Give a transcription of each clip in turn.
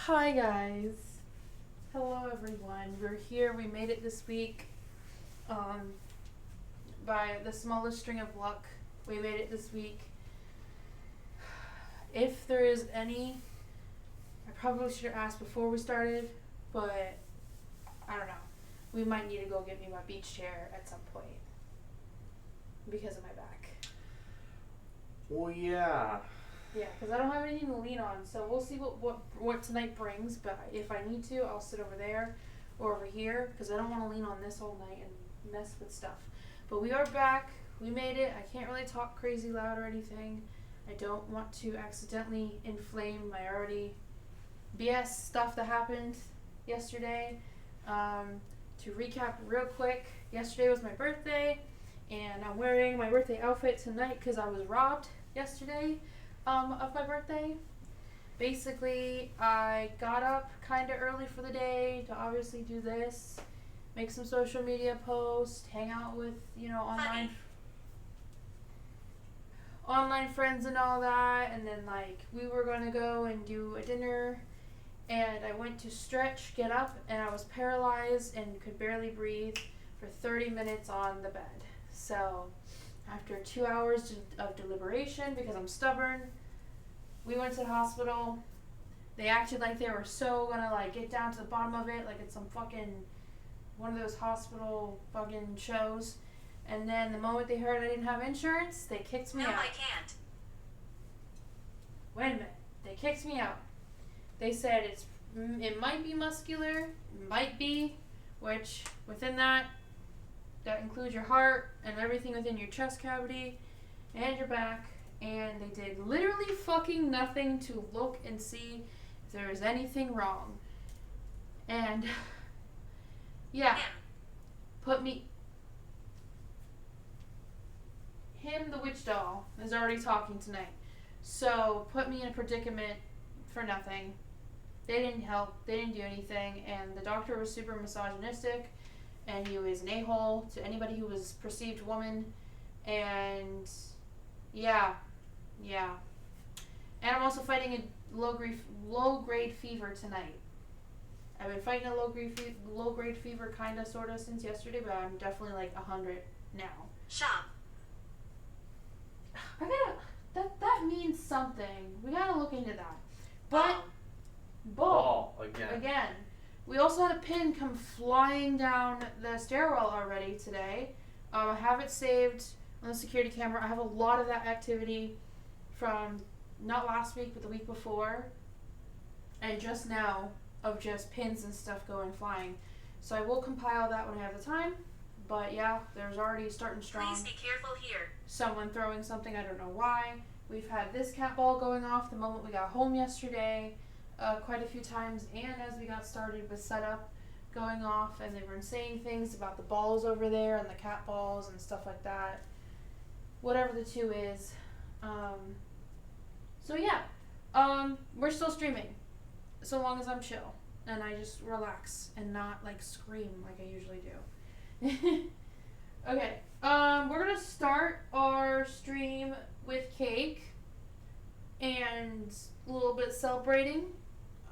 Hi guys. Hello everyone. We're here. We made it this week. Um, by the smallest string of luck, we made it this week. If there is any, I probably should have asked before we started, but I don't know. We might need to go get me my beach chair at some point because of my back. Well, yeah. Yeah, because I don't have anything to lean on, so we'll see what tonight brings. But if I need to, I'll sit over there or over here because I don't want to lean on this all night and mess with stuff. But we are back. We made it. I can't really talk crazy loud or anything. I don't want to accidentally inflame my already BS stuff that happened yesterday. To recap real quick, yesterday was my birthday, and I'm wearing my birthday outfit tonight because I was robbed yesterday of my birthday. Basically, I got up kind of early for the day to obviously do this, make some social media posts, hang out with, online friends and all that, and then we were going to go and do a dinner, and I went to stretch, get up, and I was paralyzed and could barely breathe for 30 minutes on the bed. So after 2 hours of deliberation, because I'm stubborn, we went to the hospital. They acted like they were so gonna get down to the bottom of it, like it's some fucking one of those hospital fucking shows. And then the moment they heard I didn't have insurance, they kicked me out. No, I can't. Wait a minute. They kicked me out. They said it might be muscular, might be, which within that includes your heart and everything within your chest cavity and your back. And they did literally fucking nothing to look and see if there was anything wrong. And yeah, him, the witch doll, is already talking tonight. So put me in a predicament for nothing. They didn't help. They didn't do anything. And the doctor was super misogynistic. And he was an a-hole to anybody who was perceived woman. And yeah. And I'm also fighting a low-grade fever tonight. I've been fighting a low-grade fever kind of, sort of, since yesterday, but I'm definitely 100 now. Shop. That means something. We gotta look into that. But Ball again. We also had a pin come flying down the stairwell already today. I have it saved on the security camera. I have a lot of that activity from not last week, but the week before, and just now of just pins and stuff going flying. So I will compile that when I have the time. But yeah, there's already starting strong. Please be careful here. Someone throwing something, I don't know why. We've had this cat ball going off the moment we got home yesterday, quite a few times, and as we got started with setup going off, and they were saying things about the balls over there and the cat balls and stuff like that. Whatever the two is. So yeah, we're still streaming, so long as I'm chill and I just relax and not scream like I usually do. Okay, we're gonna start our stream with cake and a little bit celebrating.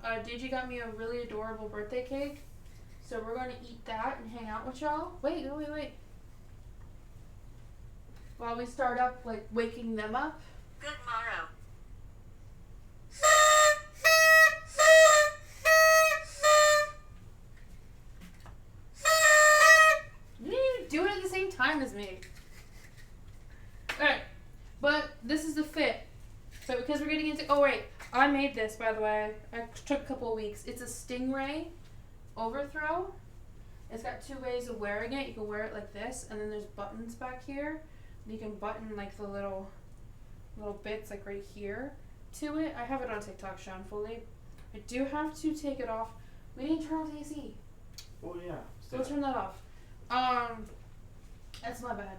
Digi got me a really adorable birthday cake, so we're gonna eat that and hang out with y'all. Wait. While we start up, waking them up. Good morrow. You didn't even do it at the same time as me. Alright, but this is the fit. So because we're getting into... Oh, wait. I made this, by the way. I took a couple of weeks. It's a Stingray overthrow. It's got two ways of wearing it. You can wear it like this, and then there's buttons back here. You can button the little bits right here to it. I have it on TikTok shown fully. I do have to take it off. We didn't turn off the AC. Oh yeah. So we'll turn that off. That's my bad.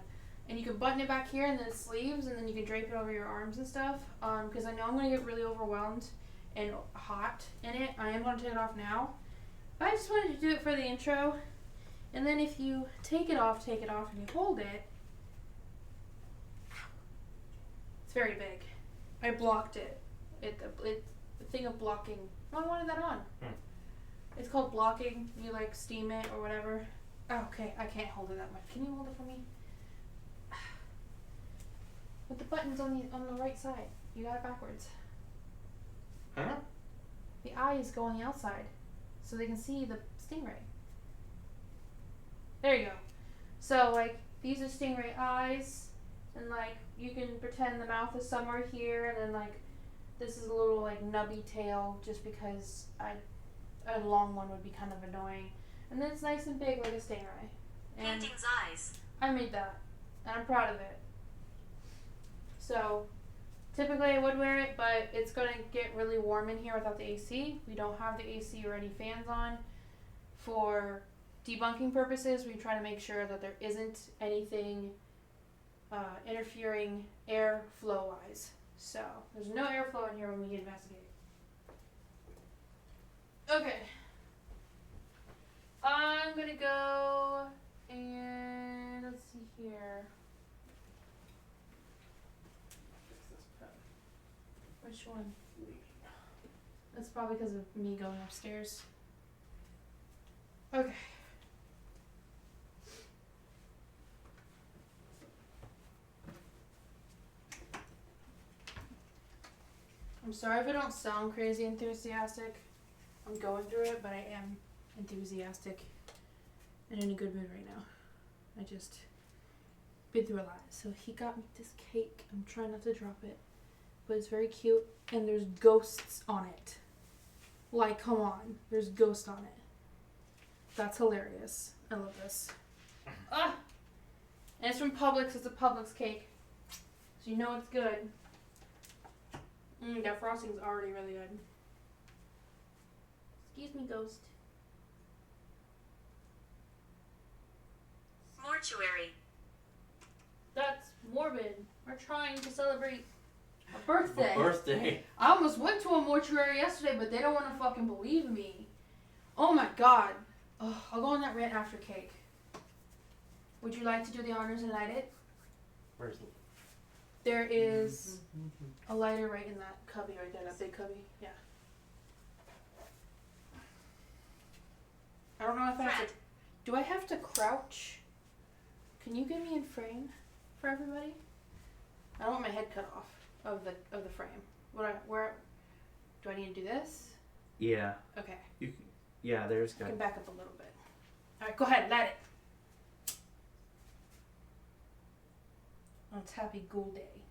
And you can button it back here and then sleeves, and then you can drape it over your arms and stuff. Because I know I'm going to get really overwhelmed and hot in it. I am going to take it off now. But I just wanted to do it for the intro. And then if you take it off, and you hold it, it's very big. I blocked it. the thing of blocking. Oh, I wanted that on. Hmm. It's called blocking. You like steam it or whatever. Oh, okay, I can't hold it that much. Can you hold it for me? With the buttons on the right side. You got it backwards. Huh? The eyes go on the outside, so they can see the stingray. There you go. So like these are stingray eyes, and like you can pretend the mouth is somewhere here, and then like this is a little like nubby tail, just because a long one would be kind of annoying, and then it's nice and big like a stingray. And Painting's eyes. I made that, and I'm proud of it. So typically I would wear it, but it's going to get really warm in here without the AC. We don't have the AC or any fans on. For debunking purposes, we try to make sure that there isn't anything interfering airflow-wise. So there's no airflow in here when we investigate. Okay. I'm going to go and let's see here. Which one? That's probably because of me going upstairs. Okay. I'm sorry if I don't sound crazy enthusiastic. I'm going through it, but I am enthusiastic and in a good mood right now. I just been through a lot. So he got me this cake. I'm trying not to drop it. But it's very cute, and there's ghosts on it. Like, come on. There's ghosts on it. That's hilarious. I love this. Ah! And it's from Publix. It's a Publix cake. So you know it's good. That frosting's already really good. Excuse me, ghost. Mortuary. That's morbid. We're trying to celebrate a birthday. A birthday. I almost went to a mortuary yesterday, but they don't want to fucking believe me. Oh my god. Oh, I'll go on that rant after cake. Would you like to do the honors and light it? Where's the... There is a lighter right in that cubby right there, that big cubby. Yeah. I don't know if I have to... Do I have to crouch? Can you get me in frame for everybody? I don't want my head cut off of the frame. Where do I need to do this? Yeah. Okay. Yeah, there's I good. can back up a little bit. All right, go ahead, light it. Oh, it's Happy Ghoul Day.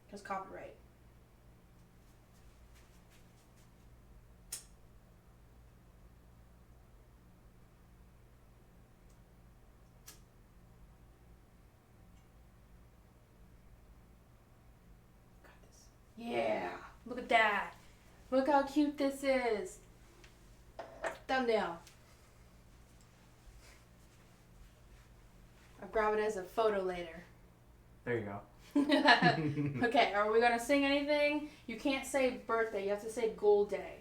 Because copyright. Yeah, look at that. Look how cute this is. Thumbnail. I'll grab it as a photo later. There you go. Okay, are we going to sing anything? You can't say birthday, you have to say Ghoul Day.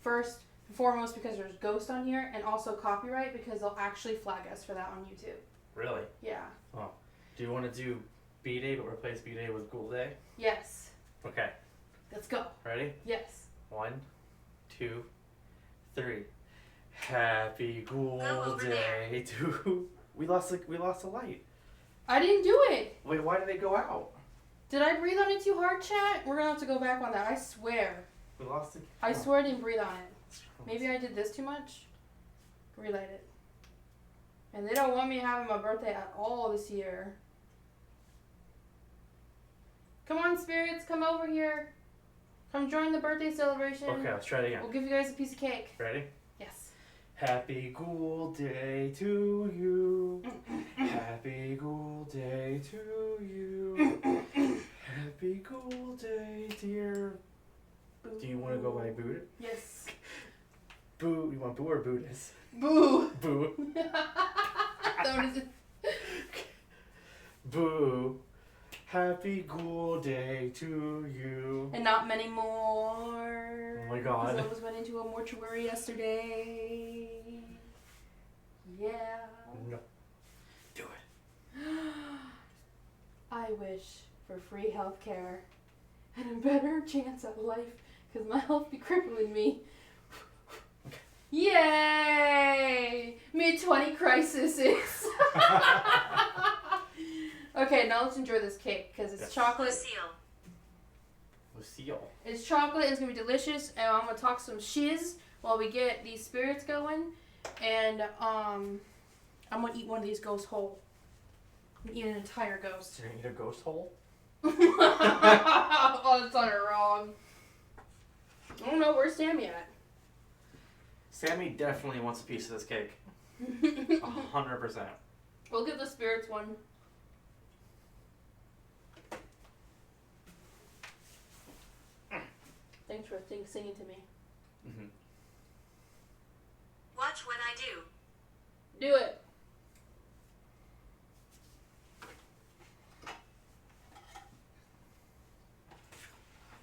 First and foremost because there's ghost on here, and also copyright because they'll actually flag us for that on YouTube. Really? Yeah. Oh. Do you want to do B-Day but replace B-Day with Ghoul Day? Yes. Okay. Let's go. Ready? Yes. 1, 2, 3. Happy Ghoul Day to... We lost a light. I didn't do it. Wait, why did they go out? Did I breathe on it too hard, chat? We're going to have to go back on that. I swear. We lost it. I swear I didn't breathe on it. Maybe I did this too much. Relight it. And they don't want me having my birthday at all this year. Come on, spirits. Come over here. Come join the birthday celebration. Okay, let's try it again. We'll give you guys a piece of cake. Ready? Yes. Happy Ghoul Day to you. Happy Ghoul Day to you. Happy Ghoul Day, dear. Do you want to go by Buddha? Yes. Boo. You want Boo or Buddhist? Boo. Boo. That was it. Boo. Happy Ghoul Day to you. And not many more. Oh my god. Because I almost went into a mortuary yesterday. Yeah. No. Do it. I wish for free healthcare and a better chance at life because my health be crippling me. Yay! Mid-20 crisis. Okay, now let's enjoy this cake because it's chocolate. Lucille. It's chocolate. It's gonna be delicious, and I'm gonna talk some shiz while we get these spirits going. And I'm gonna eat one of these ghosts whole. I'm gonna eat an entire ghost. You're gonna eat a ghost hole? Oh, that's not wrong. I don't know, where's Sammy at? Sammy definitely wants a piece of this cake. 100%. We'll give the spirits one. Thanks for singing to me. Mm-hmm. Watch what I do. Do it.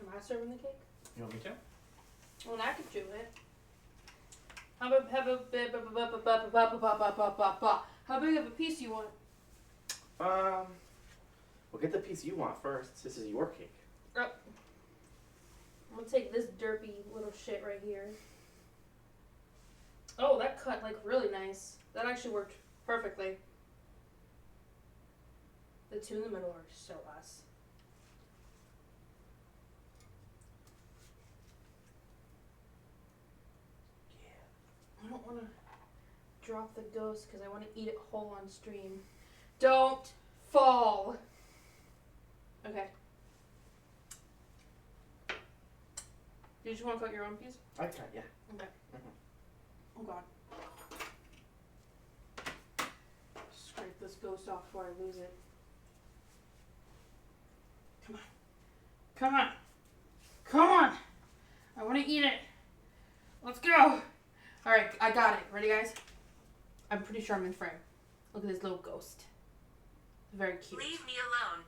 Am I serving the cake? You want me to? Well, I could do it. How big of a piece you want? We'll get the piece you want first. This is your cake. I'm gonna take this derpy little shit right here. Oh, that cut like really nice. That actually worked perfectly. The two in the middle are so us. I don't want to drop the ghost because I want to eat it whole on stream. Don't fall. Okay. Did you want to cut your own piece? I can, yeah. Okay. Mm-hmm. Oh God. Scrape this ghost off before I lose it. Come on. Come on. Come on. I want to eat it. Let's go. Alright, I got it. Ready, guys? I'm pretty sure I'm in frame. Look at this little ghost. Very cute. Leave me alone.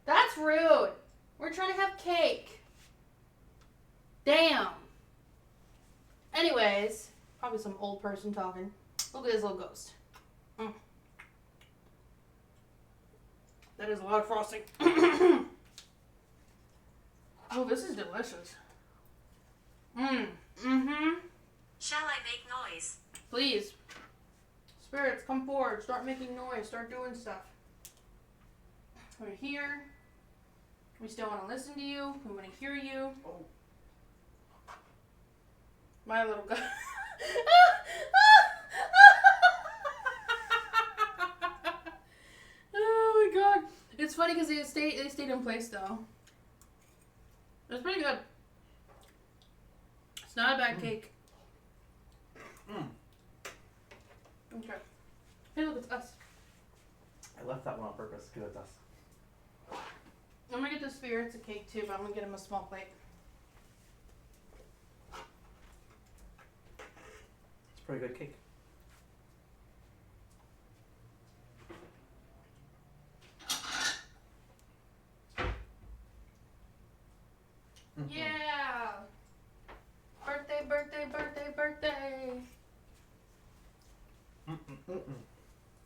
That's rude. We're trying to have cake. Damn. Anyways, probably some old person talking. Look at this little ghost. That is a lot of frosting. Oh, this is delicious. Mm-hmm. Shall I make noise? Please. Spirits, come forward. Start making noise. Start doing stuff. We're here. We still want to listen to you. We want to hear you. Oh. My little guy. Oh my God. It's funny because they stayed in place though. It was pretty good. It's not a bad cake. Okay. Hey, look, it's us. I left that one on purpose because it's us. I'm gonna get the spirits a cake too, but I'm gonna get him a small plate. It's a pretty good cake. Yeah! Birthday, birthday, birthday, birthday!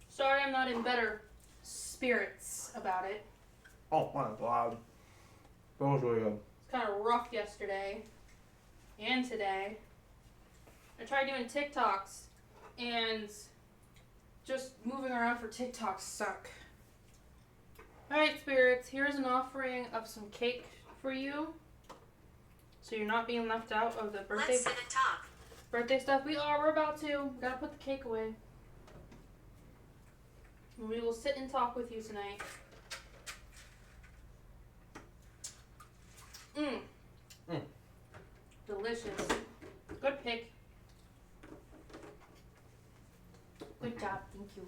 Sorry I'm not in better spirits about it. Oh my God. That was really good. It's kind of rough yesterday and today. I tried doing TikToks and just moving around for TikToks suck. Alright, spirits, here's an offering of some cake for you. So you're not being left out of the Let's sit and talk. birthday stuff. We're about to. We gotta put the cake away. And we will sit and talk with you tonight. Delicious. Good pick. Good job, thank you.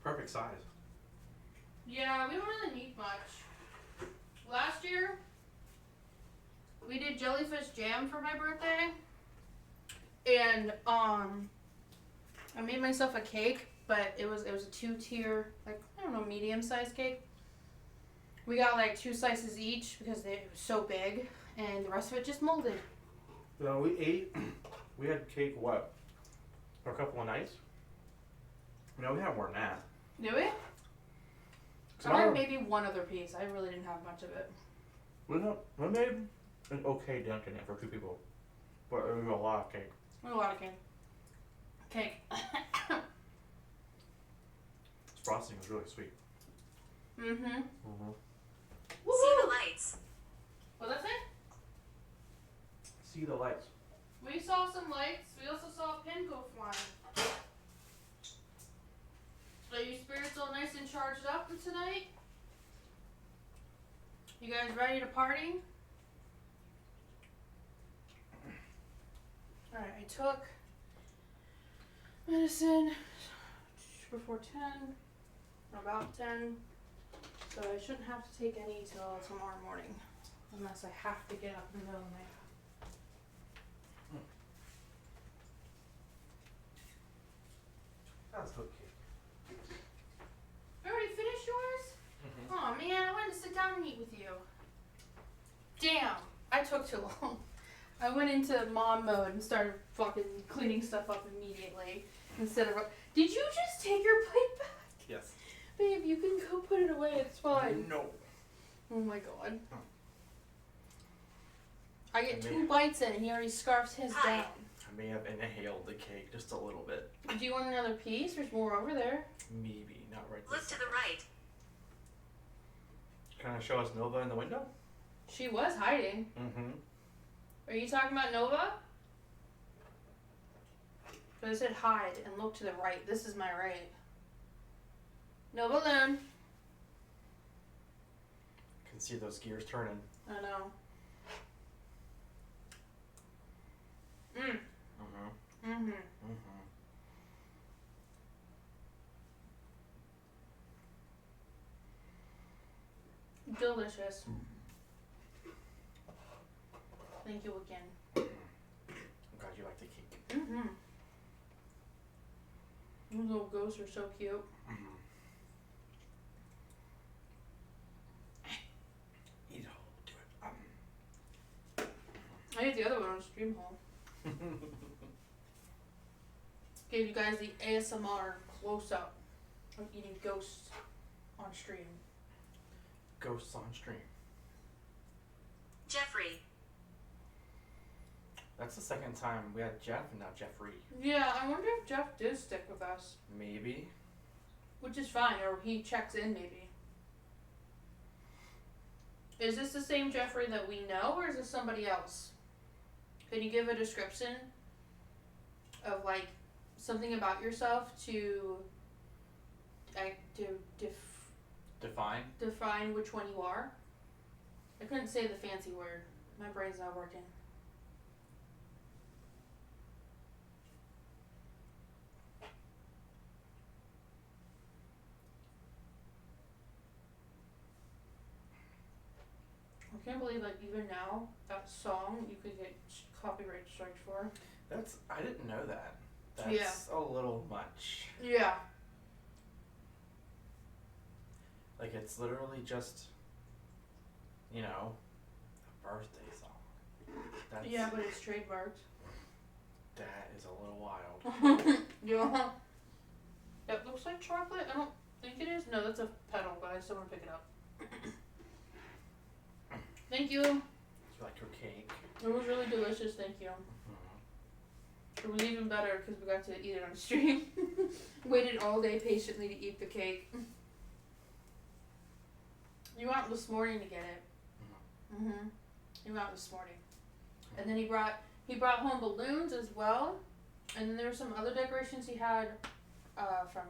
Perfect size. Yeah, we don't really need much. Last year, we did jellyfish jam for my birthday. And I made myself a cake, but it was a 2-tier, like, I don't know, medium-sized cake. We got like 2 slices each because it was so big, and the rest of it just molded. So we had cake, what, for a couple of nights? No, we have more than that. Do we? It's I had not- maybe one other piece. I really didn't have much of it. We made an okay dent in it for 2 people. But it was a lot of cake. A lot of cake. Cake. This frosting was really sweet. Mm-hmm. Mm-hmm. See the lights. What'd that say? See the lights. We saw some lights. We also saw a pin go flying. Are your spirits all nice and charged up tonight? You guys ready to party? Alright, I took medicine before 10, or about 10, so I shouldn't have to take any till tomorrow morning, unless I have to get up in the middle of the night. That's good cake. You already finished yours? Mm-hmm. Oh man, I wanted to sit down and eat with you. Damn, I took too long. I went into mom mode and started fucking cleaning stuff up immediately instead of. Did you just take your plate back? Yes. Babe, you can go put it away. It's fine. No. Oh my god. I get Man. 2 bites in and he already scarfs his Hi. down. I may have inhaled the cake just a little bit. Do you want another piece? There's more over there. Maybe, not right Look this to the second. right. Can I show us Nova in the window? She was hiding. Mm-hmm. Are you talking about Nova? But I said hide and look to the right. This is my right. No balloon. Can see those gears turning. I know. Mm. Mm-hmm. Mm-hmm. Mm-hmm. Delicious. Thank you again. I'm glad you like the cake. Mm-hmm. Those little ghosts are so cute. Mm-hmm. Eat it all. Do it. I ate the other one on stream haul. Gave you guys the ASMR close up of eating ghosts on stream. Ghosts on stream. Jeffrey. That's the second time we had Jeff and now Jeffrey. Yeah, I wonder if Jeff did stick with us. Maybe. Which is fine, or he checks in maybe. Is this the same Jeffrey that we know, or is this somebody else? Can you give a description of like something about yourself to Define. define which one you are? I couldn't say the fancy word. My brain's not working. I can't believe like even now that song you could get copyright striked for. I didn't know that. That's Yeah. a little much. Yeah. Like it's literally just, you know, a birthday song. That's, Yeah, but it's trademarked. That is a little wild. Yeah. It looks like chocolate. I don't think it is. No, that's a petal, but I still want to pick it up. Thank you. You like your cake? It was really delicious. Thank you. Mm-hmm. It was even better because we got to eat it on stream. Waited all day patiently to eat the cake. You went out this morning to get it. Mhm. He went out this morning, and then he brought home balloons as well, and then there were some other decorations he had from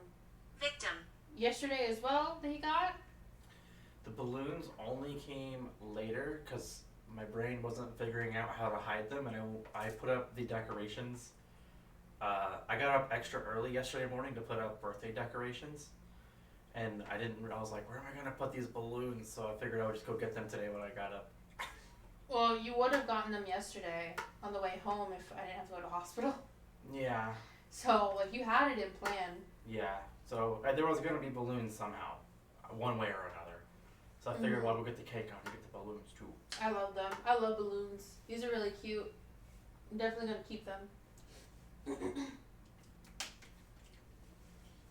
Victim. yesterday as well that he got. The balloons only came later because my brain wasn't figuring out how to hide them, and I put up the decorations. I got up extra early yesterday morning to put up birthday decorations, and I was like, where am I gonna put these balloons? So I figured I would just go get them today when I got up. Well, you would have gotten them yesterday on the way home if I didn't have to go to hospital. Yeah, So, like, you had it in plan. yeah. So there was gonna be balloons somehow, one way or another. So I figured, well, we'll get the cake on and get the balloons too. I love them. I love balloons. These are really cute. I'm definitely gonna keep them.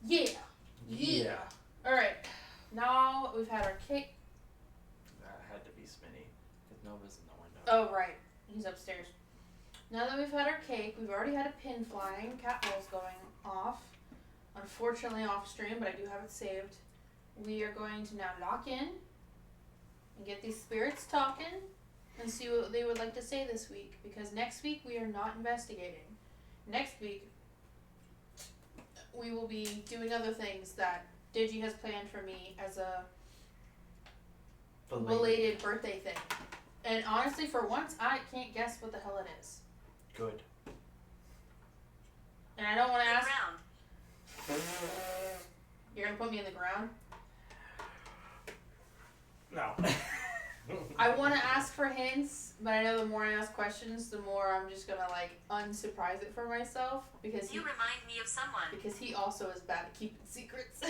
Yeah. Alright. Now we've had our cake. That had to be Smitty, because Nova's in the window. Oh, right. He's upstairs. Now that we've had our cake, we've already had a pin flying. Cat ball's going off. Unfortunately off stream, but I do have it saved. We are going to now lock in and get these spirits talking and see what they would like to say this week. Because next week we are not investigating. Next week we will be doing other things that Digi has planned for me as a belated birthday thing. And honestly, for once, I can't guess what the hell it is. Good. And I don't want to The ask. ground. You're going to put me in the ground? No. I want to ask for hints, but I know the more I ask questions, the more I'm just going to, like, unsurprise it for myself. Because You remind me of someone. he also is bad at keeping secrets.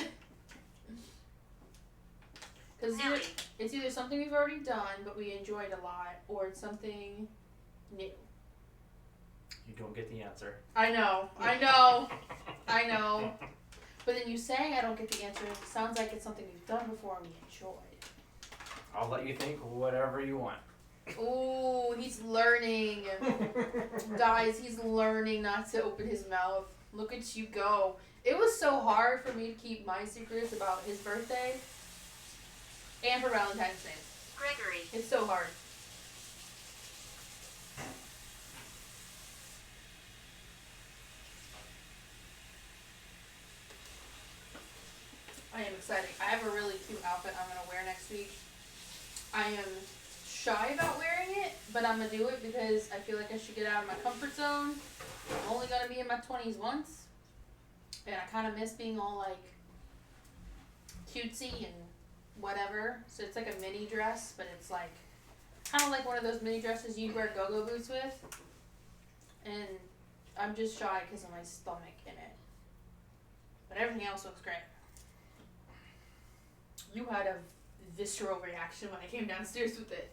Because Nelly. it's either something we've already done, but we enjoyed a lot, or it's something new. You don't get the answer. I know. But then you saying I don't get the answer sounds like it's something we've done before and we enjoyed. I'll let you think whatever you want. Ooh, he's learning. Guys, he's learning not to open his mouth. Look at you go. It was so hard for me to keep my secrets about his birthday and for Valentine's Day. Gregory. It's so hard. I am excited. I have a really cute outfit I'm going to wear next week. I am shy about wearing it, but I'm going to do it because I feel like I should get out of my comfort zone. I'm only going to be in my 20s once. And I kind of miss being all like cutesy and whatever. So it's like a mini dress, but it's like kind of like one of those mini dresses you'd wear go-go boots with. And I'm just shy because of my stomach in it. But everything else looks great. You had a visceral reaction when I came downstairs with it.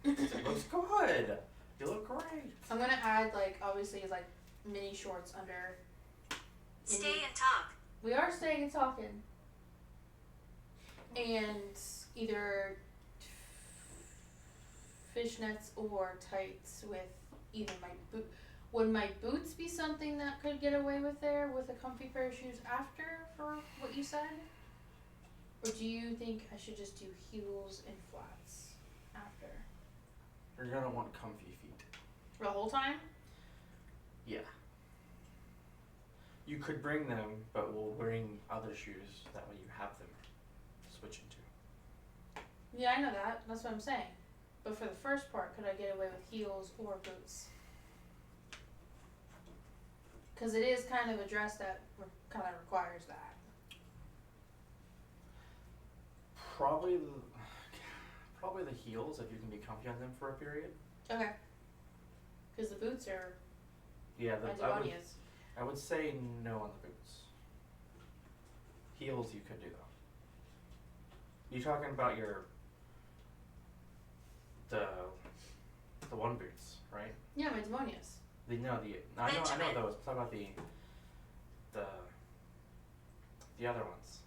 It looks good. You look great. I'm gonna add like obviously like mini shorts under. Stay and talk. We are staying and talking. And either fishnets or tights with either my boot. Would my boots be something that could get away with there with a comfy pair of shoes after for what you said? Or do you think I should just do heels and flats after? You're gonna want comfy feet. For the whole time? Yeah. You could bring them, but we'll bring other shoes. That way you have them to switch into. Yeah, I know that. That's what I'm saying. But for the first part, could I get away with heels or boots? Because it is kind of a dress that kind of requires that. Probably the heels if you can be comfy on them for a period. Okay. Because the boots are Yeah, Antimonious. I would say no on the boots. Heels you could do though. You're talking about the one boots, right? Yeah, Antimonious. I know Benjamin. those. I'm talking about the other ones.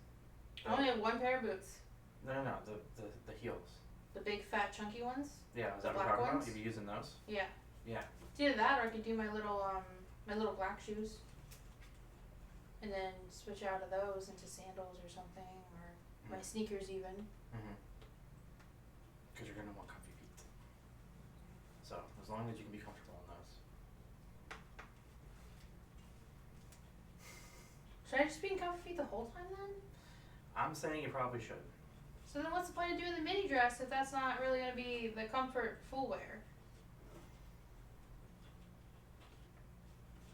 I only have one pair of boots. No, the heels. The big, fat, chunky ones. Yeah, is The that what black you're talking about? ones? You'd be using those? Yeah. Yeah. It's either that or I could do my little black shoes. And then switch out of those into sandals or something, or my sneakers even. Mm-hmm. Because you're going to want comfy feet. So, as long as you can be comfortable in those. Should I just be in comfy feet the whole time then? I'm saying you probably should. So then what's the point of doing the mini dress if that's not really going to be the comfort full wear?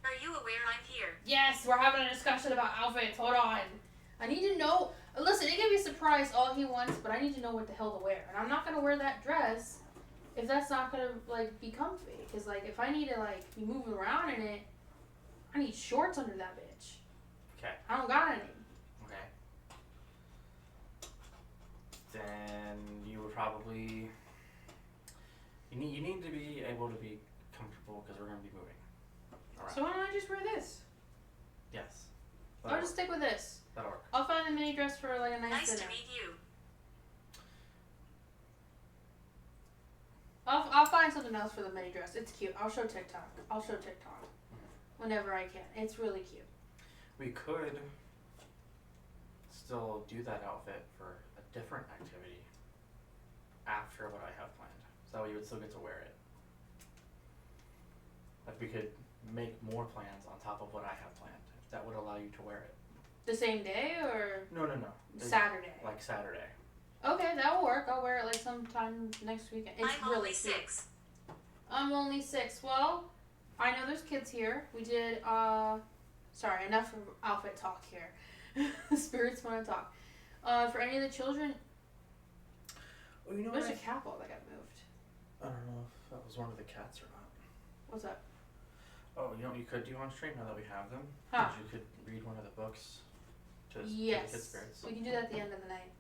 Are you aware I'm here? Yes, we're having a discussion about outfits. Hold on. I need to know. Listen, it can be a surprise all he wants, but I need to know what the hell to wear. And I'm not going to wear that dress if that's not going to, like, be comfy. Because, like, if I need to, like, be moving around in it, I need shorts under that bitch. Okay. I don't got any. Okay. Then you would probably... You need to be able to be comfortable because we're going to be moving. Alright. So why don't I just wear this? Yes. I'll just stick with this. That'll work. I'll find a mini dress for like a nice Nice dinner. to meet you. I'll find something else for the mini dress. It's cute. I'll show TikTok. Whenever I can. It's really cute. We could still do that outfit for a different activity after what I have planned. So that way you would still get to wear it. Like we could make more plans on top of what I have planned. That would allow you to wear it. The same day or No. Saturday? Like Saturday. Okay, that will work. I'll wear it like sometime next weekend. It's I'm really only cute. 6. I'm only 6. Well, I know there's kids here. We did, sorry, enough of outfit talk here. Spirits want to talk. For any of the children, Well, you know there's what? a cat ball that got moved. I don't know if that was one of the cats or not. What's up? Oh, you know what you could do on stream now that we have them? Huh. Is you could read one of the books to the kid Yes. spirits. We can do that at the end of the night.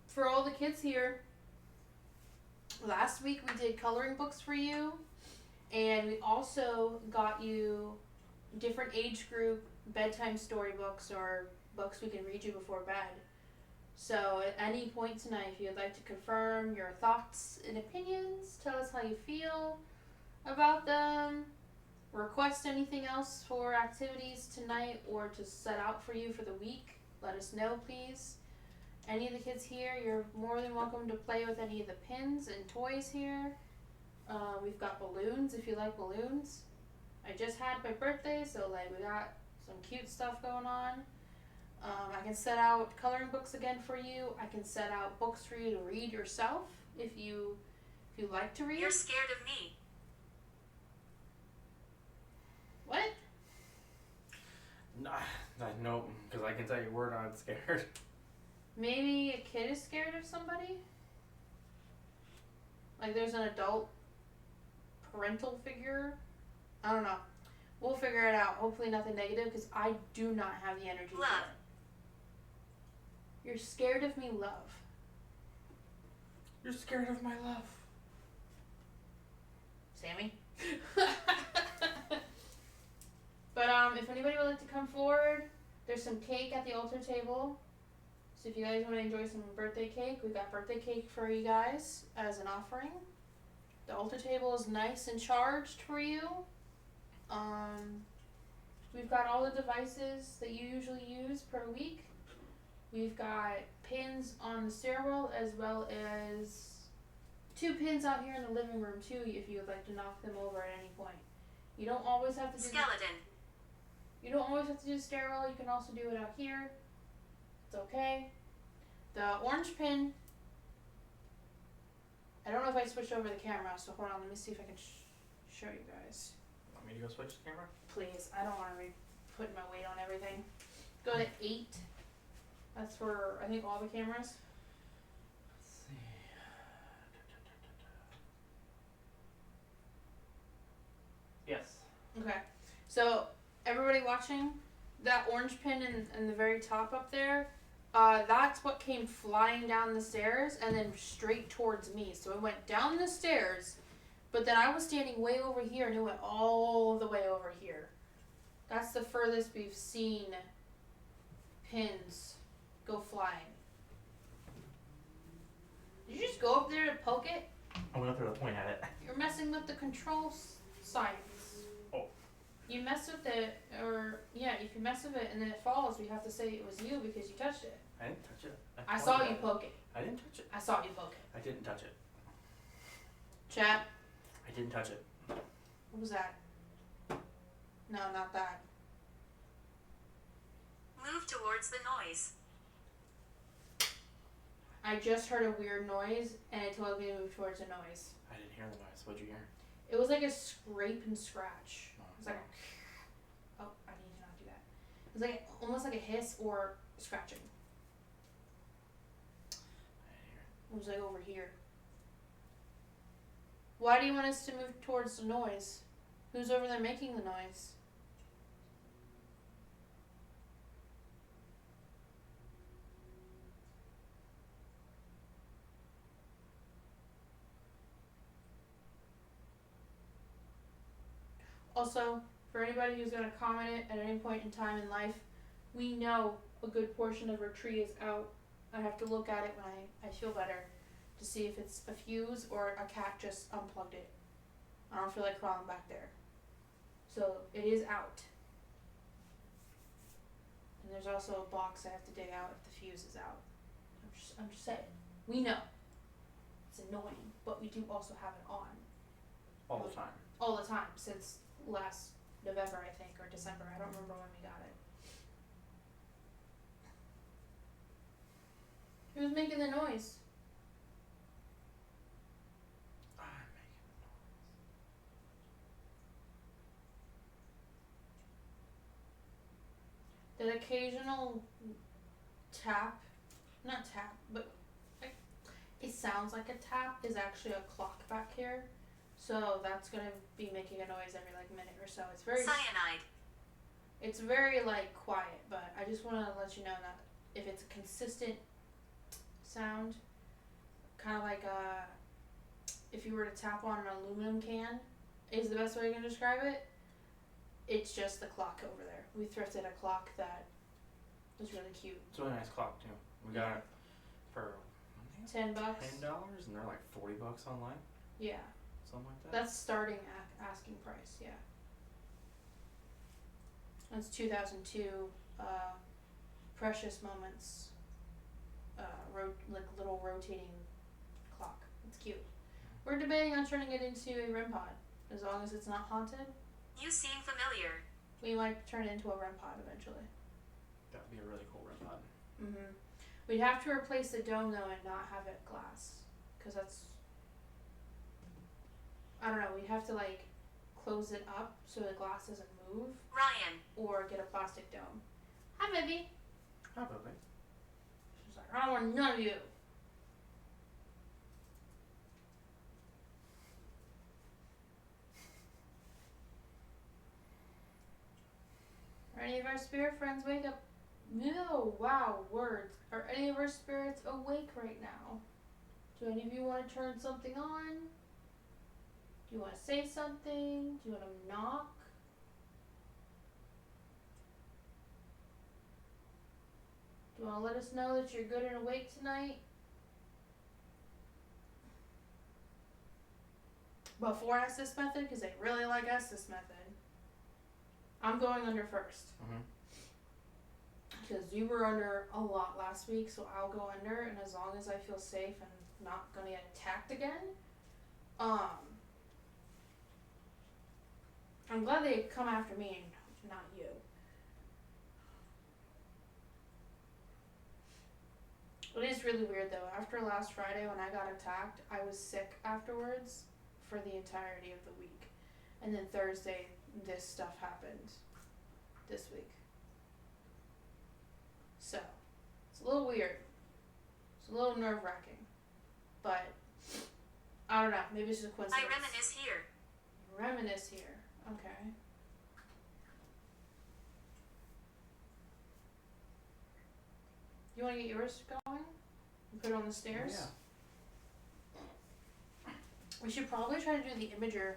For all the kids here, last week we did coloring books for you, and we also got you different age group bedtime storybooks or books we can read you before bed. So at any point tonight, if you'd like to confirm your thoughts and opinions, tell us how you feel about them, request anything else for activities tonight or to set out for you for the week, let us know, please. Any of the kids here, you're more than welcome to play with any of the pins and toys here. We've got balloons if you like balloons. I just had my birthday, so like we got some cute stuff going on. I can set out coloring books again for you. I can set out books for you to read yourself if you like to read. You're scared of me. What? No, because I can tell you we're not scared. Maybe a kid is scared of somebody? Like there's an adult parental figure? I don't know. We'll figure it out. Hopefully nothing negative because I do not have the energy for Love. it. You're scared of me, love. You're scared of my love. Sammy? But if anybody would like to come forward, there's some cake at the altar table. So if you guys want to enjoy some birthday cake, we got birthday cake for you guys as an offering. The altar table is nice and charged for you. We've got all the devices that you usually use per week. We've got pins on the stairwell as well as 2 pins out here in the living room too if you would like to knock them over at any point. You don't always have to do Skeleton. You don't always have to do the stairwell, you can also do it out here. It's okay. The orange pin, I don't know if I switched over the camera, so hold on, let me see if I can show you guys. Want me to go switch the camera? Please, I don't want to be putting my weight on everything. Go to 8. That's for, I think, all the cameras. Let's see. Yes. Okay, so everybody watching, that orange pin in the very top up there, that's what came flying down the stairs and then straight towards me. So it went down the stairs, but then I was standing way over here and it went all the way over here. That's the furthest we've seen pins go flying. Did you just go up there to poke it? I went up there to point at it. You're messing with the control sites. Oh. You mess with it, or yeah, if you mess with it and then it falls, we have to say it was you because you touched it. I didn't touch it. I saw pointed you at poke it. I didn't touch it. I saw you poke it. I didn't touch it. Chat, I didn't touch it. what was that? No, not that. Move towards the noise. I just heard a weird noise and it told me to move towards a noise. I didn't hear the noise. What'd you hear? It was like a scrape and scratch. Oh, It was like, oh, I need to not do that. It was like almost like a hiss or scratching. I didn't hear it. It was like over here. Why do you want us to move towards the noise? Who's over there making the noise? Also, for anybody who's going to comment it at any point in time in life, We know a good portion of our tree is out. I have to look at it when I feel better to see if it's a fuse or a cat just unplugged it. I don't feel like crawling back there. So it is out. And there's also a box I have to dig out if the fuse is out. I'm just saying. We know. It's annoying, but we do also have it on. All the time. All the time, since last November, I think, or December. I don't remember when we got it. Who's making the noise? I'm making The occasional tap, not tap, but like, it sounds like a tap, is actually a clock back here. So that's gonna be making a noise every like minute or so. It's very Cyanide. It's very like quiet, but I just want to let you know that if it's a consistent sound, kind of like if you were to tap on an aluminum can, is the best way I can describe it. It's just the clock over there. We thrifted a clock that was really cute. It's a really nice clock too. We got it for $10. $10, and they're like $40 online. Yeah. Something like that. That's starting asking price, yeah. That's 2002 Precious Moments like little rotating clock. It's cute. We're debating on turning it into a REM pod. As long as it's not haunted, You seem familiar. we might turn it into a REM pod eventually. That would be a really cool REM pod. Mhm. We'd have to replace the dome though and not have it glass, cause that's, I don't know. We'd have to like close it up so the glass doesn't move, Ryan. or get a plastic dome. Hi, baby. Probably. She's like, I don't want none of you. Are any of our spirit friends wake up? No, wow, words. Are any of our spirits awake right now? Do any of you want to turn something on? Do you want to say something? Do you want to knock? Do you want to let us know that you're good and awake tonight? Before Estes method, because they really like Estes method. I'm going under first. Mhm. Because you were under a lot last week, so I'll go under, and as long as I feel safe and not gonna get attacked again, I'm glad they come after me and not you. It is really weird though. After last Friday when I got attacked, I was sick afterwards for the entirety of the week. And then Thursday, this stuff happened this week. So, it's a little weird. It's a little nerve-wracking. But, I don't know. Maybe it's just a I coincidence. reminisce here. Reminisce here. Okay. You want to get yours going? And put it on the stairs? Yeah. We should probably try to do the imager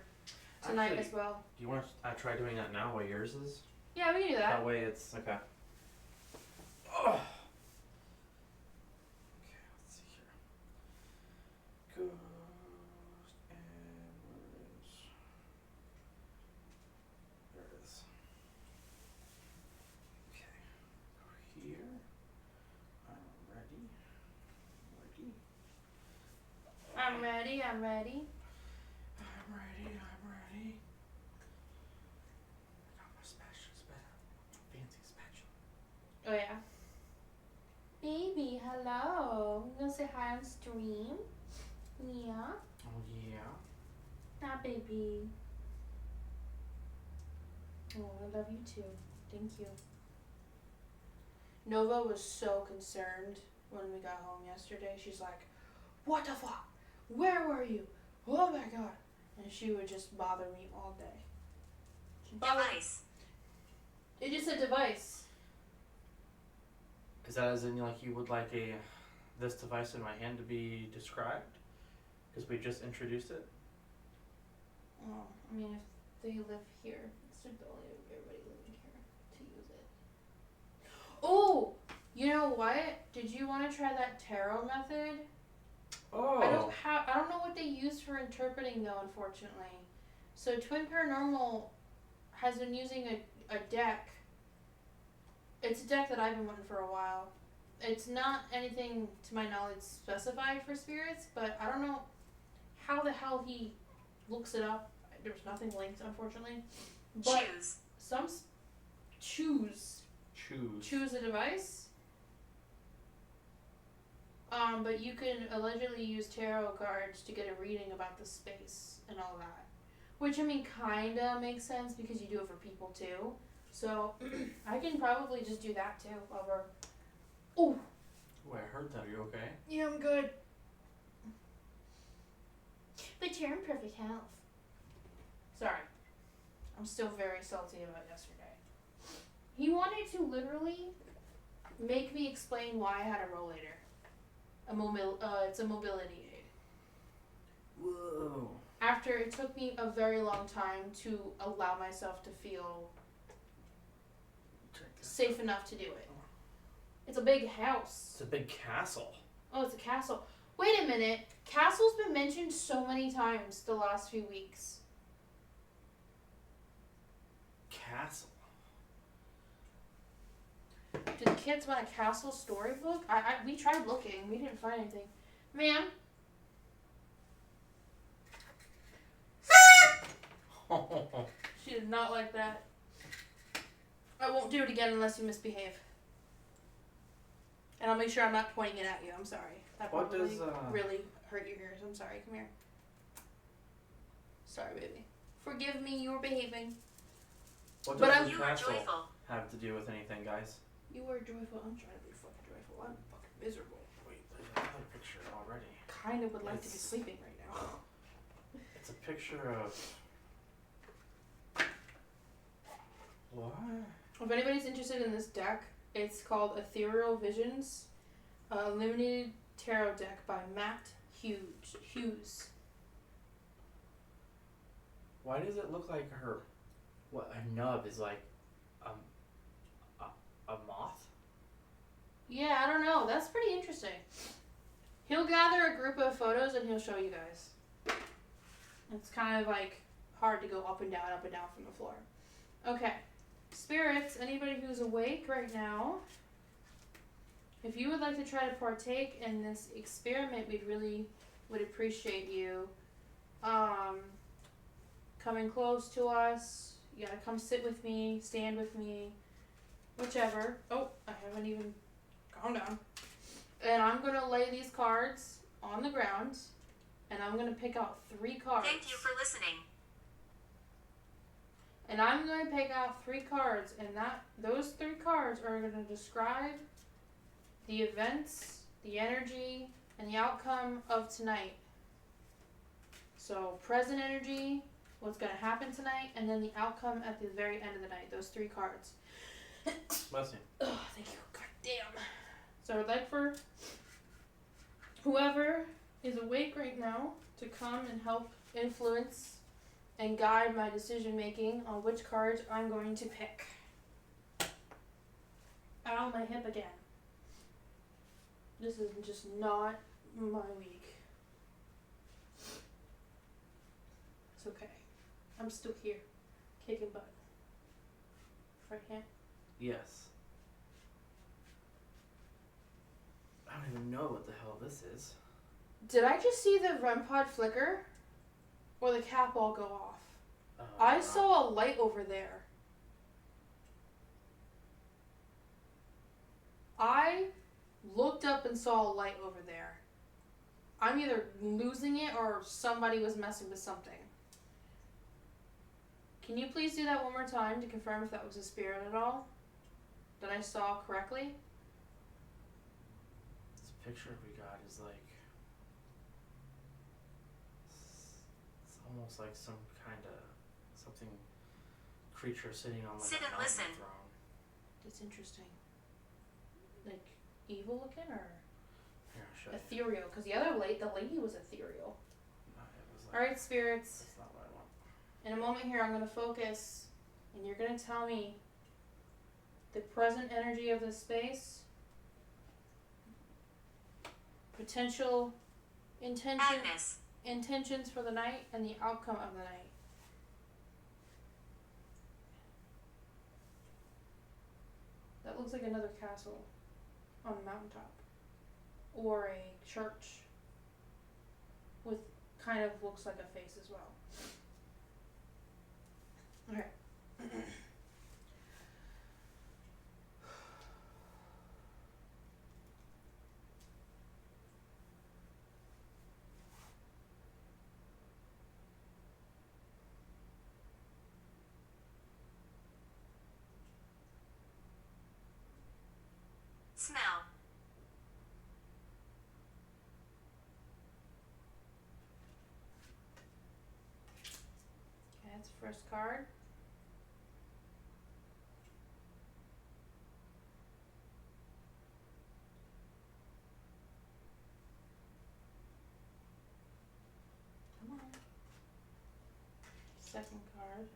tonight Actually, as well. Do you want to try doing that now while yours is? Yeah, we can do that. That way it's okay. Oh. Okay, let's see here. Ghost and where is? There it is. Okay, go here. I'm ready. I'm ready. I'm ready. I'm ready. I got my spatula, fancy spatula. Oh yeah. Baby, hello. You gonna say hi on stream? Yeah. Oh yeah. Nah, baby. Oh, I love you too. Thank you. Nova was so concerned when we got home yesterday. She's like, what the fuck? Where were you? Oh my god. And she would just bother me all day. Device. It just said device. Is that as in like you would like this device in my hand to be described? Because we just introduced it. Oh, I mean, if they live here, it's the ability of everybody living here to use it. You know what? Did you want to try that tarot method? Oh. I don't know what they use for interpreting though, unfortunately. So Twin Paranormal has been using a deck. It's a deck that I've been wanting for a while. It's not anything to my knowledge specified for spirits, but I don't know how the hell he looks it up. There's nothing linked, unfortunately. But choose a device. But you can allegedly use tarot cards to get a reading about the space and all that. Which, I mean, kinda makes sense because you do it for people too. So, I can probably just do that too while we're... Oh! Oh, I heard that. Are you okay? Yeah, I'm good. But you're in perfect health. Sorry. I'm still very salty about yesterday. He wanted to literally make me explain why I had a rollator. It's a mobility aid. Whoa. After it took me a very long time to allow myself to feel safe enough to do it. It's a big house. It's a big castle. Oh, it's a castle. Wait a minute. Castle's been mentioned so many times the last few weeks. Castle. Do the kids want a castle storybook? We tried looking. We didn't find anything. Ma'am? She did not like that. I won't do it again unless you misbehave. And I'll make sure I'm not pointing it at you. I'm sorry. That What probably does, really hurt your ears. I'm sorry. Come here. Sorry, baby. Forgive me. You were behaving. What But does the You were castle joyful. have to do with anything, guys? You were joyful. I'm trying to be fucking joyful. I'm fucking miserable. Wait, there's another picture already. Kind of would like to be It's- sleeping right now. It's a picture of... What? If anybody's interested in this deck, it's called Ethereal Visions, Illuminated Tarot Deck by Matt Hughes. Why does it look like her... What, a nub is like... a moth? Yeah, I don't know. That's pretty interesting. He'll gather a group of photos and he'll show you guys. It's kind of like hard to go up and down from the floor. Okay. Spirits, anybody who's awake right now, if you would like to try to partake in this experiment, we'd really would appreciate you coming close to us. You gotta come sit with me, stand with me, whichever. Oh, I haven't even... Calm down. And I'm gonna lay these cards on the ground, and I'm gonna pick out 3 cards. Thank you for listening. And I'm going to pick out 3 cards, and those 3 cards are going to describe the events, the energy, and the outcome of tonight. So, present energy, what's going to happen tonight, and then the outcome at the very end of the night. Those 3 cards. Bless you. Oh, thank you. God damn. So, I'd like for whoever is awake right now to come and help influence and guide my decision making on which cards I'm going to pick. Ow, my hip again. This is just not my week. It's okay. I'm still here, kicking butt. Right hand. Yes. I don't even know what the hell this is. Did I just see the REM pod flicker? Or the cap all go off? I saw a light over there. I looked up and saw a light over there. I'm either losing it or somebody was messing with something. Can you please do that one more time to confirm if that was a spirit at all? That I saw correctly? This picture we got is like... It's almost like some kind of... Something... creature sitting on like Sit a and mountain listen. throne. That's interesting. Like, evil looking or Here, I'll show you. ethereal? Because the lady was ethereal. No, it was like... Alright, spirits. That's not what I want. In a moment here, I'm going to focus, and you're going to tell me the present energy of this space, potential Agnes. intentions for the night and the outcome of the night. That looks like another castle on a mountaintop. Or a church with kind of looks like a face as well. Okay. Smell. Okay, that's the first card. Come on. Second card.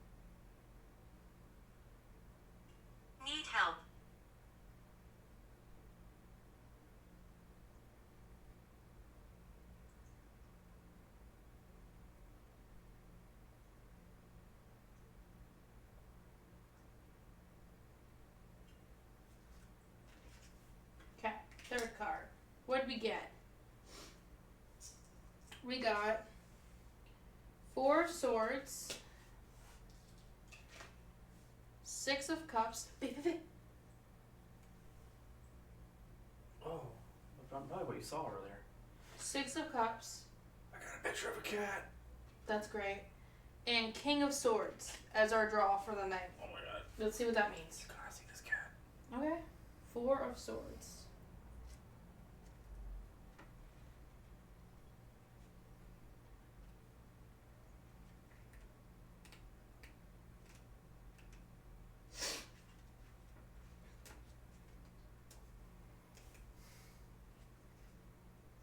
Need help. Okay, third card. What did we get? We got 4 of Swords, 6 of Cups. Oh, probably what you saw earlier. 6 of Cups. I got a picture of a cat. That's great. And King of Swords as our draw for the night. Oh my god. Let's see what that means. You gotta see this cat. Okay. 4 of Swords.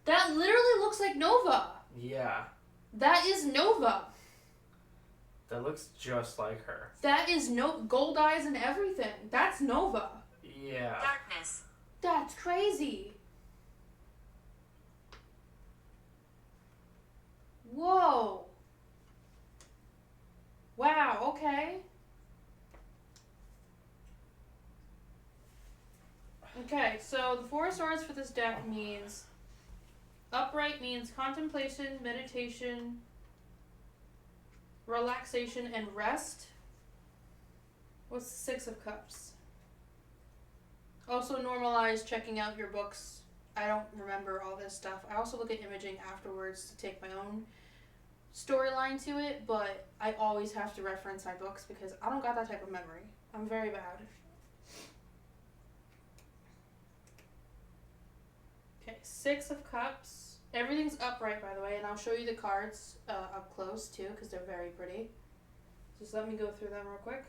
That literally looks like Nova. Yeah. That is Nova. That looks just like her. That is gold eyes and everything. That's Nova. Yeah. Darkness. That's crazy. Whoa. Wow, okay. Okay, so the 4 of Swords for this deck means upright means contemplation, meditation, relaxation, and rest. What's the 6 of Cups? Also normalize checking out your books. I don't remember all this stuff. I also look at imaging afterwards to take my own storyline to it, but I always have to reference my books because I don't got that type of memory. I'm very bad. Okay, 6 of Cups. Everything's upright, by the way, and I'll show you the cards up close, too, because they're very pretty. Just let me go through them real quick.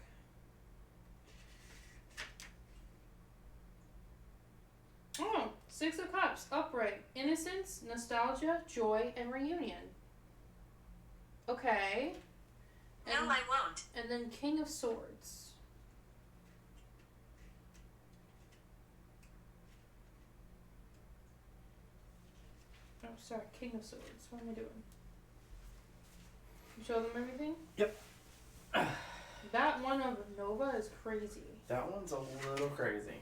Oh, 6 of Cups, upright. Innocence, nostalgia, joy, and reunion. Okay. No, I won't. And then King of Swords. Oh, sorry, King of Swords. What am I doing? You show them everything? Yep. That one of Nova is crazy. That one's a little crazy.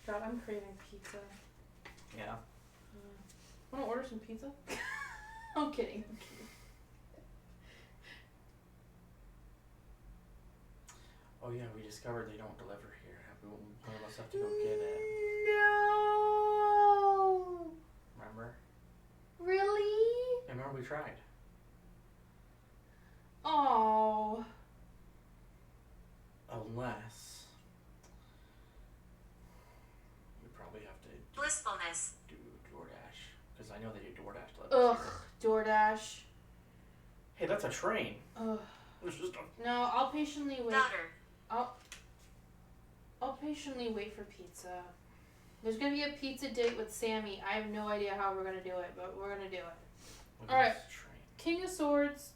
God, I'm craving pizza. Yeah. Want to order some pizza? I'm kidding. Oh yeah, we discovered they don't deliver here. One of us have to go get it. No. Remember? Really? Remember we tried. Oh. Unless we probably have to Blissfulness. do DoorDash. Because I know they do DoorDash Ugh. deliveries. DoorDash. Hey, that's a train. Ugh. It's just a... No, I'll patiently wait. Daughter. I'll patiently wait for pizza. There's gonna be a pizza date with Sammy. I have no idea how we're gonna do it, but we're gonna do it. Look All at right. this train. King of Swords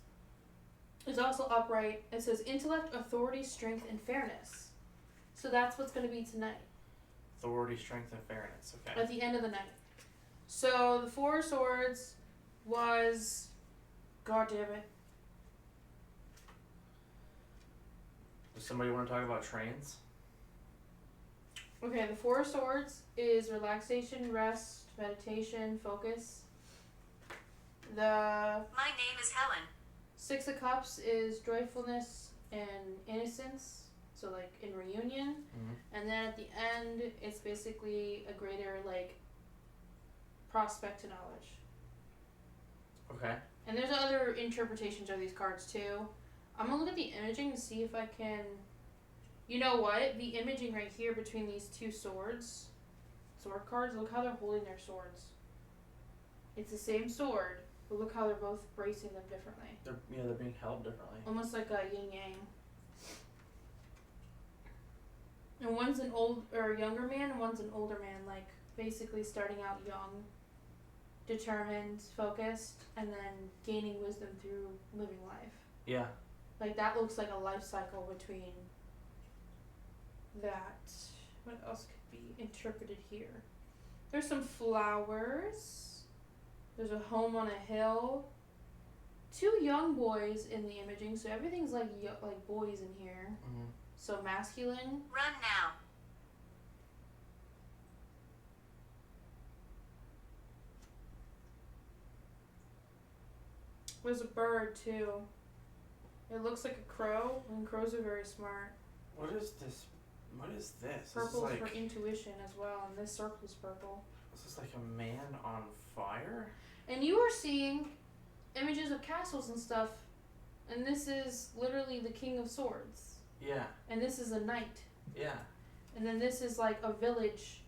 is also upright. It says intellect, authority, strength, and fairness. So that's what's gonna be tonight. Authority, strength, and fairness. Okay. At the end of the night. So the Four of Swords was, God damn it. Does somebody want to talk about trains? Okay, the Four of Swords is relaxation, rest, meditation, focus. The My name is Helen. Six of Cups is joyfulness and innocence, so like in reunion. And then at the end, it's basically a greater like prospect to knowledge. Okay. And there's other interpretations of these cards too. I'm gonna look at the imaging to see if I can. You know what? The imaging right here between these two sword cards. Look how they're holding their swords. It's the same sword, but look how they're both bracing them differently. They're being held differently. Almost like a yin yang. And one's an old or younger man, and one's an older man, like basically starting out young, determined, focused, and then gaining wisdom through living life. Yeah. Like that looks like a life cycle between that. What else could be interpreted here? There's some flowers. There's a home on a hill. Two young boys in the imaging, so everything's like boys in here. So masculine. Run now. There's a bird too. It looks like a crow, and crows are very smart. What is this? What is this? Purple's this is for intuition as well, and this circle's purple. This is like a man on fire? And you are seeing images of castles and stuff, and this is literally the King of Swords. Yeah. And this is a knight. Yeah. And then this is like a village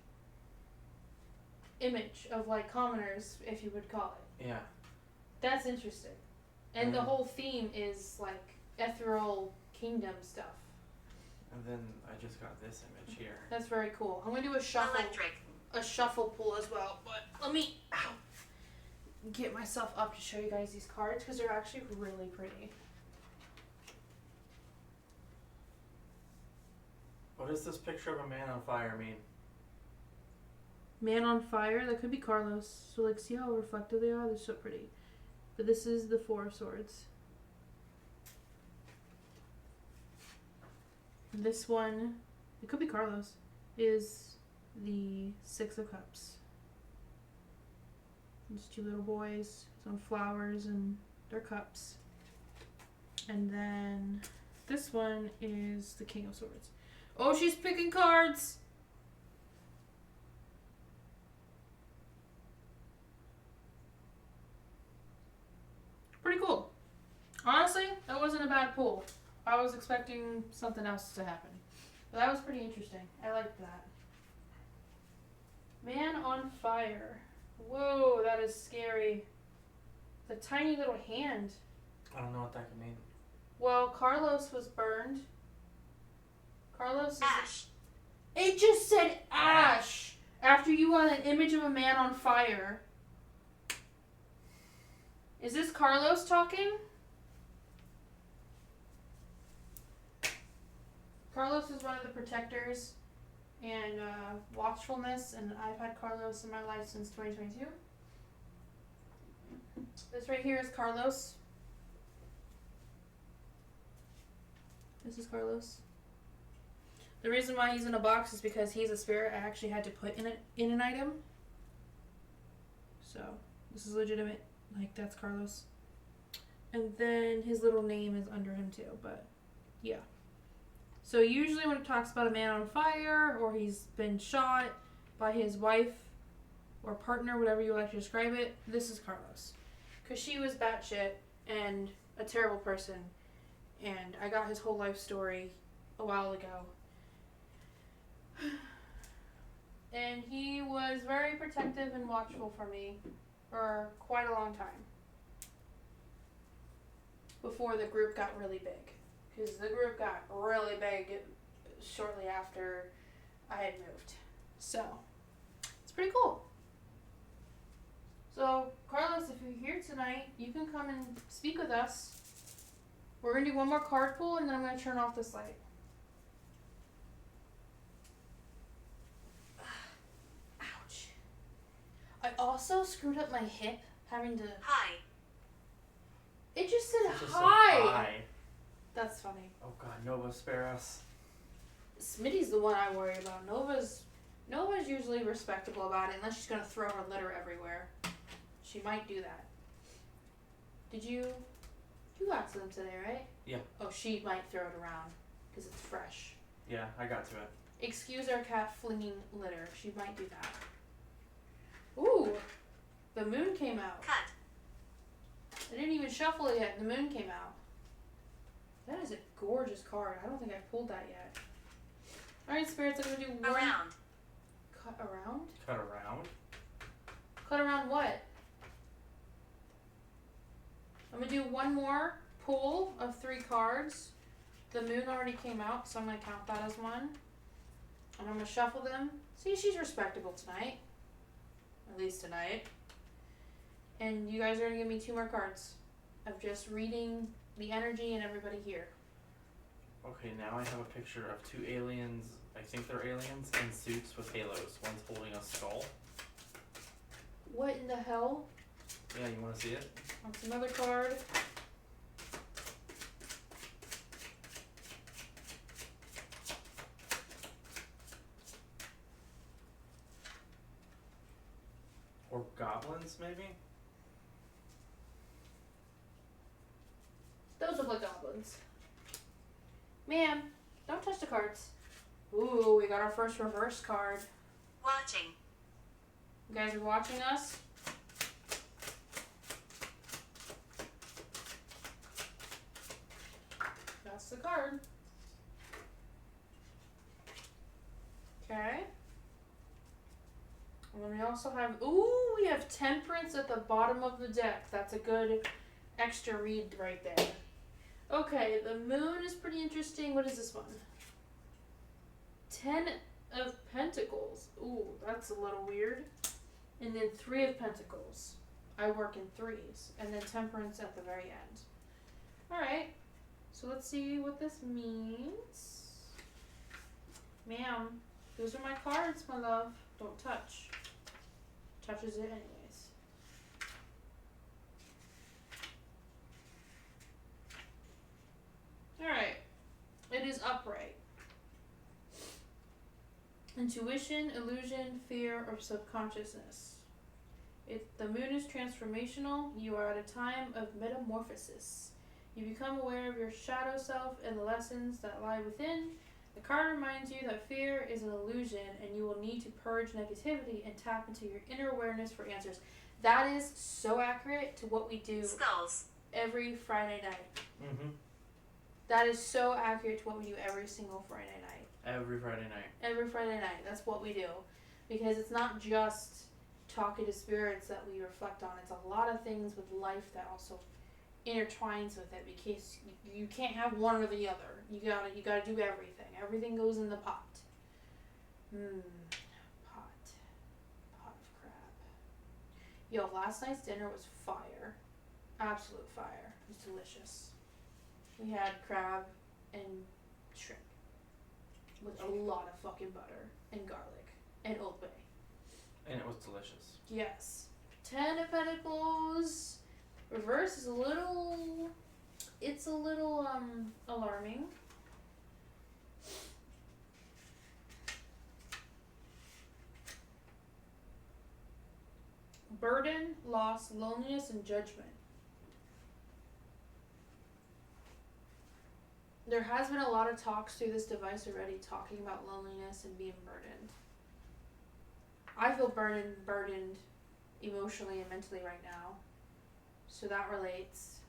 image of like commoners, if you would call it. Yeah. That's interesting. And the whole theme is like ethereal kingdom stuff. And then I just got this image here. That's very cool. I'm gonna do a shuffle pull as well, but let me get myself up to show you guys these cards because they're actually really pretty. What does this picture of a man on fire mean? Man on fire, that could be Carlos. So like see how reflective they are? They're so pretty. But this is the Four of Swords. This one, it could be Carlos, is the Six of Cups. These two little boys, some flowers and their cups. And then this one is the King of Swords. Oh, she's picking cards! Pretty cool. Honestly, that wasn't a bad pull. I was expecting something else to happen. But that was pretty interesting. I liked that. Man on fire. Whoa, that is scary. The tiny little hand. I don't know what that could mean. Well, Carlos was burned. Carlos is... Ash. It just said ash! After you got an image of a man on fire. Is this Carlos talking? Carlos is one of the protectors and watchfulness, and I've had Carlos in my life since 2022. This right here is Carlos. This is Carlos. The reason why he's in a box is because he's a spirit I actually had to put in an item. So, this is legitimate. Like, that's Carlos. And then his little name is under him too, but yeah. So usually when it talks about a man on fire or he's been shot by his wife or partner, whatever you like to describe it, this is Carlos. Because she was batshit and a terrible person. And I got his whole life story a while ago. And he was very protective and watchful for me for quite a long time. Before the group got really big. Because the group got really big shortly after I had moved. So, it's pretty cool. So, Carlos, if you're here tonight, you can come and speak with us. We're going to do one more card pull, and then I'm going to turn off this light. Ouch. I also screwed up my hip having to. Hi. It just said It just said hi. hi. That's funny. Oh God, Nova, spare us. Smitty's the one I worry about. Nova's usually respectable about it unless she's gonna throw her litter everywhere. She might do that. You got some today, right? Yeah. Oh, she might throw it around because it's fresh. Yeah, I got to it. Excuse our cat flinging litter. She might do that. Ooh, the moon came out. Cut. I didn't even shuffle it yet, and the moon came out. That is a gorgeous card. I don't think I pulled that yet. Alright, spirits, I'm gonna do one. Around. Cut around? Cut around? Cut around what? I'm gonna do one more pull of 3 cards. The moon already came out, so I'm gonna count that as one. And I'm gonna shuffle them. See, she's respectable tonight. At least tonight. And you guys are gonna give me 2 more cards of just reading the energy and everybody here. Okay, now I have a picture of 2 aliens, I think they're aliens, in suits with halos. One's holding a skull. What in the hell? Yeah, you wanna see it? That's another card. Or goblins, maybe? Those look like goblins. Ma'am, don't touch the cards. Ooh, we got our first reverse card. Watching. You guys are watching us? That's the card. Okay. And then we also have, we have Temperance at the bottom of the deck. That's a good extra read right there. Okay, the moon is pretty interesting. What is this one? 10 of Pentacles. Ooh, that's a little weird. And then 3 of Pentacles. I work in 3s. And then Temperance at the very end. Alright. So let's see what this means. Ma'am, those are my cards, my love. Don't touch. Touches it anyways. Alright. It is upright. Intuition, illusion, fear, or subconsciousness. The moon is transformational. You are at a time of metamorphosis. You become aware of your shadow self and the lessons that lie within. The card reminds you that fear is an illusion and you will need to purge negativity and tap into your inner awareness for answers. That is so accurate to what we do Skulls. every Friday night. Mm-hmm. That is so accurate to what we do every single Friday night. Every Friday night. Every Friday night. That's what we do. Because it's not just talking to spirits that we reflect on. It's a lot of things with life that also intertwines with it, because you can't have one or the other. You gotta do everything. Everything goes in the pot. Pot of crab. Yo, last night's dinner was fire. Absolute fire. It was delicious. We had crab and shrimp with a lot of fucking butter and garlic and Old Bay. And it was delicious. Yes. 10 of Pentacles. Reverse is a little alarming. Burden, loss, loneliness, and judgment. There has been a lot of talks through this device already talking about loneliness and being burdened. I feel burdened emotionally and mentally right now. So that relates.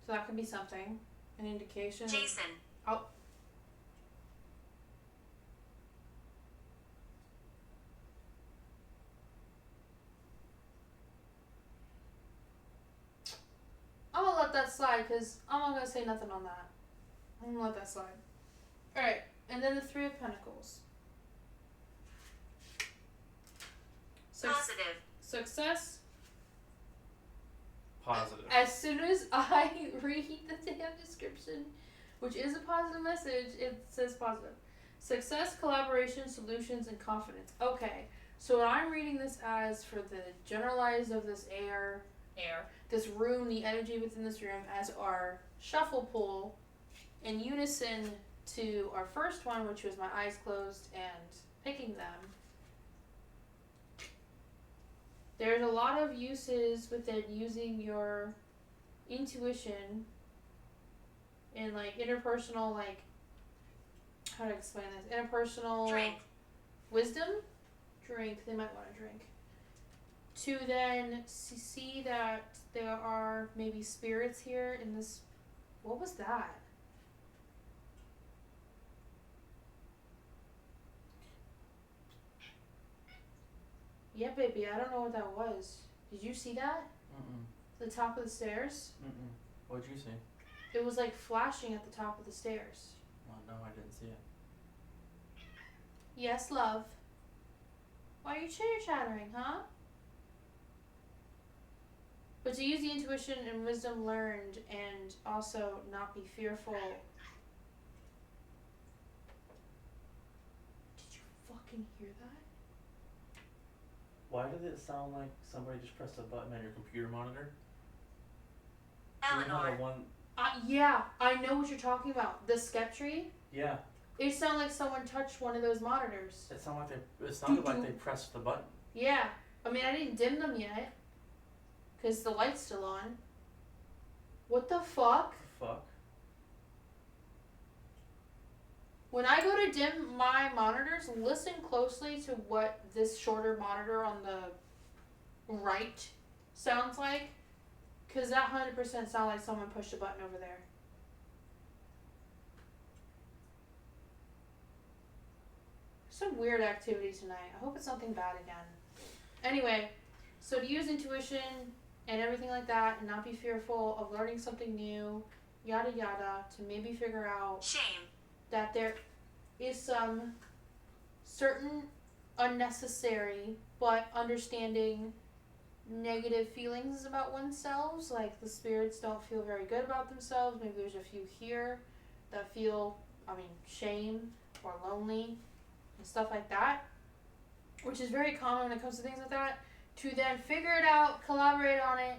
So that could be something. An indication. Jason. Oh. I'm gonna let that slide because I'm not gonna say nothing on that. I'm gonna let that slide. Alright, and then the 3 of Pentacles. Positive. Success. Positive. As soon as I read the damn description, which is a positive message, it says positive. Success, collaboration, solutions, and confidence. Okay, So what I'm reading this as for the generalized of this this room, the energy within this room, as our shuffle pull in unison to our first one, which was my eyes closed and picking them. There's a lot of uses within using your intuition and like interpersonal, like, how to explain this? Interpersonal Drink. wisdom. Drink. They might want to drink. To then see that there are maybe spirits here in this. What was that? Yeah, baby. I don't know what that was. Did you see that? The top of the stairs? What'd you see? It was like flashing at the top of the stairs. Oh, no, I didn't see it. Yes, love. Why are you chitter-chattering, huh? But to use the intuition and wisdom learned and also not be fearful. Did you fucking hear that? Why did it sound like somebody just pressed a button on your computer monitor? Eleanor. Yeah, I know what you're talking about. The Skeptree? Yeah. It sounded like someone touched one of those monitors. It sounded like they pressed the button. Yeah. I mean, I didn't dim them yet. Because the light's still on. What the fuck? When I go to dim my monitors, listen closely to what this shorter monitor on the right sounds like. Because that 100% sounds like someone pushed a button over there. Some weird activity tonight. I hope it's nothing bad again. Anyway, so to use intuition and everything like that and not be fearful of learning something new, yada yada, to maybe figure out Shame. that there is some certain unnecessary but understanding negative feelings about oneself, like the spirits don't feel very good about themselves. Maybe there's a few here that feel, shame or lonely and stuff like that, which is very common when it comes to things like that, to then figure it out, collaborate on it,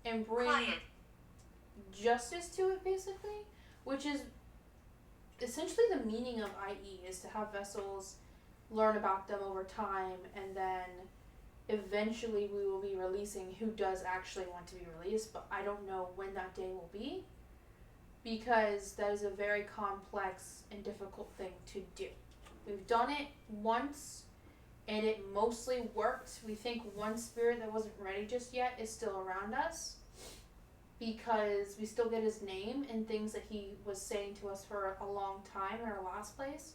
and bring justice to it, basically, which is essentially the meaning of IE, is to have vessels learn about them over time, and then eventually we will be releasing who does actually want to be released, but I don't know when that day will be, because that is a very complex and difficult thing to do. We've done it once, and it mostly worked. We think one spirit that wasn't ready just yet is still around us, because we still get his name and things that he was saying to us for a long time in our last place.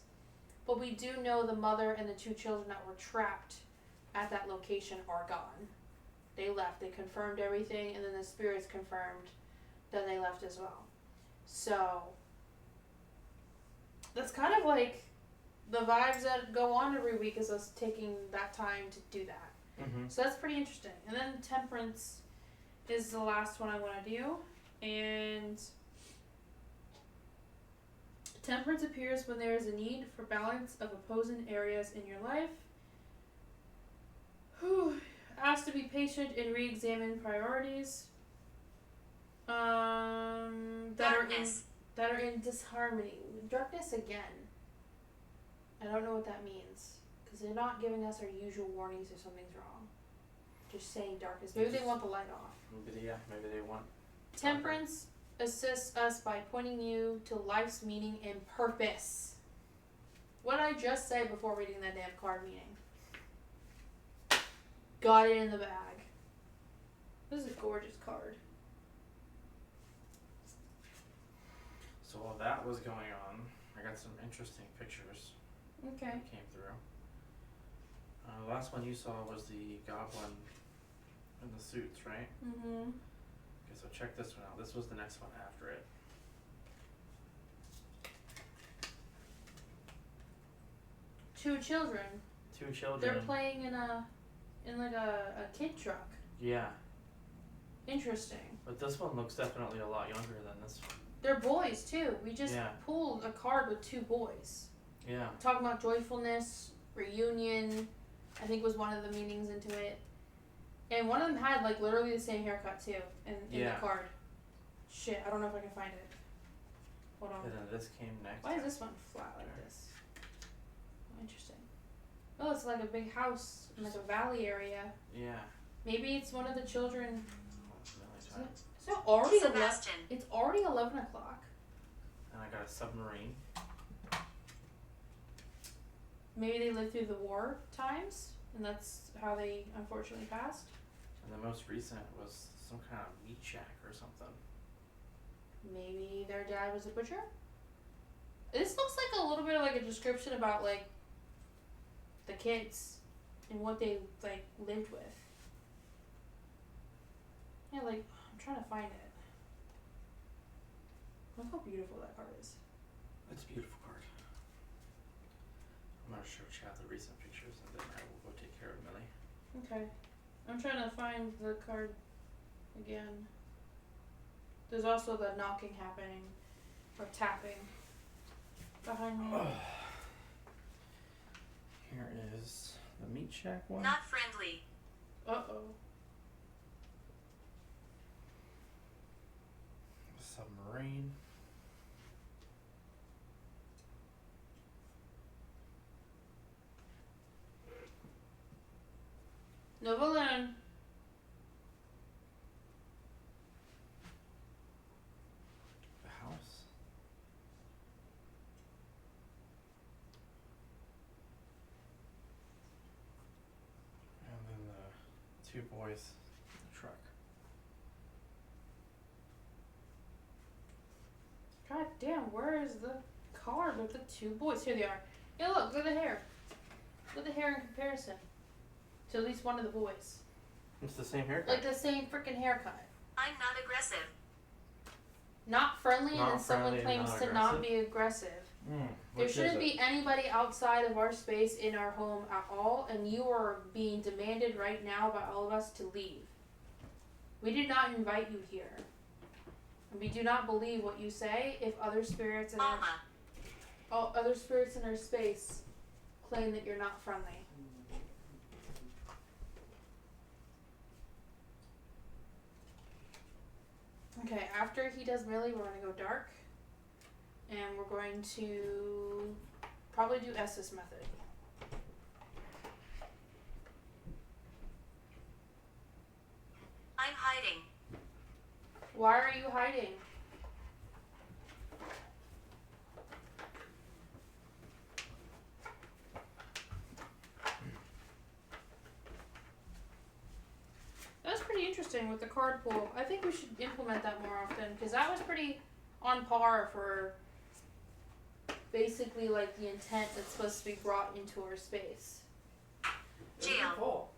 But we do know the mother and the two children that were trapped at that location are gone. They left. They confirmed everything, and then the spirits confirmed that they left as well. So that's kind of like the vibes that go on every week, is us taking that time to do that. So that's pretty interesting. And then temperance is the last one I want to do. And temperance appears when there is a need for balance of opposing areas in your life. Asked to be patient and re-examine priorities that are in disharmony. Darkness again. I don't know what that means, because they're not giving us our usual warnings if something's wrong. Just saying darkness. Maybe they want the light off. Maybe they want. Temperance assists us by pointing you to life's meaning and purpose. What did I just say before reading that damn card meaning? Got it in the bag. This is a gorgeous card. So while that was going on, I got some interesting pictures. Okay. That came through. The last one you saw was the goblin in the suits, right? Mm-hmm. Okay, so check this one out. This was the next one after it. Two children. They're playing in a kid truck. Yeah. Interesting. But this one looks definitely a lot younger than this one. They're boys too. We just pulled a card with two boys. Yeah. Talking about joyfulness, reunion, I think was one of the meanings into it. And one of them had like literally the same haircut too in the card. Shit, I don't know if I can find it. Hold on. And then this came next. Why is this one flat like this? Oh, interesting. Oh, it's like a big house in like a valley area. Yeah. Maybe it's one of the children. Oh, Is it already Sebastian. It's already 11 o'clock. And I got a submarine. Maybe they lived through the war times, and that's how they unfortunately passed. And the most recent was some kind of meat shack or something. Maybe their dad was a butcher. This looks like a little bit of like a description about like the kids and what they like lived with. Yeah, like I'm trying to find it. Look how beautiful that card is. It's a beautiful card. I'm gonna show Chad the recent pictures and then I will go take care of Millie. Okay. I'm trying to find the card again. There's also the knocking happening or tapping behind me. Here is the meat shack one. Not friendly. Uh-oh. Submarine. No balloon. The house. And then the two boys in the truck. God damn, where is the card with the two boys? Here they are. Yeah, look at the hair. Look at the hair in comparison to at least one of the boys. It's the same haircut. Like the same freaking haircut. I'm not aggressive. Not friendly, Not and then someone friendly, claims not to not be aggressive. There shouldn't be anybody outside of our space in our home at all, and you are being demanded right now by all of us to leave. We did not invite you here. And we do not believe what you say if other spirits in our, other spirits in our space claim that you're not friendly. Okay, after he does Millie, we're going to go dark. And we're going to probably do S's method. I'm hiding. Why are you hiding? That was pretty interesting with the card pool. I think we should implement that more often because that was pretty on par for basically like the intent that's supposed to be brought into our space. Jail.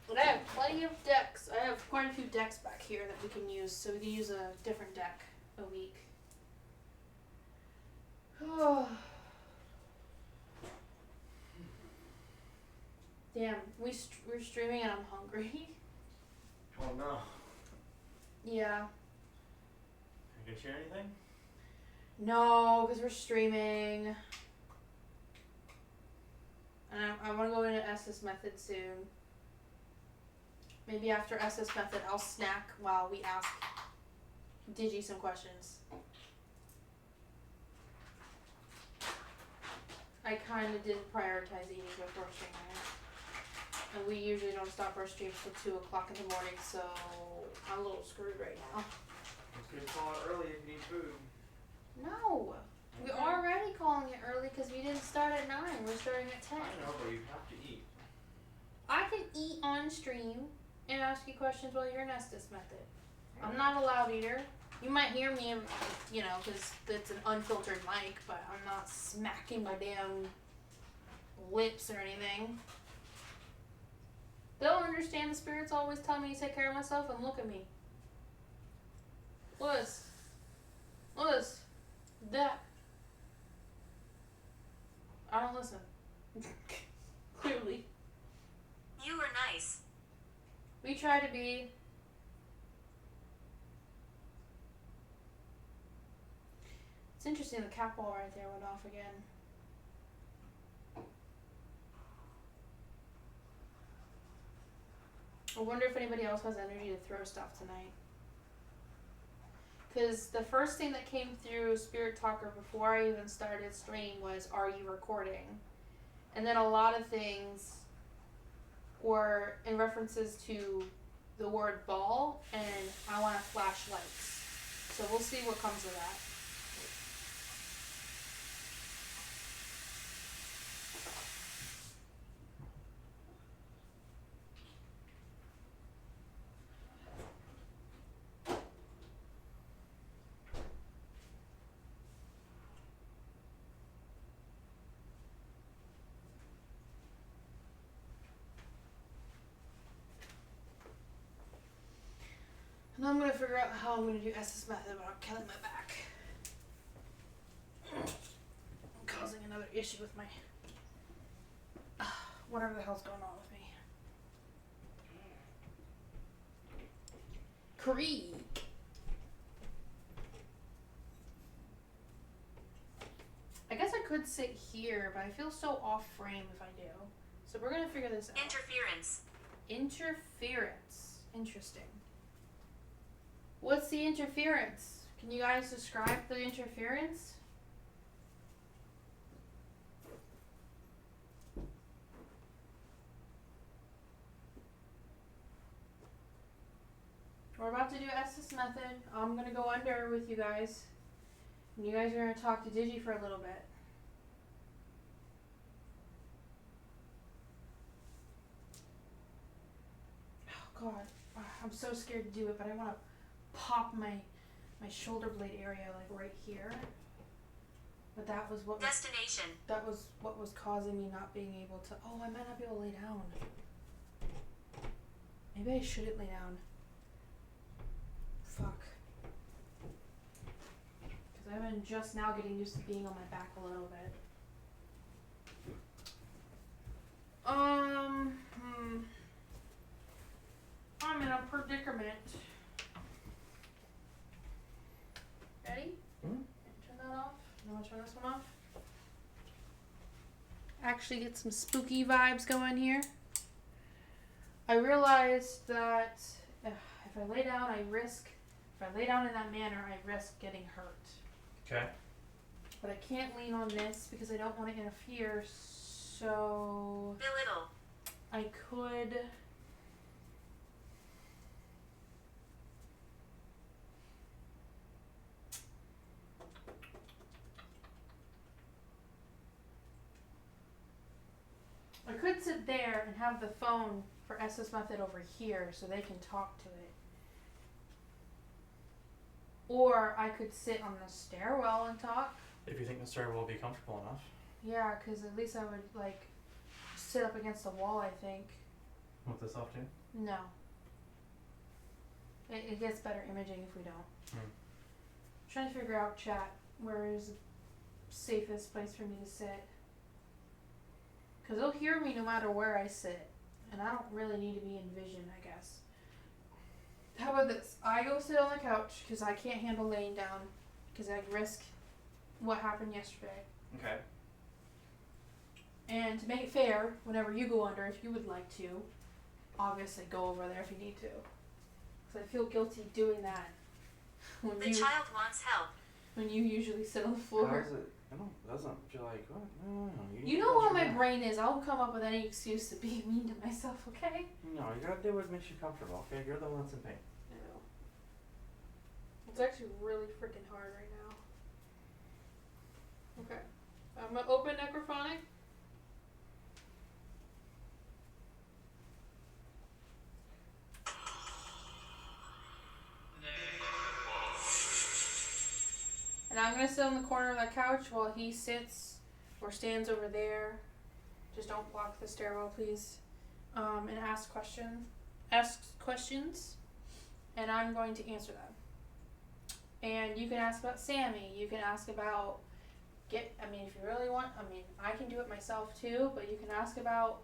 But I have plenty of decks. I have quite a few decks back here that we can use, so we can use a different deck a week. Damn, we're streaming and I'm hungry. Oh no. Yeah. Can I share anything? No, because we're streaming. And I want to go into SS method soon. Maybe after SS method, I'll snack while we ask Digi some questions. I kind of didn't prioritize eating before streaming. And we usually don't stop our streams till 2 o'clock in the morning, so I'm a little screwed right now. It's good to call it early if you need food. No! We're already calling it early because we didn't start at 9. We're starting at 10. I know, but you have to eat. I can eat on stream and ask you questions while you're in Estes method. I'm not a loud eater. You might hear me, you know, because it's an unfiltered mic, but I'm not smacking my damn lips or anything. They'll understand the spirits always tell me to take care of myself and look at me. Louis. Louis. That. I don't listen. Clearly. You were nice. We try to be. It's interesting the cat ball right there went off again. I wonder if anybody else has energy to throw stuff tonight. Because the first thing that came through Spirit Talker before I even started stream was, are you recording? And then a lot of things were in references to the word ball and I want to flash lights. So we'll see what comes of that. And I'm going to figure out how I'm going to do SS method without killing my back. I'm causing another issue with my... whatever the hell's going on with me. Creek. I guess I could sit here, but I feel so off frame if I do. So we're going to figure this out. Interference. Interference. Interesting. What's the interference? Can you guys describe the interference? We're about to do SS method. I'm going to go under with you guys. And you guys are going to talk to Digi for a little bit. Oh God. I'm so scared to do it, but I want to pop my shoulder blade area like right here. But that was what Destination. that was what was causing me not being able to. Oh, I might not be able to lay down. Maybe I shouldn't lay down. Fuck. Because I've been just now getting used to being on my back a little bit. I'm in a predicament. Ready? Mm-hmm. Turn that off. You want to turn this one off? Actually get some spooky vibes going here. I realized that if I lay down, if I lay down in that manner, I risk getting hurt. Okay. But I can't lean on this because I don't want to interfere, so Belittle. I could... I could sit there and have the phone for SS Method over here so they can talk to it. Or I could sit on the stairwell and talk. If you think the stairwell will be comfortable enough. Yeah, because at least I would, like, sit up against the wall, I think. With this off too? No. It gets better imaging if we don't. Hmm. Trying to figure out, chat, where is the safest place for me to sit. Because they'll hear me no matter where I sit. And I don't really need to be in vision, I guess. How about this? I go sit on the couch because I can't handle laying down. Because I risk what happened yesterday. Okay. And to make it fair, whenever you go under, if you would like to, obviously go over there if you need to. Because I feel guilty doing that. The child wants help. When you usually sit on the floor. How is it? I doesn't feel like, what? No. You know what my brain is. I'll come up with any excuse to be mean to myself, okay? No, you gotta do what makes you comfortable, okay? You're the one that's in pain. I know. It's actually really freaking hard right now. Okay. I'm gonna open necrophonic. And I'm going to sit on the corner of that couch while he sits or stands over there. Just don't block the stairwell, please. And ask questions. And I'm going to answer them. And you can ask about Sammy. You can ask about... if you really want... I can do it myself too. But you can ask about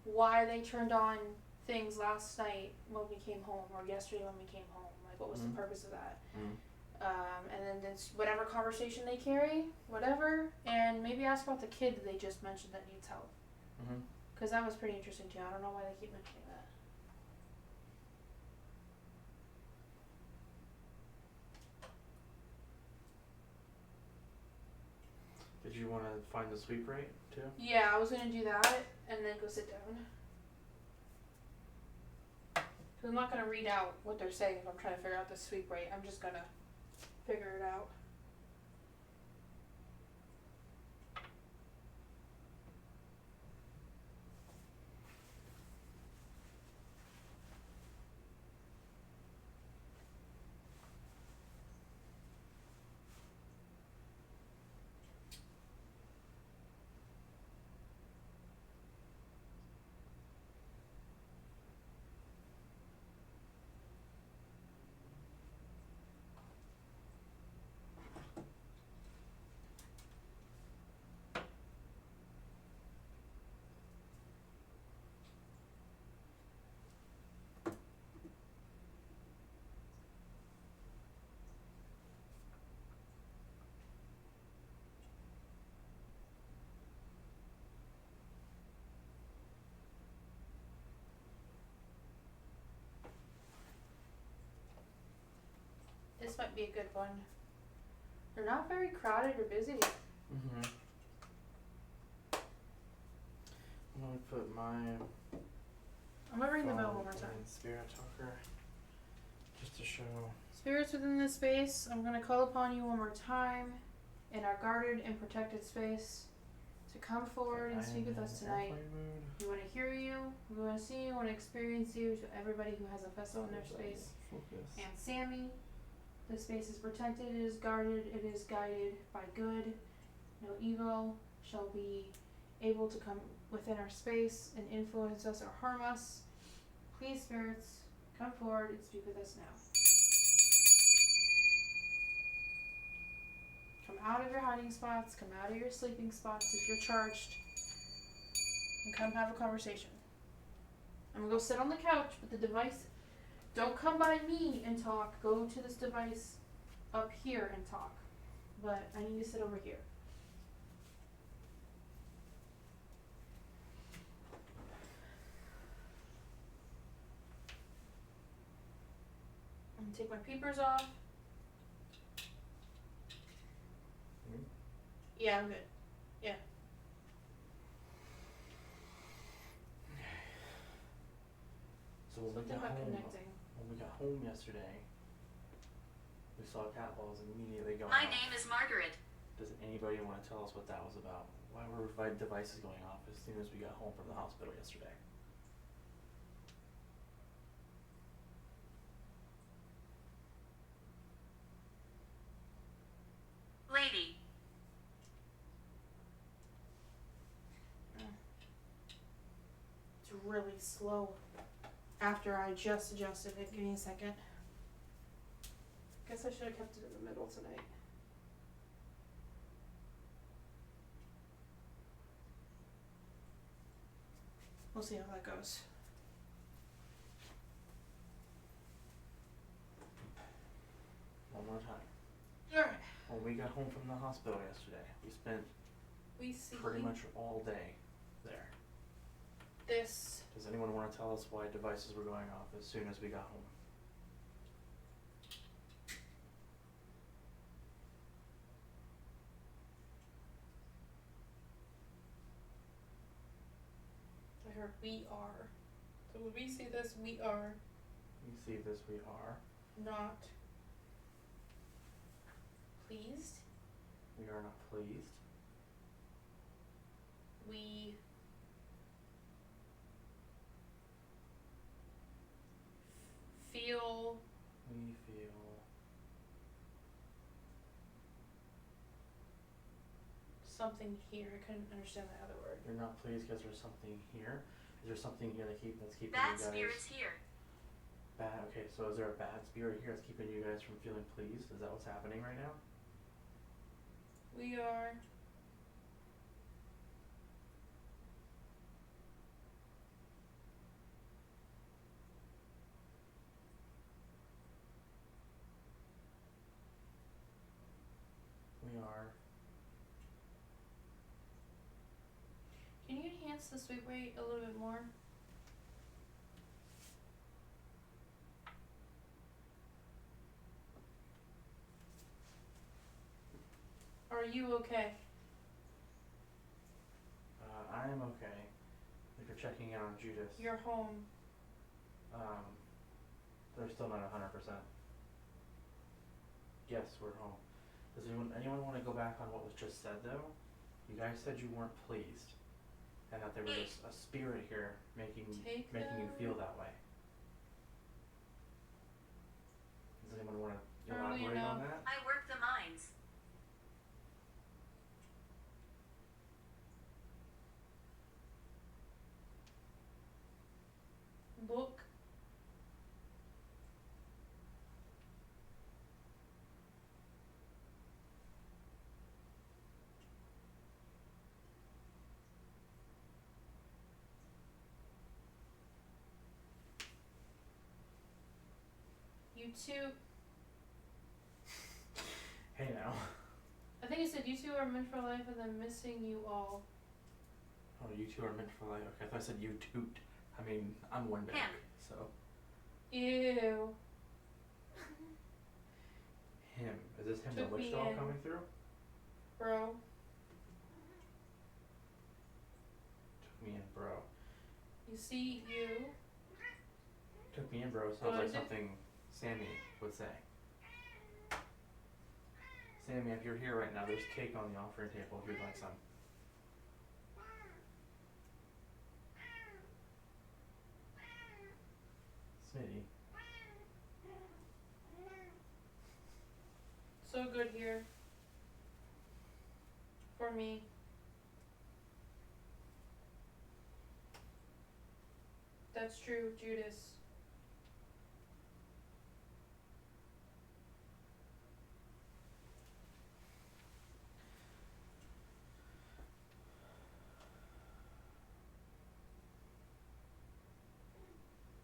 why they turned on things last night when we came home. Or yesterday when we came home. Like, what was the purpose of that? Mm. And then it's whatever conversation they carry, whatever, and maybe ask about the kid that they just mentioned that needs help. Because that was pretty interesting too. I don't know why they keep mentioning that. you want to find the sweep rate too? Yeah, I was gonna do that and then go sit down. Cause I'm not gonna read out what they're saying if I'm trying to figure out the sweep rate. I'm just gonna figure it out. This might be a good one. They're not very crowded or busy. Mm-hmm. I'm gonna put my I'm gonna ring the bell phone one more time. in Spirit Talker just to show. Spirits within this space, I'm going to call upon you one more time in our guarded and protected space to come forward and speak with us tonight. We want to hear you, we want to see you, we want to experience you, to everybody who has a vessel in their space. Focus. And Sammy, the space is protected, it is guarded, it is guided by good. No evil shall be able to come within our space and influence us or harm us. Please, spirits, come forward and speak with us now. Come out of your hiding spots, come out of your sleeping spots if you're charged, and come have a conversation. I'm gonna go sit on the couch with the device. Don't come by me and talk. Go to this device up here and talk. But I need to sit over here. I'm gonna take my peepers off. Yeah, I'm good. Yeah. So when Something about connecting. we got home yesterday, we saw cat balls immediately going My off. name is Margaret. Does anybody want to tell us what that was about? Why were devices going off as soon as we got home from the hospital yesterday? Lady. It's really slow after I just adjusted it. Give me a second. Guess I should have kept it in the middle tonight. We'll see how that goes. One more time. Alright. When we got home from the hospital yesterday, we spent We see pretty much all day there. this. Does anyone want to tell us why devices were going off as soon as we got home? I heard we are. So when we see this, we are We see this, we are. not pleased. We are not pleased. We feel We feel something here. I couldn't understand that other word. you're not pleased because there's something here. Is there something here that's keeping Bad you guys spirits here. bad? Okay, so is there a bad spirit here that's keeping you guys from feeling pleased? Is that what's happening right now? We are We are. Can you enhance the sweep rate a little bit more? Are you okay? I'm okay. If you're checking in on Judas, You're home. they're still not 100%. Yes, we're home. Does anyone want to go back on what was just said though? You guys said you weren't pleased, and that there was a spirit here making you feel that way. Does anyone want to elaborate on that? I work the mines. Look. You two. Hey now. I think it said you two are meant for life and then missing you all. Oh, you two are meant for life. Okay, I thought I said you toot. I mean, I'm one back, so. Ew. Him. Is this him, Took the witch me doll in. coming through? Bro. Took me in, bro. You see you. Took me in, bro. Sounds like Good. something Sammy would say. Sammy, if you're here right now, there's cake on the offering table if you'd like some. Smitty. So good here. For me. That's true, Judas.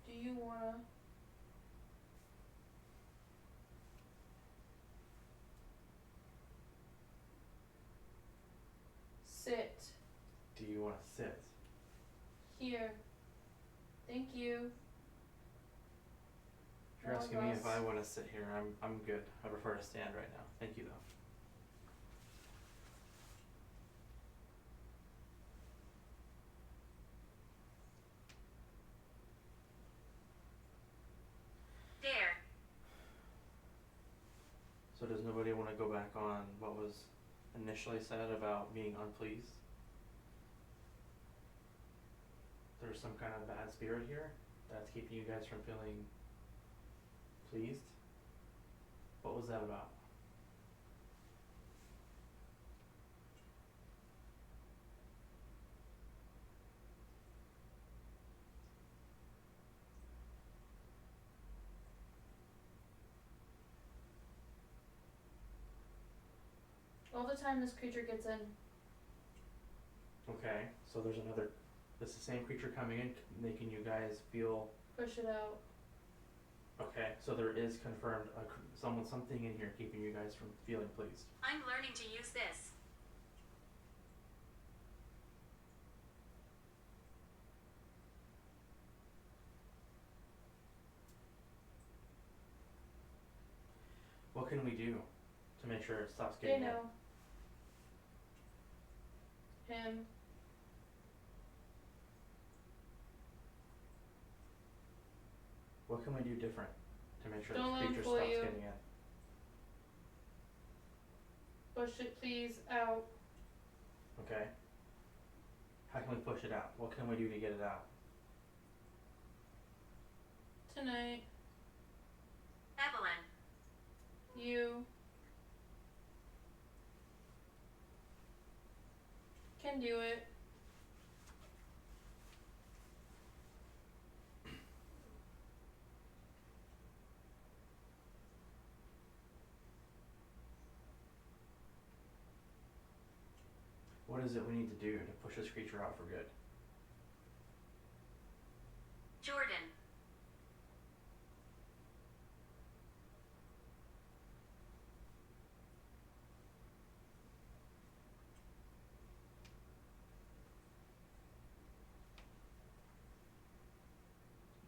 Do you wanna sit Do you want to sit? here? Thank you. If you're asking me if I want to sit here, I'm good. I prefer to stand right now. Thank you though. There. So does nobody want to go back on what was initially said about being unpleased? There's some kind of bad spirit here that's keeping you guys from feeling pleased? What was that about? All the time this creature gets in. Okay, so there's the same creature coming in, making you guys feel. Push it out. Okay, so there is confirmed something in here keeping you guys from feeling pleased. I'm learning to use this. What can we do to make sure it stops They getting in? know. Him. What can we do different to make sure Don't this let him creature fool stops you. getting in? Push it please out. Okay. How can we push it out? What can we do to get it out? Tonight. Evelyn. You can do it. What is it we need to do to push this creature out for good? Jordan.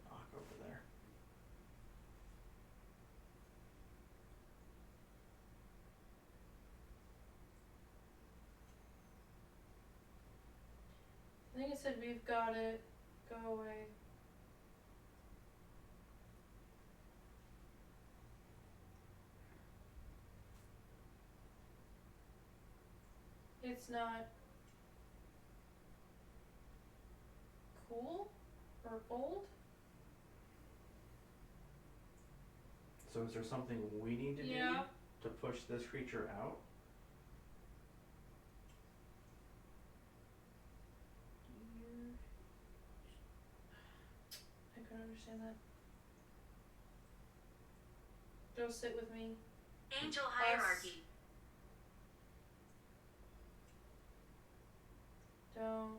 Knock over there. think it said we've got it. Go away. It's not cool or old. So is there something we need to Yeah. do to push this creature out? I couldn't understand that. Go sit with me. Angel hierarchy. Don't.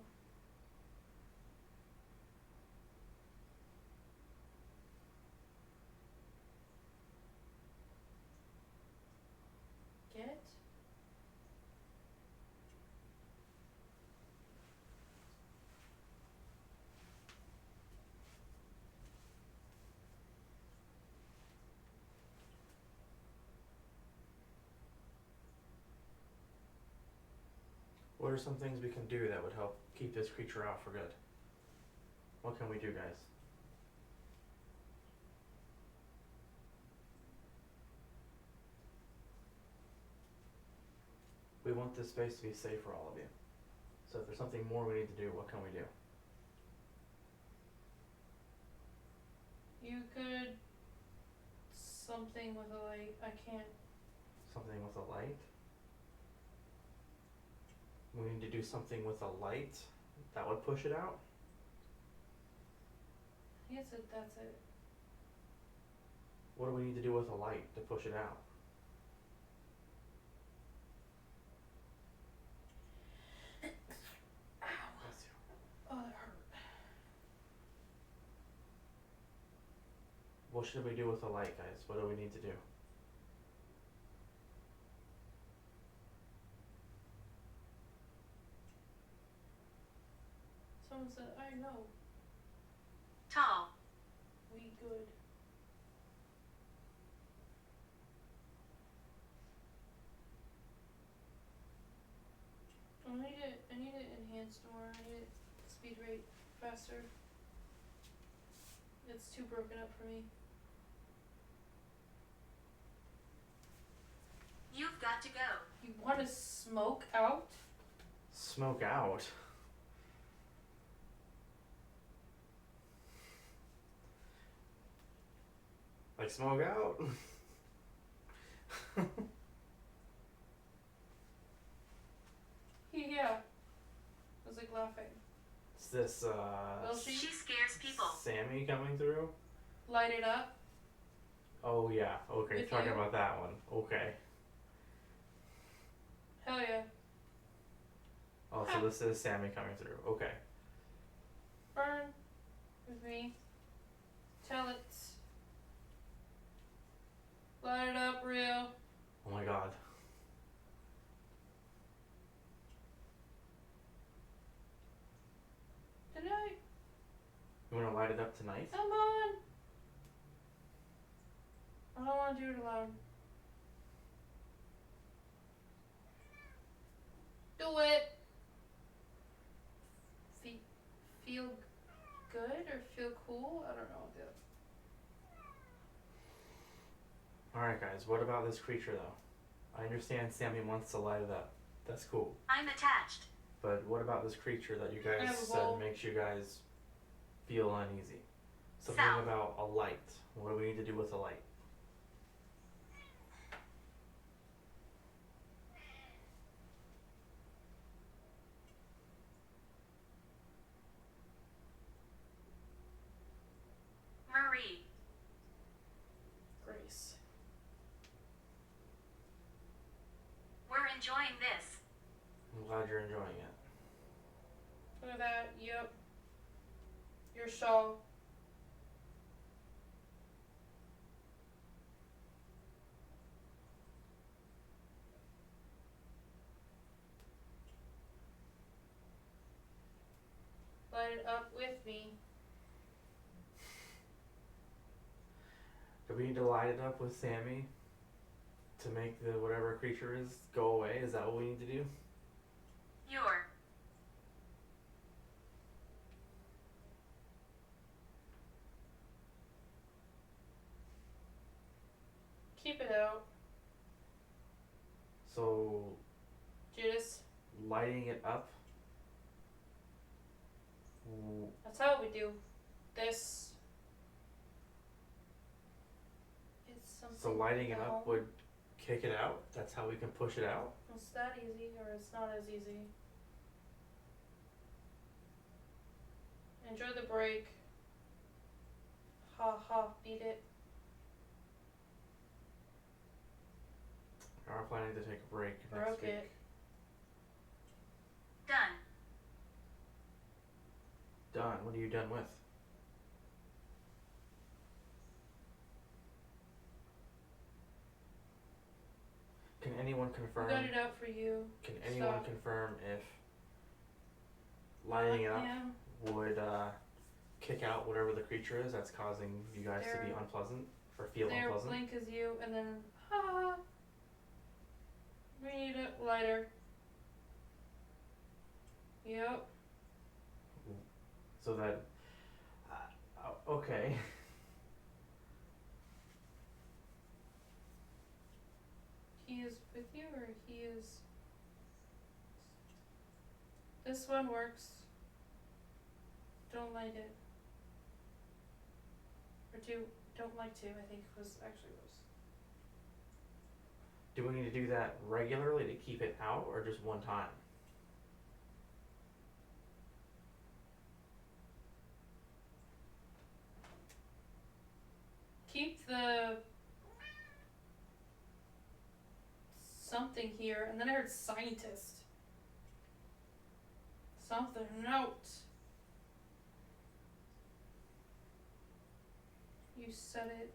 Get. What are some things we can do that would help keep this creature out for good? What can we do, guys? We want this space to be safe for all of you. So if there's something more we need to do, what can we do? You could. Something with a light. I can't. Something with a light? We need to do something with a light that would push it out? I guess that's it. What do we need to do with a light to push it out? Bless you. Oh, that hurt. What should we do with a light, guys? What do we need to do? Someone said, I know. Tall. We good. I need it enhanced more. I need it speed rate faster. It's too broken up for me. You've got to go. You want to smoke out? Smoke out? Like smoke out? Yeah. I was like laughing. Is this Will She scares people. Sammy coming through? Light it up. Oh yeah, okay, With talking you? about that one. Okay. Hell yeah. Oh, so this is Sammy coming through. Okay. Burn with me. Tell it. Light it up real. Oh my god. Did I? You wanna light it up tonight? Come on. I don't want to do it alone. Do it. Feel good or feel cool? I don't know. Alright guys, what about this creature though? I understand Sammy wants to light it up. That's cool. I'm attached. But what about this creature that you I guys have a said bowl. makes you guys feel uneasy? Something Sound. about a light. What do we need to do with a light? Marie. Grace. We're enjoying this. I'm glad you're enjoying it. Look at that. Yep. Your shawl. Light it up with me. Do we need to light it up with Sammy to make the whatever creature is go away? Is that what we need to do? You're. keep it out. So Judas. lighting it up. That's how we do this. It's something. So lighting it up home. would kick it out. That's how we can push it out. It's that easy, or it's not as easy. Enjoy the break. Ha ha, beat it. We are planning to take a break next Broke week. it. Done. Done. What are you done with? Can anyone confirm? We got it out for you. Can anyone Stop. confirm if lighting it up Yeah. would kick out whatever the creature is that's causing you guys to be There- unpleasant or feel There, unpleasant? blink is you, and then ha. We need it lighter. Yep. So that. Okay. He is with you, or he is. This one works. Don't light it. Or don't like to, I think was actually was. Do we need to do that regularly to keep it out or just one time? Keep the something here, and then I heard scientist. Something note. You set it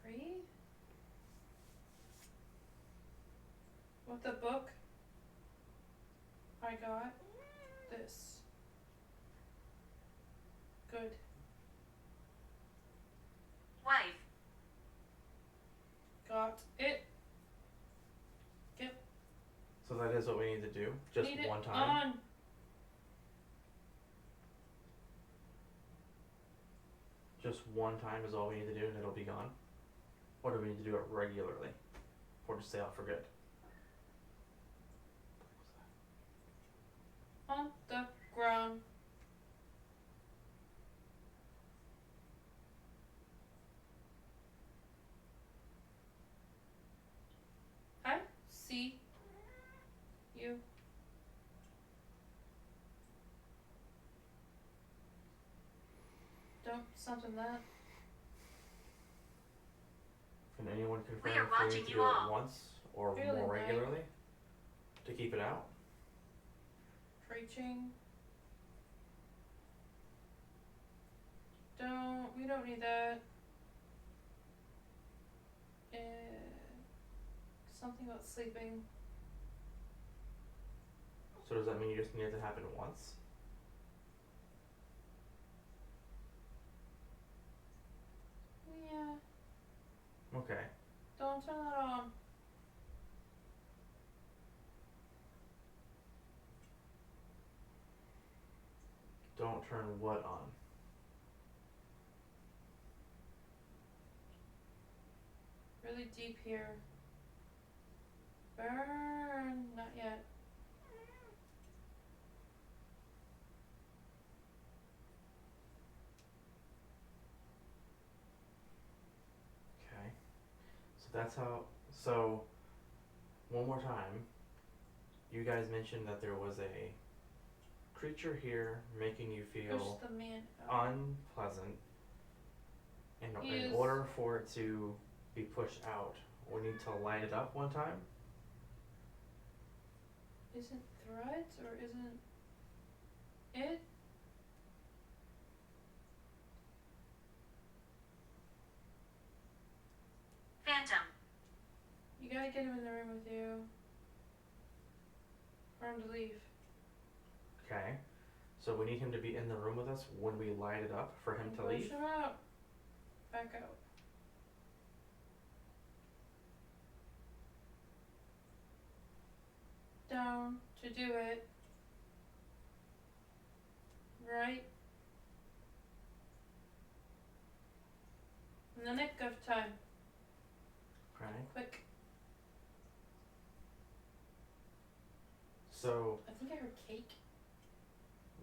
free? With the book? I got this. Good. Wife. Got it. Get So that is what we need to do? Just need it one time? on. Just one time is all we need to do and it'll be gone? Or do we need to do it regularly? Or just stay out for good? On the ground. I see you. Don't something that. Can anyone confirm We are if we watching need to you do all. it once or Really, more Mike? regularly to keep it out? Preaching. We don't need that. Something about sleeping. So does that mean you just need it to happen once? Yeah. Okay. Don't turn that on. Don't turn what on? Really deep here. Burn. Not yet. Okay. So that's how. So, one more time. You guys mentioned that there was a creature here making you feel Push the man out. unpleasant. And He in is- order for it to be pushed out, we need to light it up one time. Isn't threat or isn't it? Phantom. You gotta get him in the room with you. For him to leave. Okay. So we need him to be in the room with us when we light it up for him And to push leave. him out. Back out. Down to do it. Right. In the nick of time. Okay. Quick. So, I think I heard cake.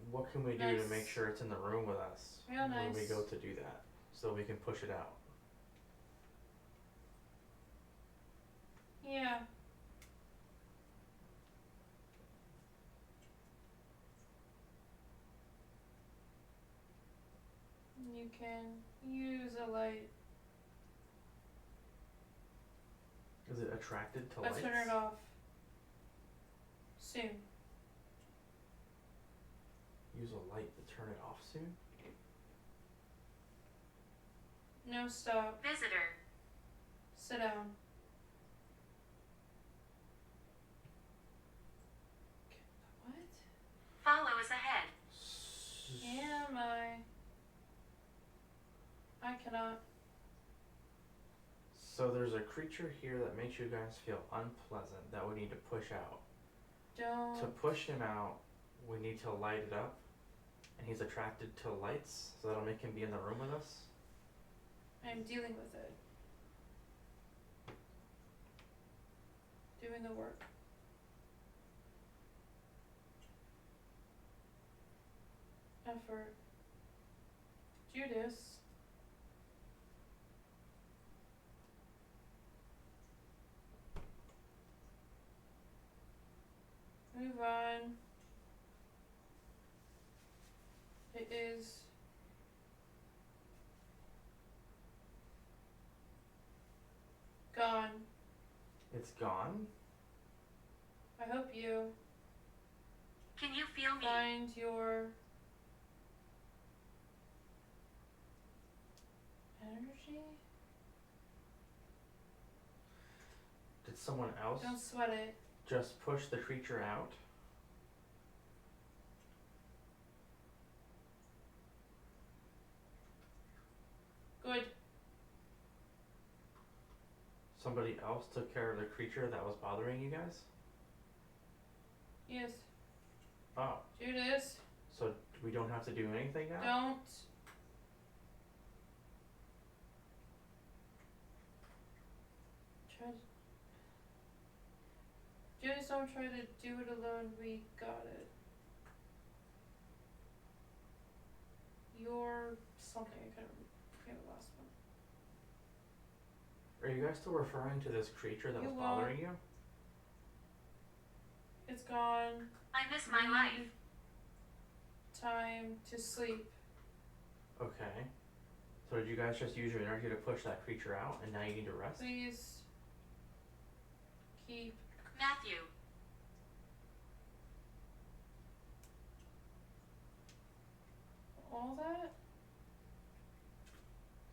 what can we do to make Nice. sure it's in the room with us Real when we nice. go to do that, so we can push it out? Yeah. You can use a light. Is it attracted to Let's lights? turn it off. Soon. Use a light to turn it off soon? No, stop. Visitor. Sit down. What? Follow us ahead. Am I? I cannot. So there's a creature here that makes you guys feel unpleasant that we need to push out. Don't. To push him out, we need to light it up, and he's attracted to lights, so that'll make him be in the room with us. I'm dealing with it. Doing the work. Effort. Judas. Move on. It is gone. It's gone? I hope you Can you feel me? find your energy. Did someone else Don't sweat it. just push the creature out? Good. Somebody else took care of the creature that was bothering you guys? Yes. Oh, Judas. so we don't have to do anything now? Don't. Try to. Judas, don't try to do it alone. We got it. You're something. I couldn't forget the last one. Are you guys still referring to this creature that You was won't. bothering you? It's gone. I miss my life. Time to sleep. Okay. So did you guys just use your energy to push that creature out, and now you need to rest? Please keep. Matthew. All that?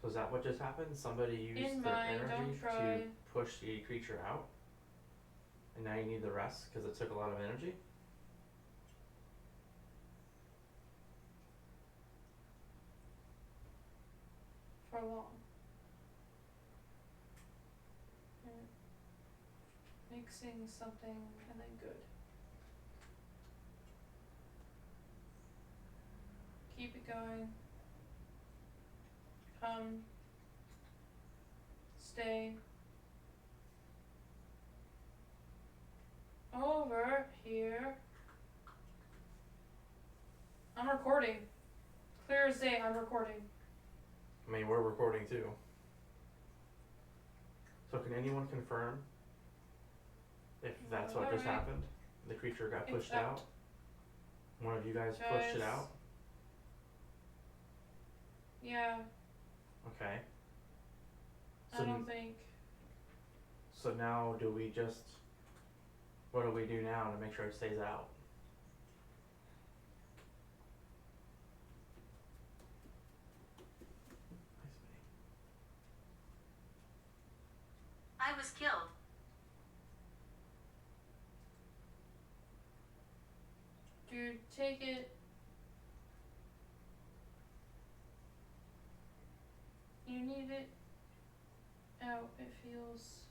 So is that what just happened? Somebody used In their mind, energy don't to try. push the creature out? And now you need the rest because it took a lot of energy? For long. Mixing something and then good. Keep it going. Come. Stay. Over here. I'm recording. Clear as day, I'm recording. I mean, we're recording too. So can anyone confirm if that's what just Alright. happened? The creature got It's pushed out. out? One of you guys pushed it Guys. out? Yeah, Okay. I So, don't think. so now do we just, what do we do now to make sure it stays out? I was killed. Dude, take it. You need it out. It feels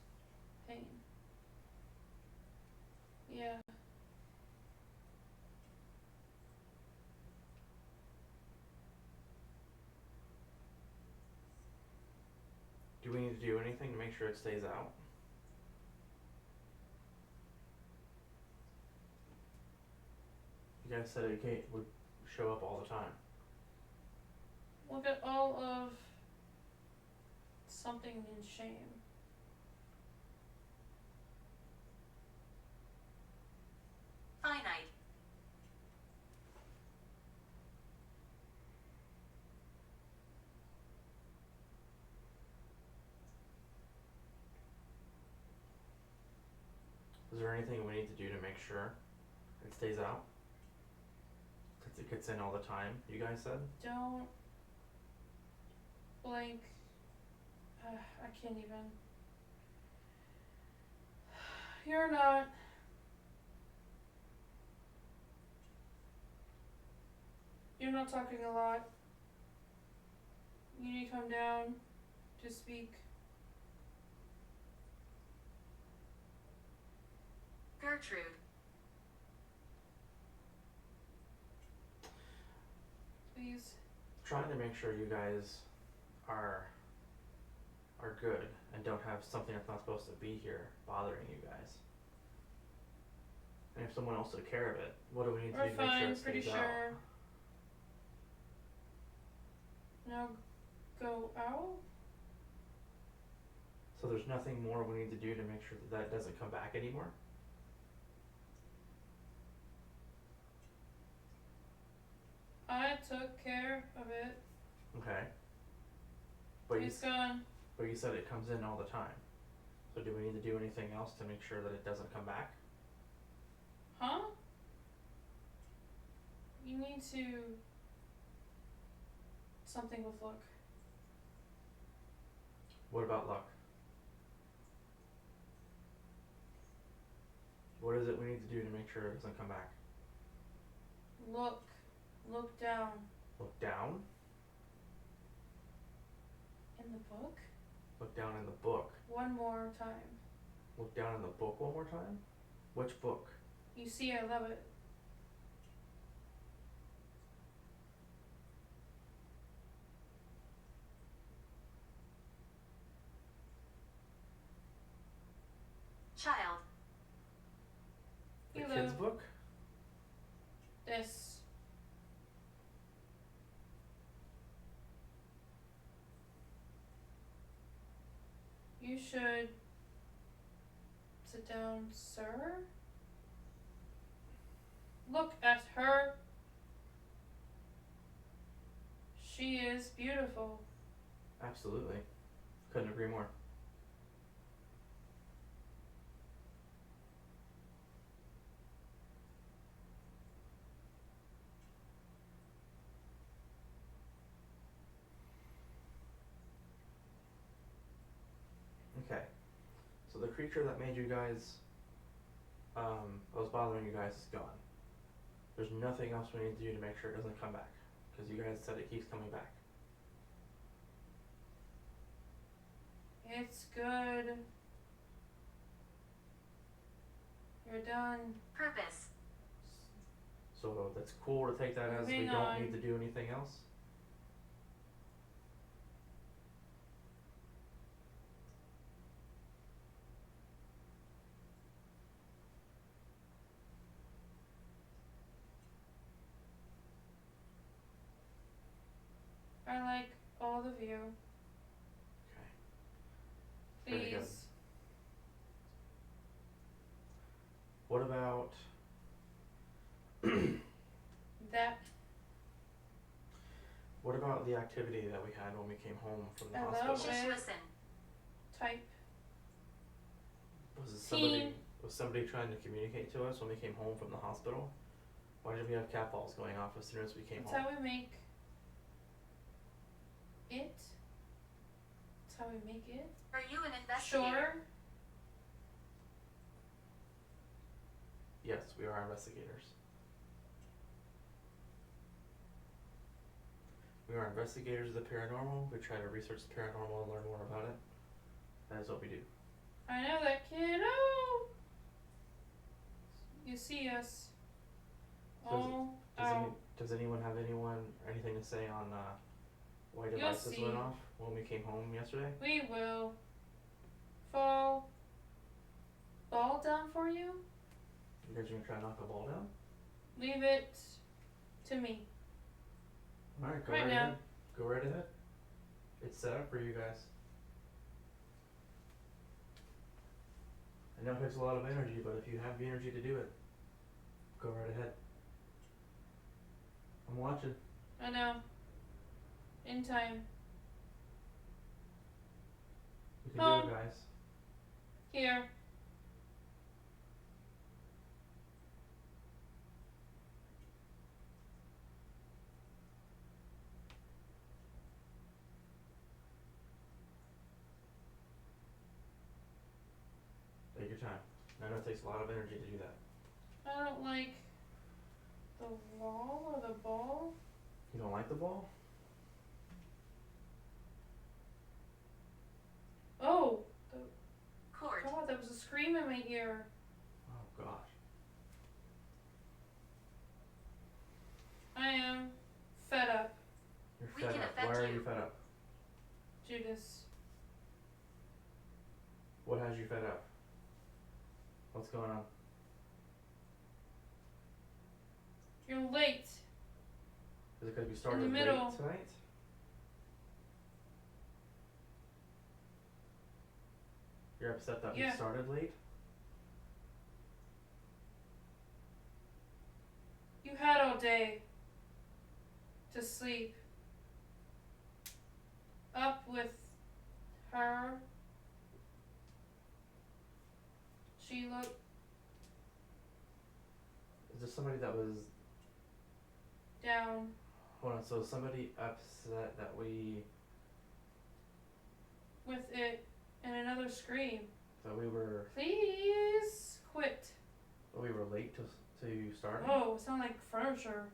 pain. Yeah. Do we need to do anything to make sure it stays out? You guys said it would show up all the time. Look at all of something in shame. Finite. Is there anything we need to do to make sure it stays out? Since it gets in all the time, you guys said? Don't, like, I can't even. You're not. You're not talking a lot. You need to come down to speak. Gertrude. Please. Trying to make sure you guys are good and don't have something that's not supposed to be here bothering you guys. And if someone else took care of it, what do we need to We're do to make sure fine, it pretty stays sure. out? Now go out. So there's nothing more we need to do to make sure that doesn't come back anymore? I took care of it. Okay. But It's gone. but you said it comes in all the time. So do we need to do anything else to make sure that it doesn't come back? Huh? You need to. Something with luck. What about luck? What is it we need to do to make sure it doesn't come back? Look. Look down. Look down? In the book? Look down in the book. One more time. Look down in the book one more time? Which book? You see, I love it. Child. The You kid's love book? this. You should sit down, sir. Look at her. She is beautiful. Absolutely. Couldn't agree more. Okay. So the creature that made you guys, that was bothering you guys is gone. There's nothing else we need to do to make sure it doesn't come back. Because you guys said it keeps coming back. It's good. You're done. Purpose. So that's cool to take that as we Moving don't on. need to do anything else? I like all of you. Okay. Very good. Please. What about That. what about the activity that we had when we came home from the Hello? hospital? Just Okay. listen. Type. Was somebody trying to communicate to us when we came home from the hospital? Why did we have cat balls going off as soon as we came That's home? how we make it. That's how we make it. Are you an investigator? Sure. Yes, we are investigators. We are investigators of the paranormal. We try to research the paranormal and learn more about it. That is what we do. I know that kid. Oh. You see us. All out. Does anyone have anything to say on why You'll devices see. went off when we came home yesterday? We will fall ball down for you. You guys are gonna try to knock a ball down? Leave it to me. Alright, go Right right now. ahead. Go right ahead. It's set up for you guys. I know it takes a lot of energy, but if you have the energy to do it, go right ahead. I'm watching. I know. In time. You can do Home. it, guys. Here. Take your time. I know it takes a lot of energy to do that. I don't like the wall or the ball. You don't like the ball? Oh, Court. God, that was a scream in my ear. Oh gosh. I am fed up, You're We fed can up. affect Why are you. you fed up? Judas. What has you fed up? What's going on? You're late. Is it because we started middle. late tonight? You're upset that we Yeah. started late? You had all day to sleep. Up with her. She looked Is there somebody that was... down. Hold on, so somebody upset that we With it and another scream. were Please quit. late to start? Oh, it sounded like furniture.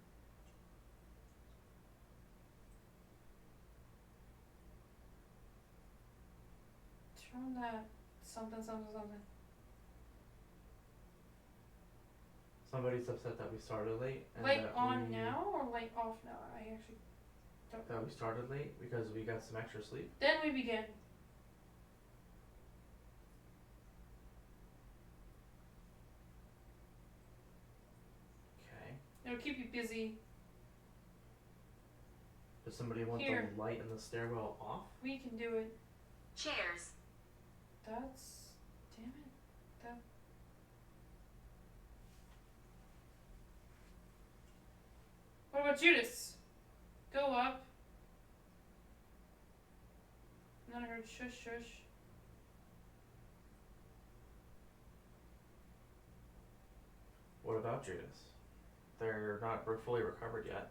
Turn that something. Somebody's upset that we started late and Light that on we now or light off now? I actually don't. that we started late because we got some extra sleep. Then we begin. Okay. It'll keep you busy. Does somebody want Here. the light in the stairwell off? We can do it. Chairs. That's. Damn it. That. What about Judas? Go up. And then I heard shush shush. What about Judas? They're not fully recovered yet.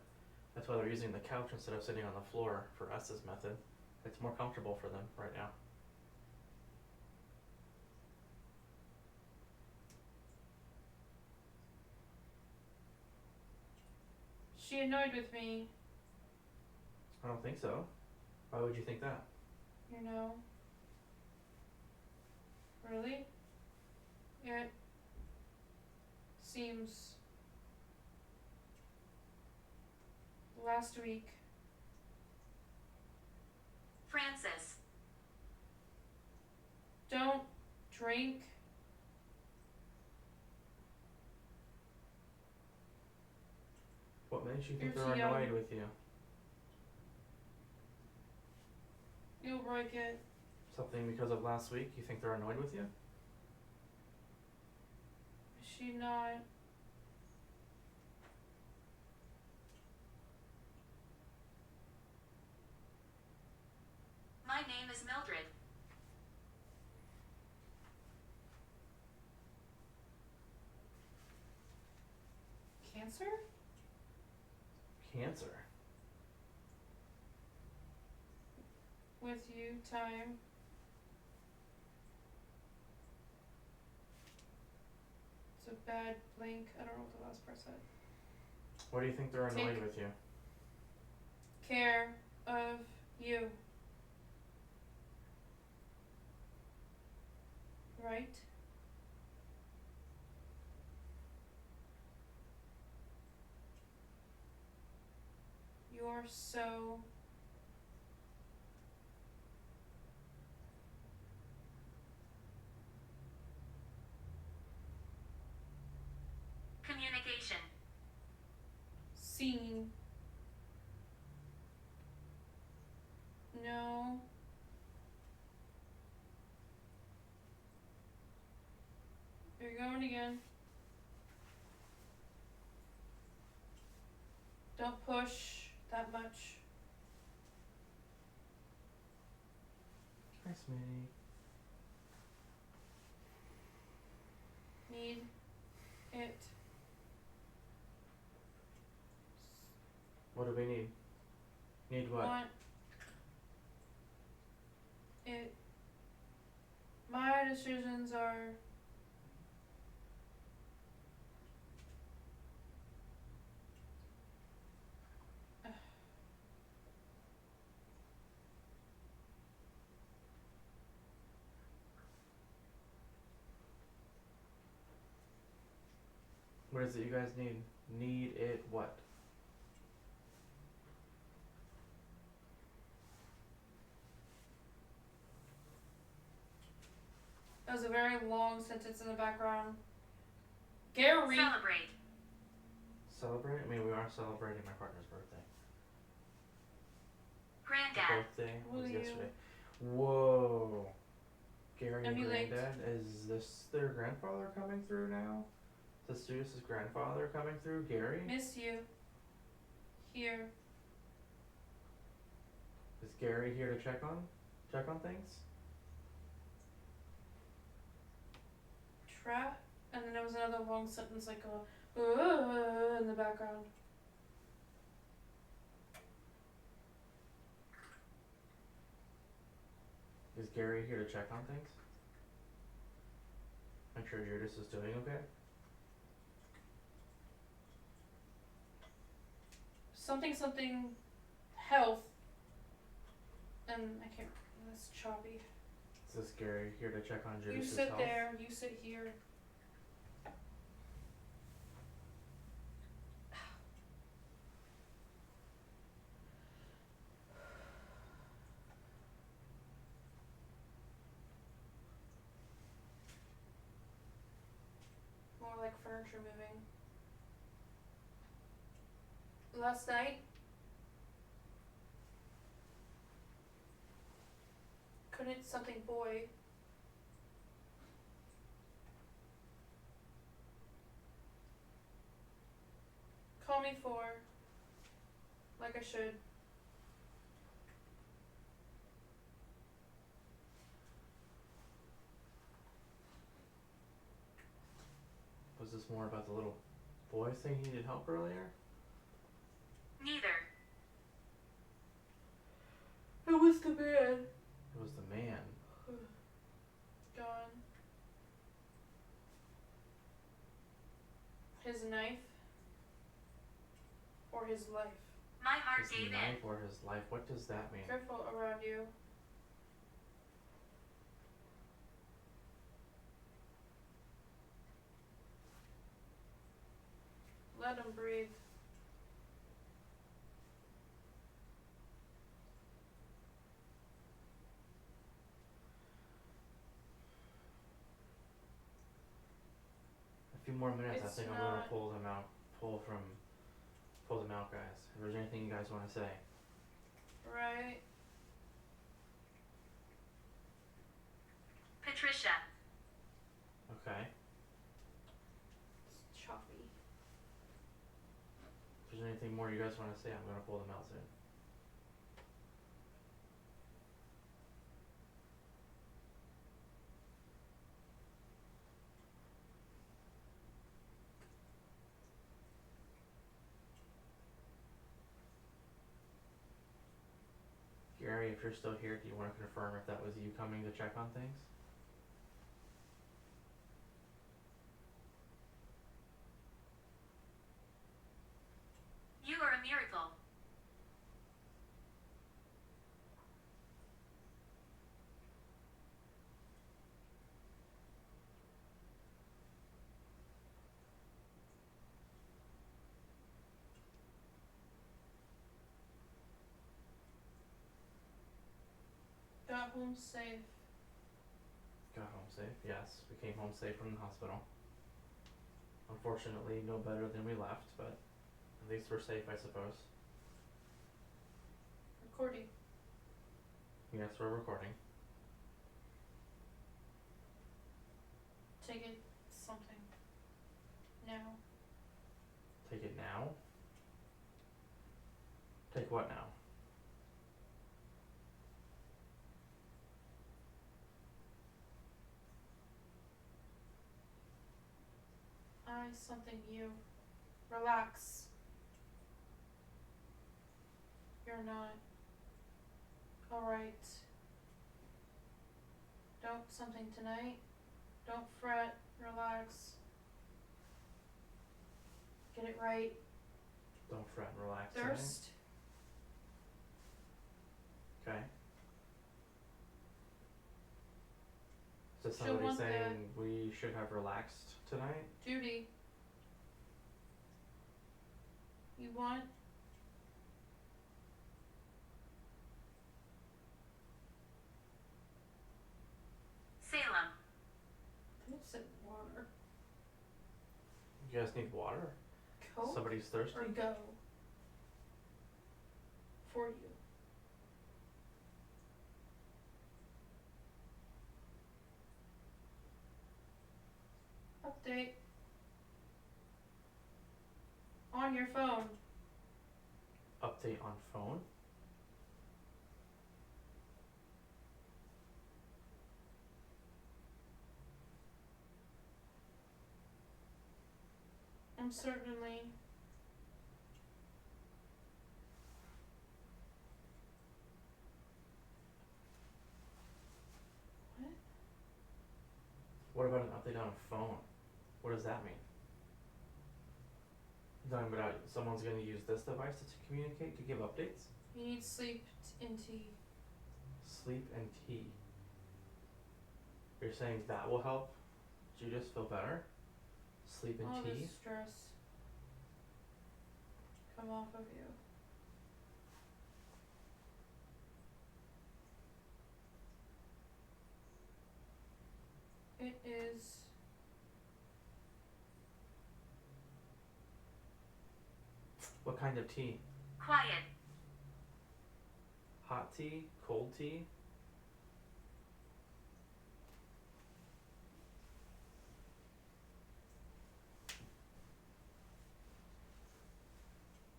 That's why they're using the couch instead of sitting on the floor for S's method. It's more comfortable for them right now. She annoyed with me, I don't think so. Why would you think that? you know. Really? It seems last week. Francis. Don't drink. What makes you think You're they're too young. annoyed with you? You'll break it. Something because of last week? You think they're annoyed with you? Is she not? My name is Mildred. Cancer? Cancer. With you, time. It's a bad blank. I don't know what the last part said. What do you think they're annoyed Take- with you? Care of you. Right? You're so Communication. Scene. No. You're going again. Don't push that much. Hi, Smitty. Need it. What do we need? Need what? Want it. My decisions are. What is it you guys need? Need it what? That was a very long sentence in the background. Gary. Celebrate. Celebrate? I mean, we are celebrating my partner's birthday. Granddad. Her birthday Will was you- yesterday. Whoa. Gary and Emulate. Granddad? Is this their grandfather coming through now? Is this Judas' grandfather coming through? Gary? Miss you. Here. Is Gary here to check on things? Trap. And then there was another long sentence like a in the background. Is Gary here to check on things? Make sure Judas is doing okay? Something health. And I can't. That's choppy. Is this Gary here to check on You Judas' sit health? there. You sit here. More like furniture moving. Last night, couldn't something boy call me for like I should. Was this more about the little boy saying he needed help earlier? Neither. It was the man. It was the man. Gone. His knife or his life. My heart His gave in. knife or his life? What does that mean? Careful around you. Let him breathe. A few more minutes, I It's think I'm gonna not- pull them out. Pull them out, guys. If there's anything you guys want to say. Right. Patricia. Okay. It's choppy. If there's anything more you guys want to say, I'm gonna pull them out soon. Gary, if you're still here, do you want to confirm if that was you coming to check on things? You are a miracle. Got home safe. Got home safe, yes. We came home safe from the hospital. Unfortunately, no better than we left, but At least we're safe, I suppose. Recording. Yes, we're recording. Take it something. Now. Take it now? Take what now? Something you. Relax. You're not. Alright. Don't something tonight. Don't fret. Relax. Get it right. Don't fret and relax. Thirst. Okay. So She'll somebody want saying we should have relaxed tonight? Judy. You want? Salem. I think it said water. You guys need water? Coke? Somebody's thirsty? Or go. For you. Update. On your phone. Update on phone? I'm certainly. What? What about an update on a phone? What does that mean? You're talking about someone's going to use this device to communicate, to give updates? You need sleep and tea. Sleep and tea. You're saying that will help Judas feel better? Sleep and All tea? this stress come off of you. It is What kind of tea? Quiet. Hot tea? Cold tea?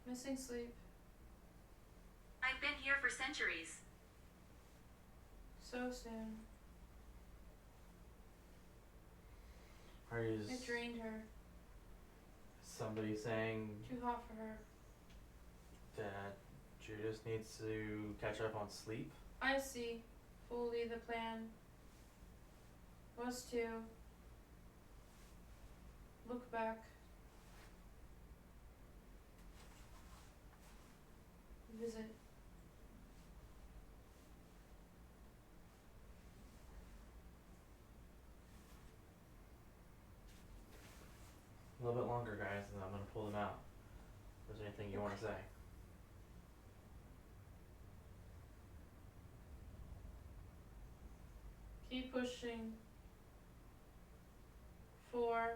missing sleep. I've been here for centuries. So soon. Are you It drained her. somebody saying Too hot for her. that Judas needs to catch up on sleep? I see. Fully the plan was to look back. Visit. A little bit longer, guys, and I'm going to pull them out. If there's anything you want to say. Keep pushing for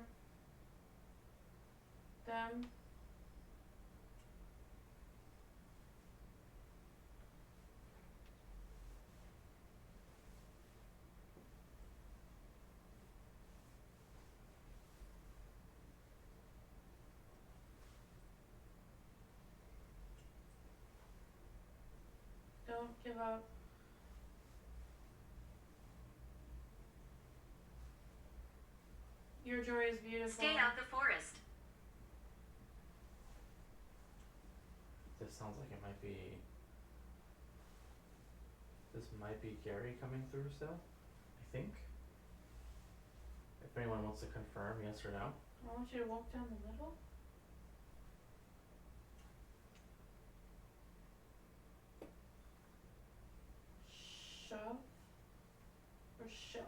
them. Don't give up. Your joy is beautiful. Stay out the forest. This sounds like it might be... This might be Gary coming through still, I think. If anyone wants to confirm, yes or no. I want you to walk down the middle. Shove or shelf?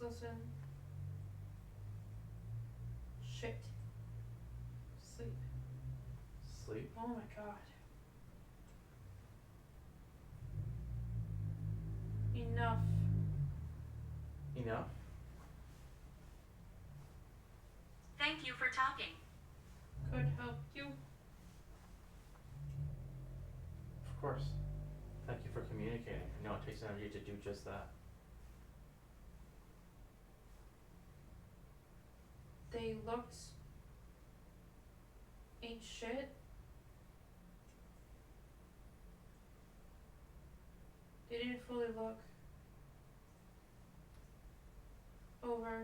Listen. Shit. Sleep. Sleep. Oh my god. Enough. Enough? Thank you for talking. Could help you. Of course. Thank you for communicating. I know it takes energy to do just that. They looked ain't shit. They didn't fully look over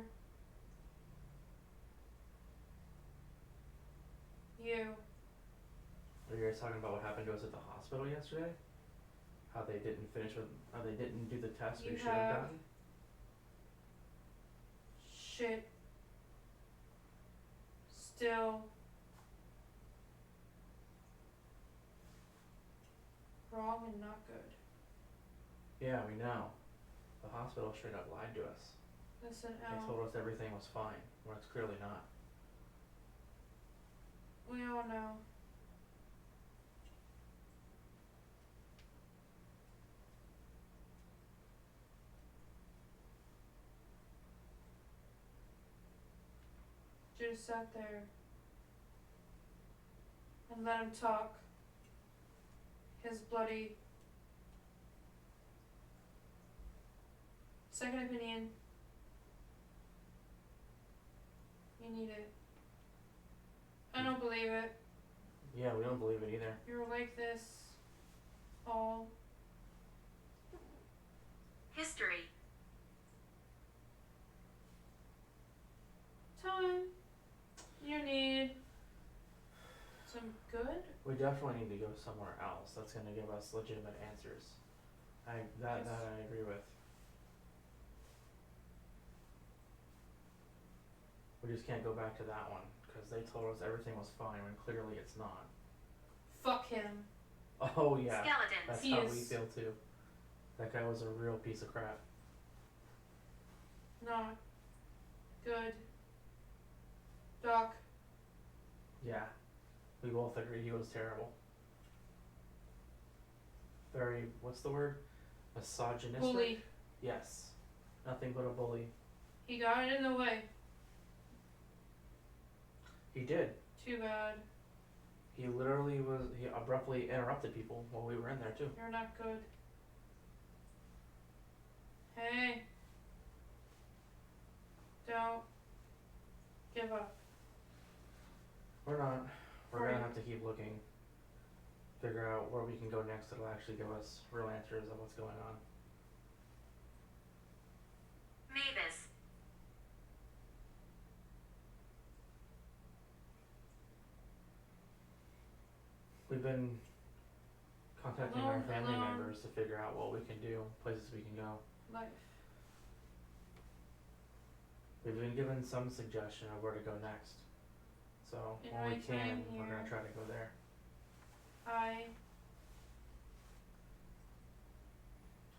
you. Are you guys talking about what happened to us at the hospital yesterday? How they didn't how they didn't do the test we You should have have- done? Shit. Still wrong and not good. Yeah, we know. The hospital straight up lied to us. Listen, They Al, told us everything was fine, when it's clearly not. we all know. Just sat there and let him talk. His bloody second opinion. You need it. I don't believe it. Yeah, we don't believe it either. You're like this all History. time. You need some good. We definitely need to go somewhere else that's gonna give us legitimate answers. That I agree with. We just can't go back to that one, because they told us everything was fine when clearly it's not. Fuck him. Oh yeah, Skeletons. that's He how is- we feel too. That guy was a real piece of crap. Not good. Doc. Yeah, we both agree he was terrible. Very, what's the word? Misogynistic? Bully. Yes, nothing but a bully. He got it in the way. He did. Too bad. He abruptly interrupted people while we were in there too. You're not good. Hey. Don't give up. We're not. We're Right. gonna have to keep looking. Figure out where we can go next that'll actually give us real answers of what's going on. Mavis. We've been contacting our Alone, family alone. members to figure out what we can do, places we can go. Life. We've been given some suggestion of where to go next. So In when we my can, time we're gonna here. try to go there.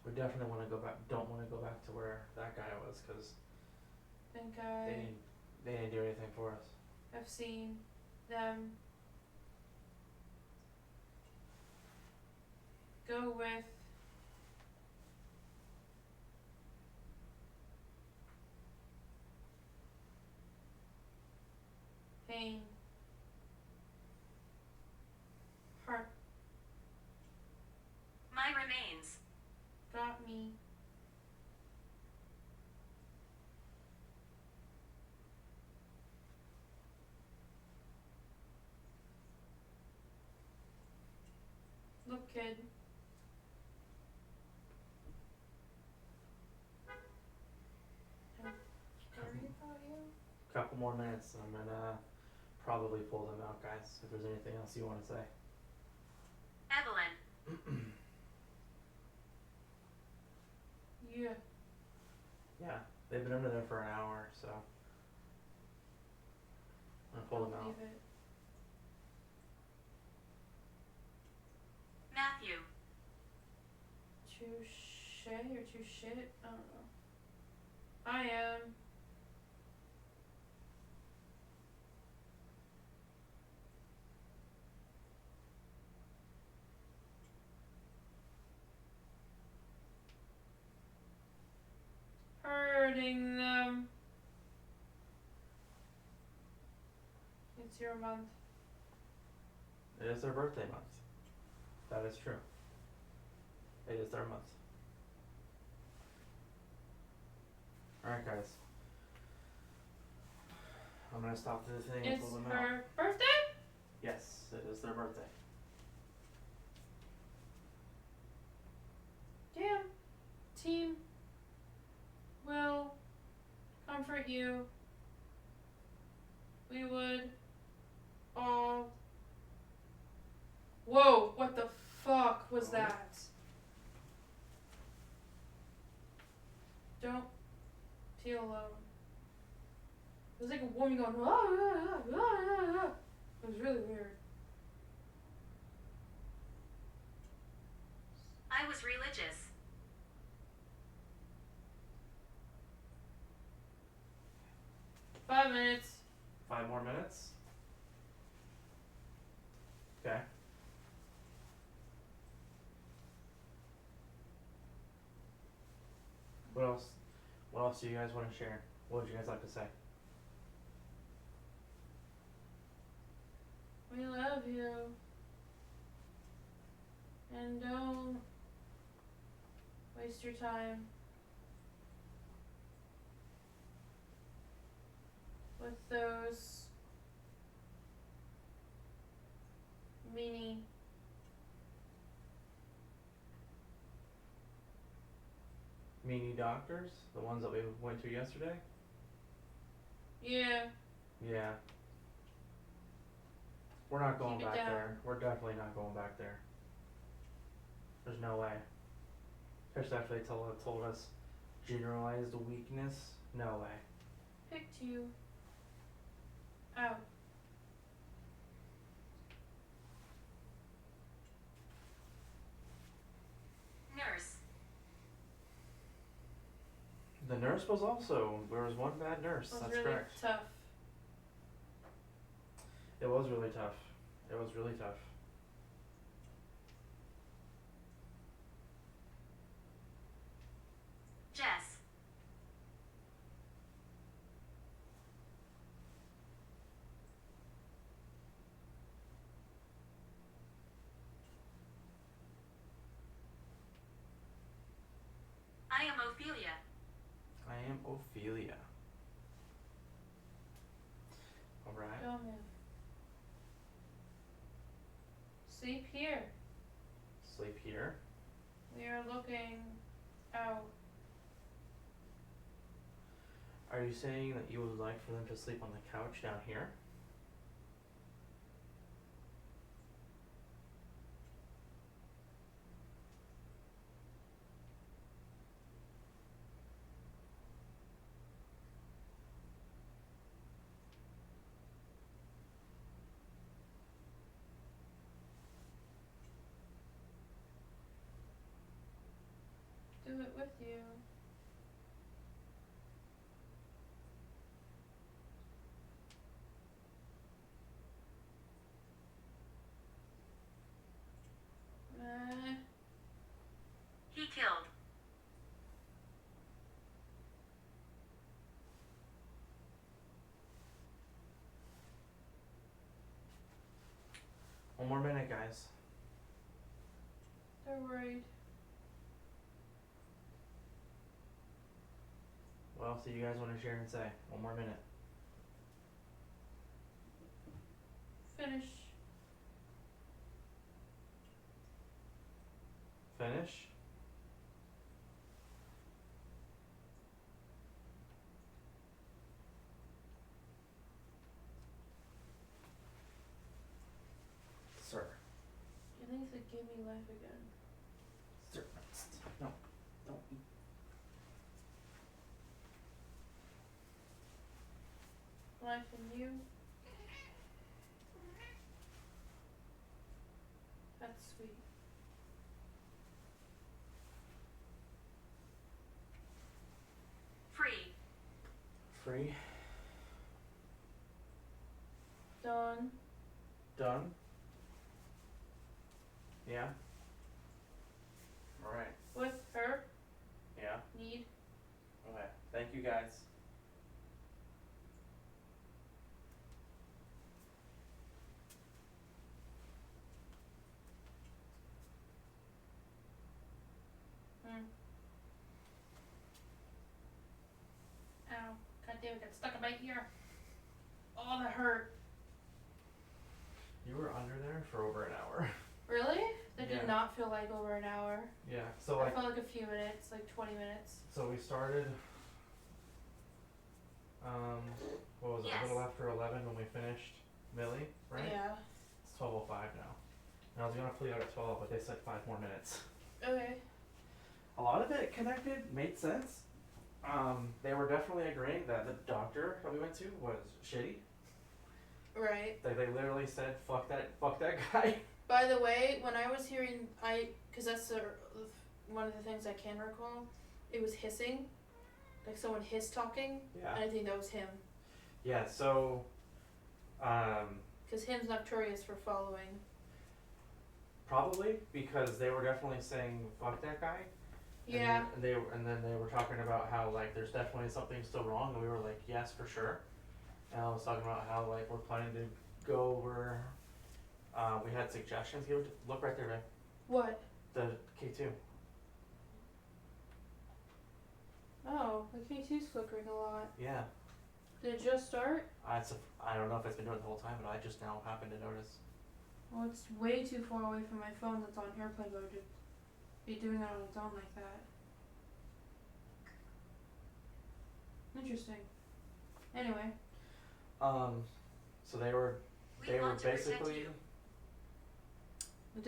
We definitely wanna go back, don't wanna go back to where that guy was, cause think they didn't do anything for us. I've seen them go with pain, heart My remains. got me. Look, kid. I'm worried about you. Couple more minutes and I'm gonna probably pull them out, guys, if there's anything else you wanna say. Evelyn. Yeah. Yeah, they've been under there for an hour, so I'm gonna pull them out. Leave it. Matthew. Touche or too shit? I don't know. I am. your month. It is their birthday month. That is true. It is their month. Alright, guys. I'm gonna stop the thing and It's pull them out. her birthday? Yes, it is their birthday. Damn. Team will comfort you. We would all. Whoa, what the fuck was that? Don't feel alone. It was like a woman going, ah, ah, ah, ah, ah, ah. It was really weird. I was religious. Five minutes. 5 more minutes? Okay. What else? What else do you guys want to share? What would you guys like to say? We love you. And don't waste your time with those meanie Meanie doctors? The ones that we went to yesterday? Yeah. Yeah. We're not going Keep it back down. there. We're definitely not going back there. There's no way. Especially after they told us generalized weakness. No way. Picked you out. Nurse. The nurse was also, there was one bad nurse, It was that's really correct. tough. It was really tough. It was really tough. Jess. I am Ophelia. I am Ophelia. Alright. Go, man. Sleep here. Sleep here. We are looking out. Are you saying that you would like for them to sleep on the couch down here? Do it with you. He killed. One more minute, guys. They're worried. What else do you guys want to share and say? One more minute. Finish. Finish? Sir. He needs to give me life again. Sir. No. Don't eat. Life in you. That's sweet. Free. Free. Done. Done? Yeah? Alright. With her. Yeah? Need. Okay. Thank you, guys. damn it, got stuck in my ear. Oh, that hurt. You were under there for over an hour. Really? That Yeah. did not feel like over an hour. Yeah. So I like, felt like a few minutes, like 20 minutes. so we started. What was it? A little Yes. after 11 when we finished Millie, right? Yeah. It's 12:05 now. And I was gonna play out at 12, but they said 5 more minutes. Okay. A lot of it connected, made sense. They were definitely agreeing that the doctor that we went to was shitty. Right. They literally said, fuck that guy. By the way, when I was hearing, because that's one of the things I can recall, it was hissing. Like someone hissed talking. Yeah. And I think that was him. Yeah, so, Because him's notorious for following. probably because they were definitely saying, fuck that guy. Yeah. And then they were talking about how, like, there's definitely something still wrong, and we were like, yes, for sure. And I was talking about how, like, we're planning to go over, we had suggestions. Look right there, babe. What? The K2. Oh, the K2's flickering a lot. Yeah. Did it just start? I don't know if it's been doing it the whole time, but I just now happened to notice. Well, it's way too far away from my phone that's on airplane mode to be doing it on its own like that. Interesting. Anyway. So they were We want to protect basically you.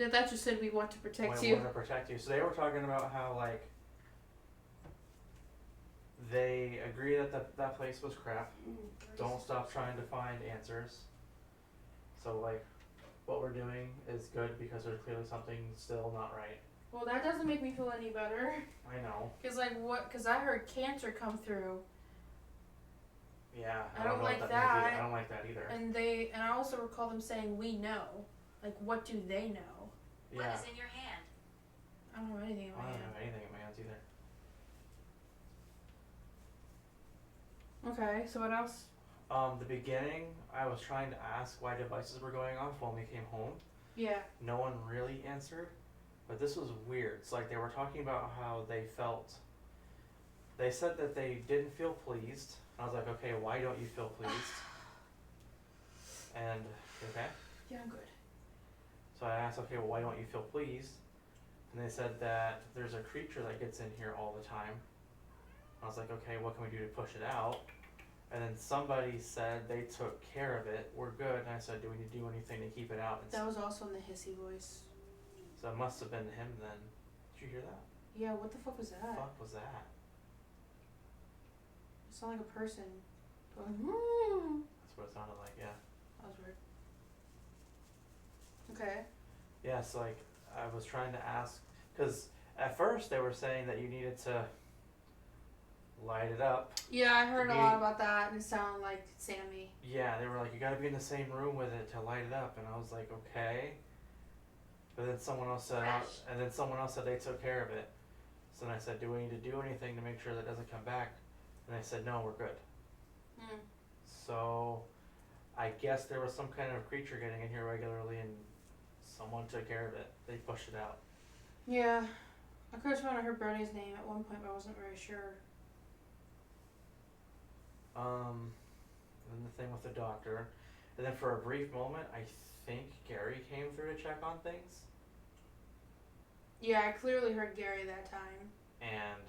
That just said we want to protect we you. want to protect you. So they were talking about how, like, they agree that that place was crap. Don't stop trying to find answers. So, like, what we're doing is good because there's clearly something still not right. Well, that doesn't make me feel any better. I know. Cause like what? Cause I heard cancer come through, Yeah. I don't know like what means that. either. I don't like that either. and I also recall them saying we know. Like, what do they know? What Yeah. is in your hand? I don't know anything in I my don't hand. have anything in my hands either. Okay, so what else? The beginning, I was trying to ask why devices were going off when we came home. Yeah. No one really answered, but this was weird. It's like they were talking about how they felt. They said that they didn't feel pleased. I was like, okay, why don't you feel pleased? And, okay? Yeah, I'm good. So I asked, okay, well, why don't you feel pleased? And they said that there's a creature that gets in here all the time. I was like, okay, what can we do to push it out? And then somebody said they took care of it, we're good. And I said, do we need to do anything to keep it out? And That was also in the hissy voice. so it must have been him then. Did you hear that? Yeah, what the fuck was that? What the fuck was that? It sounded like a person going, hmm. That's what it sounded like, yeah. That was weird. Okay. Yeah, so like, I was trying to ask, because at first they were saying that you needed to light it up. Yeah, I heard a lot about that, and it sounded like Sammy. Yeah, they were like, you gotta be in the same room with it to light it up, and I was like, okay. But then someone else said, they took care of it. So then I said, do we need to do anything to make sure that it doesn't come back? And they said, no, we're good. Mm. So, I guess there was some kind of creature getting in here regularly, and someone took care of it. They pushed it out. Yeah. I could have sworn I heard Bernie's name at one point, but I wasn't very sure. And the thing with the doctor. And then for a brief moment, I think Gary came through to check on things. Yeah, I clearly heard Gary that time. And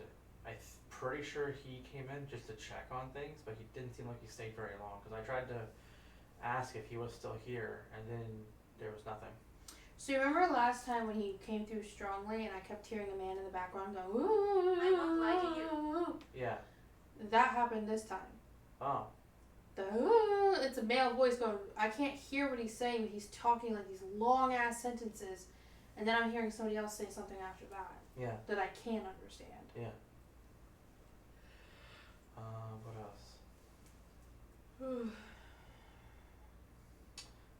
I'm pretty sure he came in just to check on things, but he didn't seem like he stayed very long. Because I tried to ask if he was still here, and then there was nothing. So you remember last time when he came through strongly and I kept hearing a man in the background going, ooh, I won't lie to you. Yeah. That happened this time. Oh. It's a male voice going, I can't hear what he's saying, but he's talking like these long ass sentences, and then I'm hearing somebody else say something after that Yeah. that I can't understand. Yeah. What else?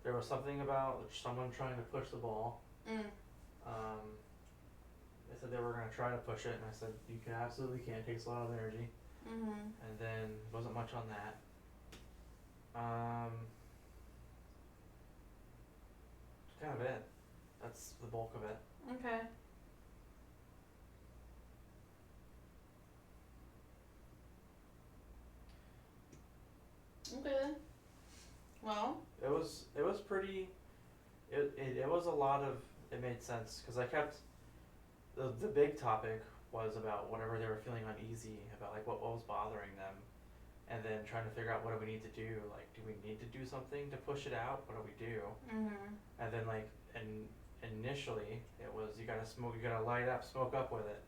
There was something about someone trying to push the ball. Mm. They said they were going to try to push it, and I said, you absolutely can't. It takes a lot of energy. Mm-hmm. And then wasn't much on that. That's kind of it. That's the bulk of it. Okay. Okay. Well. It was pretty. It was a lot of. It made sense because I kept. The big topic was about whatever they were feeling uneasy about, like what was bothering them, and then trying to figure out what do we need to do. Like, do we need to do something to push it out? What do we do? Mhm. And then like, and initially it was you gotta smoke, you gotta light up, smoke up with it.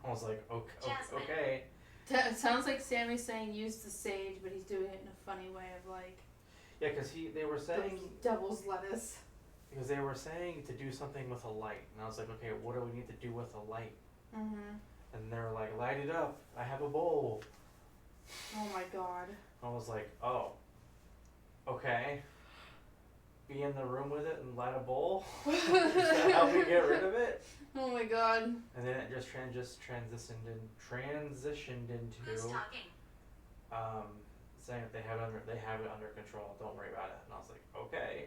I was like, Jasmine. okay. It sounds like Sammy's saying use the sage, but he's doing it in a funny way of like. Yeah, because they were saying. Devil's lettuce. Because they were saying to do something with a light, and I was like, okay, what do we need to do with a light? Mhm. And they were like, light it up. I have a bowl. Oh my god. I was like, oh, okay. Be in the room with it and light a bowl. Does that help me get rid of it? Oh my god. And then it just transitioned into Who's talking? saying that they have it under control. Don't worry about it. And I was like, okay.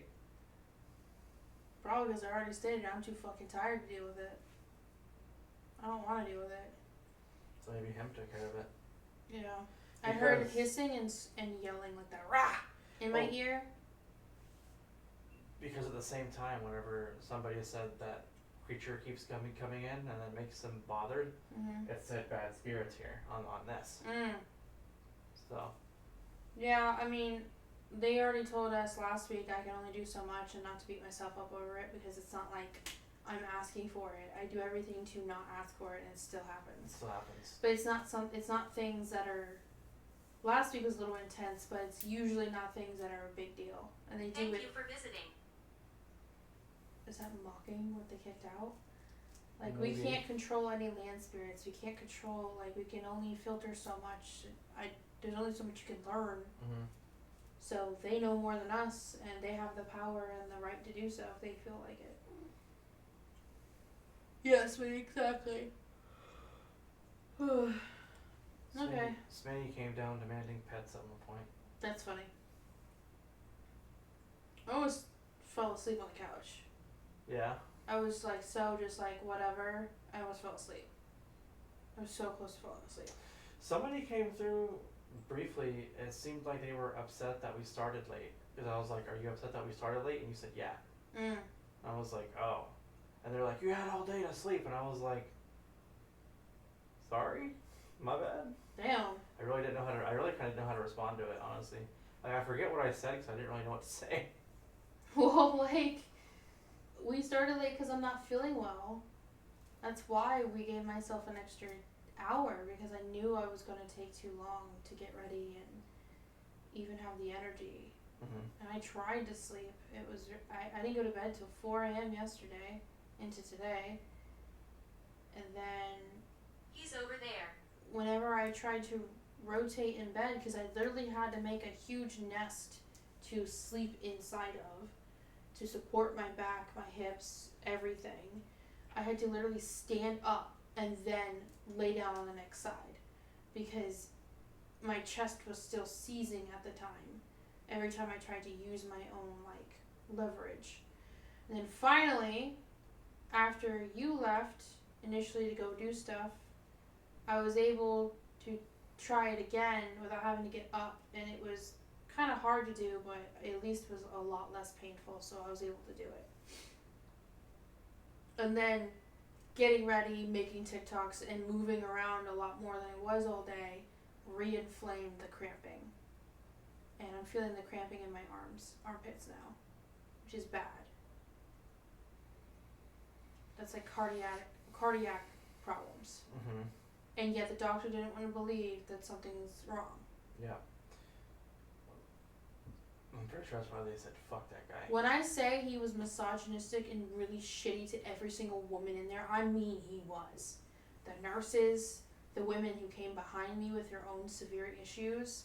Probably because I already stated I'm too fucking tired to deal with it. I don't want to deal with it. So maybe him took care of it. Yeah. I heard Because- hissing and yelling like that rah in my ear. Because at the same time, whenever somebody said that creature keeps coming in and then makes them bothered, Mhm. it said bad spirits here on this. So Yeah, I mean, they already told us last week I can only do so much and not to beat myself up over it because it's not like I'm asking for it. I do everything to not ask for it and it still it happens. still happens. But it's not things that are. Last week was a little intense, but it's usually not things that are a big deal, and they do Thank it. you for visiting. Is that mocking what they kicked out? Like, we Maybe. can't control any land spirits. We can't control, like, we can only filter so much. There's only so much you can learn. Mm-hmm. So they know more than us, and they have the power and the right to do so if they feel like it. Yes, exactly. Okay. Smitty came down demanding pets at one point. That's funny. I almost fell asleep on the couch. Yeah. I was like just like whatever. I almost fell asleep. I was so close to falling asleep. Somebody came through briefly. It seemed like they were upset that we started late. Because I was like, "Are you upset that we started late?" And you said, "Yeah." I was like, "Oh," and they're like, "You had all day to sleep," and I was like, "Sorry, my bad." Damn. I really didn't know how to. I really kind of know how to respond to it, honestly. Like I forget what I said because I didn't really know what to say. Well, like, we started late because I'm not feeling well. That's why we gave myself an extra hour because I knew I was going to take too long to get ready and even have the energy. Mm-hmm. And I tried to sleep. It was I didn't go to bed till 4 a.m. yesterday into today. And then He's over there. whenever I tried to rotate in bed, because I literally had to make a huge nest to sleep inside of, to support my back, my hips, everything, I had to literally stand up and then lay down on the next side because my chest was still seizing at the time every time I tried to use my own like leverage. And then finally, after you left initially to go do stuff, I was able to try it again without having to get up, and it was kind of hard to do, but at least was a lot less painful, so I was able to do it. And then getting ready, making TikToks, and moving around a lot more than I was all day re-inflamed the cramping. And I'm feeling the cramping in my armpits now, which is bad. That's like cardiac problems. Mm-hmm. And yet the doctor didn't want to believe that something's wrong. Yeah. I'm pretty sure that's why they said fuck that guy. When I say he was misogynistic and really shitty to every single woman in there, I mean he was. The nurses, the women who came behind me with their own severe issues.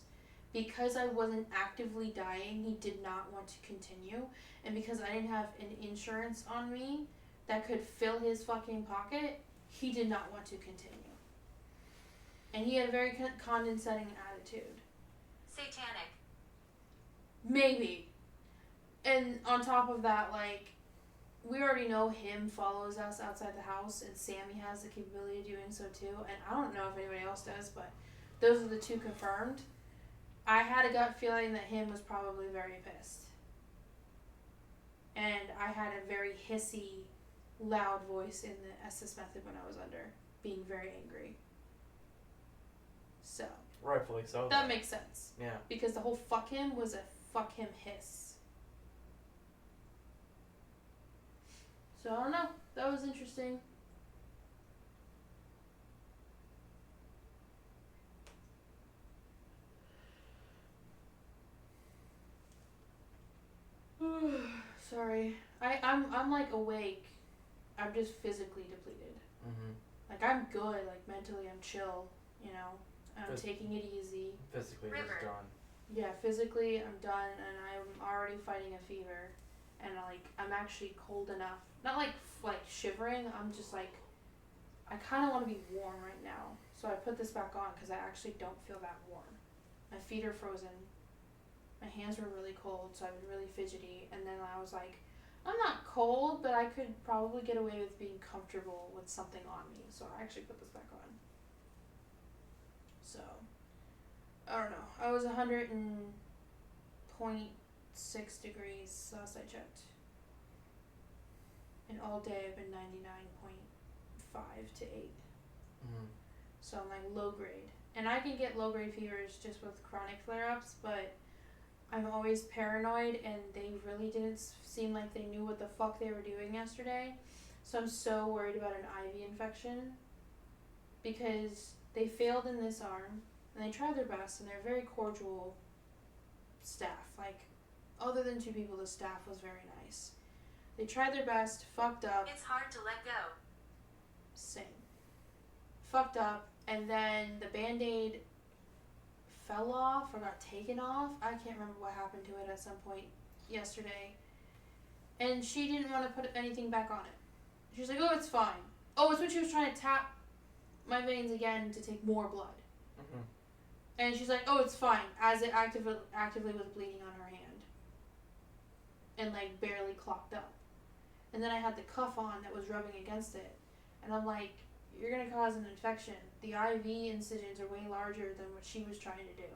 Because I wasn't actively dying, he did not want to continue. And because I didn't have an insurance on me that could fill his fucking pocket, he did not want to continue. And he had a very condescending attitude. Satanic. Maybe. And on top of that, like, we already know him follows us outside the house, and Sammy has the capability of doing so too. And I don't know if anybody else does, but those are the two confirmed. I had a gut feeling that him was probably very pissed. And I had a very hissy, loud voice in the SS method when I was under, being very angry. So. Rightfully so. That makes sense. Yeah. Because the whole fuck him was a fuck him hiss. So I don't know. That was interesting. Sorry. I'm like awake. I'm just physically depleted. Mm-hmm. Like I'm good. Like mentally I'm chill. You know. I'm taking it easy. Physically just done. Yeah, physically I'm done and I'm already fighting a fever. And like I'm actually cold enough. Not like shivering. I'm just like I kind of want to be warm right now. So I put this back on because I actually don't feel that warm. My feet are frozen. My hands were really cold, so I've been really fidgety. And then I was like, I'm not cold, but I could probably get away with being comfortable with something on me. So I actually put this back on. So, I don't know. I was 100.6 degrees last I checked. And all day I've been 99.5 to 8. Mm-hmm. So I'm like low grade. And I can get low grade fevers just with chronic flare-ups, but I'm always paranoid and they really didn't seem like they knew what the fuck they were doing yesterday. So I'm so worried about an IV infection because they failed in this arm and they tried their best and they're very cordial staff. Like, other than 2 people, the staff was very nice. They tried their best, fucked up. It's hard to let go. Same. Fucked up, and then the Band-Aid fell off or got taken off. I can't remember what happened to it at some point yesterday. And she didn't want to put anything back on it. She was like, oh, it's fine. Oh, it's when she was trying to tap my veins again to take more blood. Mm-hmm. And she's like, oh, it's fine, as it actively was bleeding on her hand. And like barely clogged up. And then I had the cuff on that was rubbing against it. And I'm like, you're going to cause an infection. The IV incisions are way larger than what she was trying to do.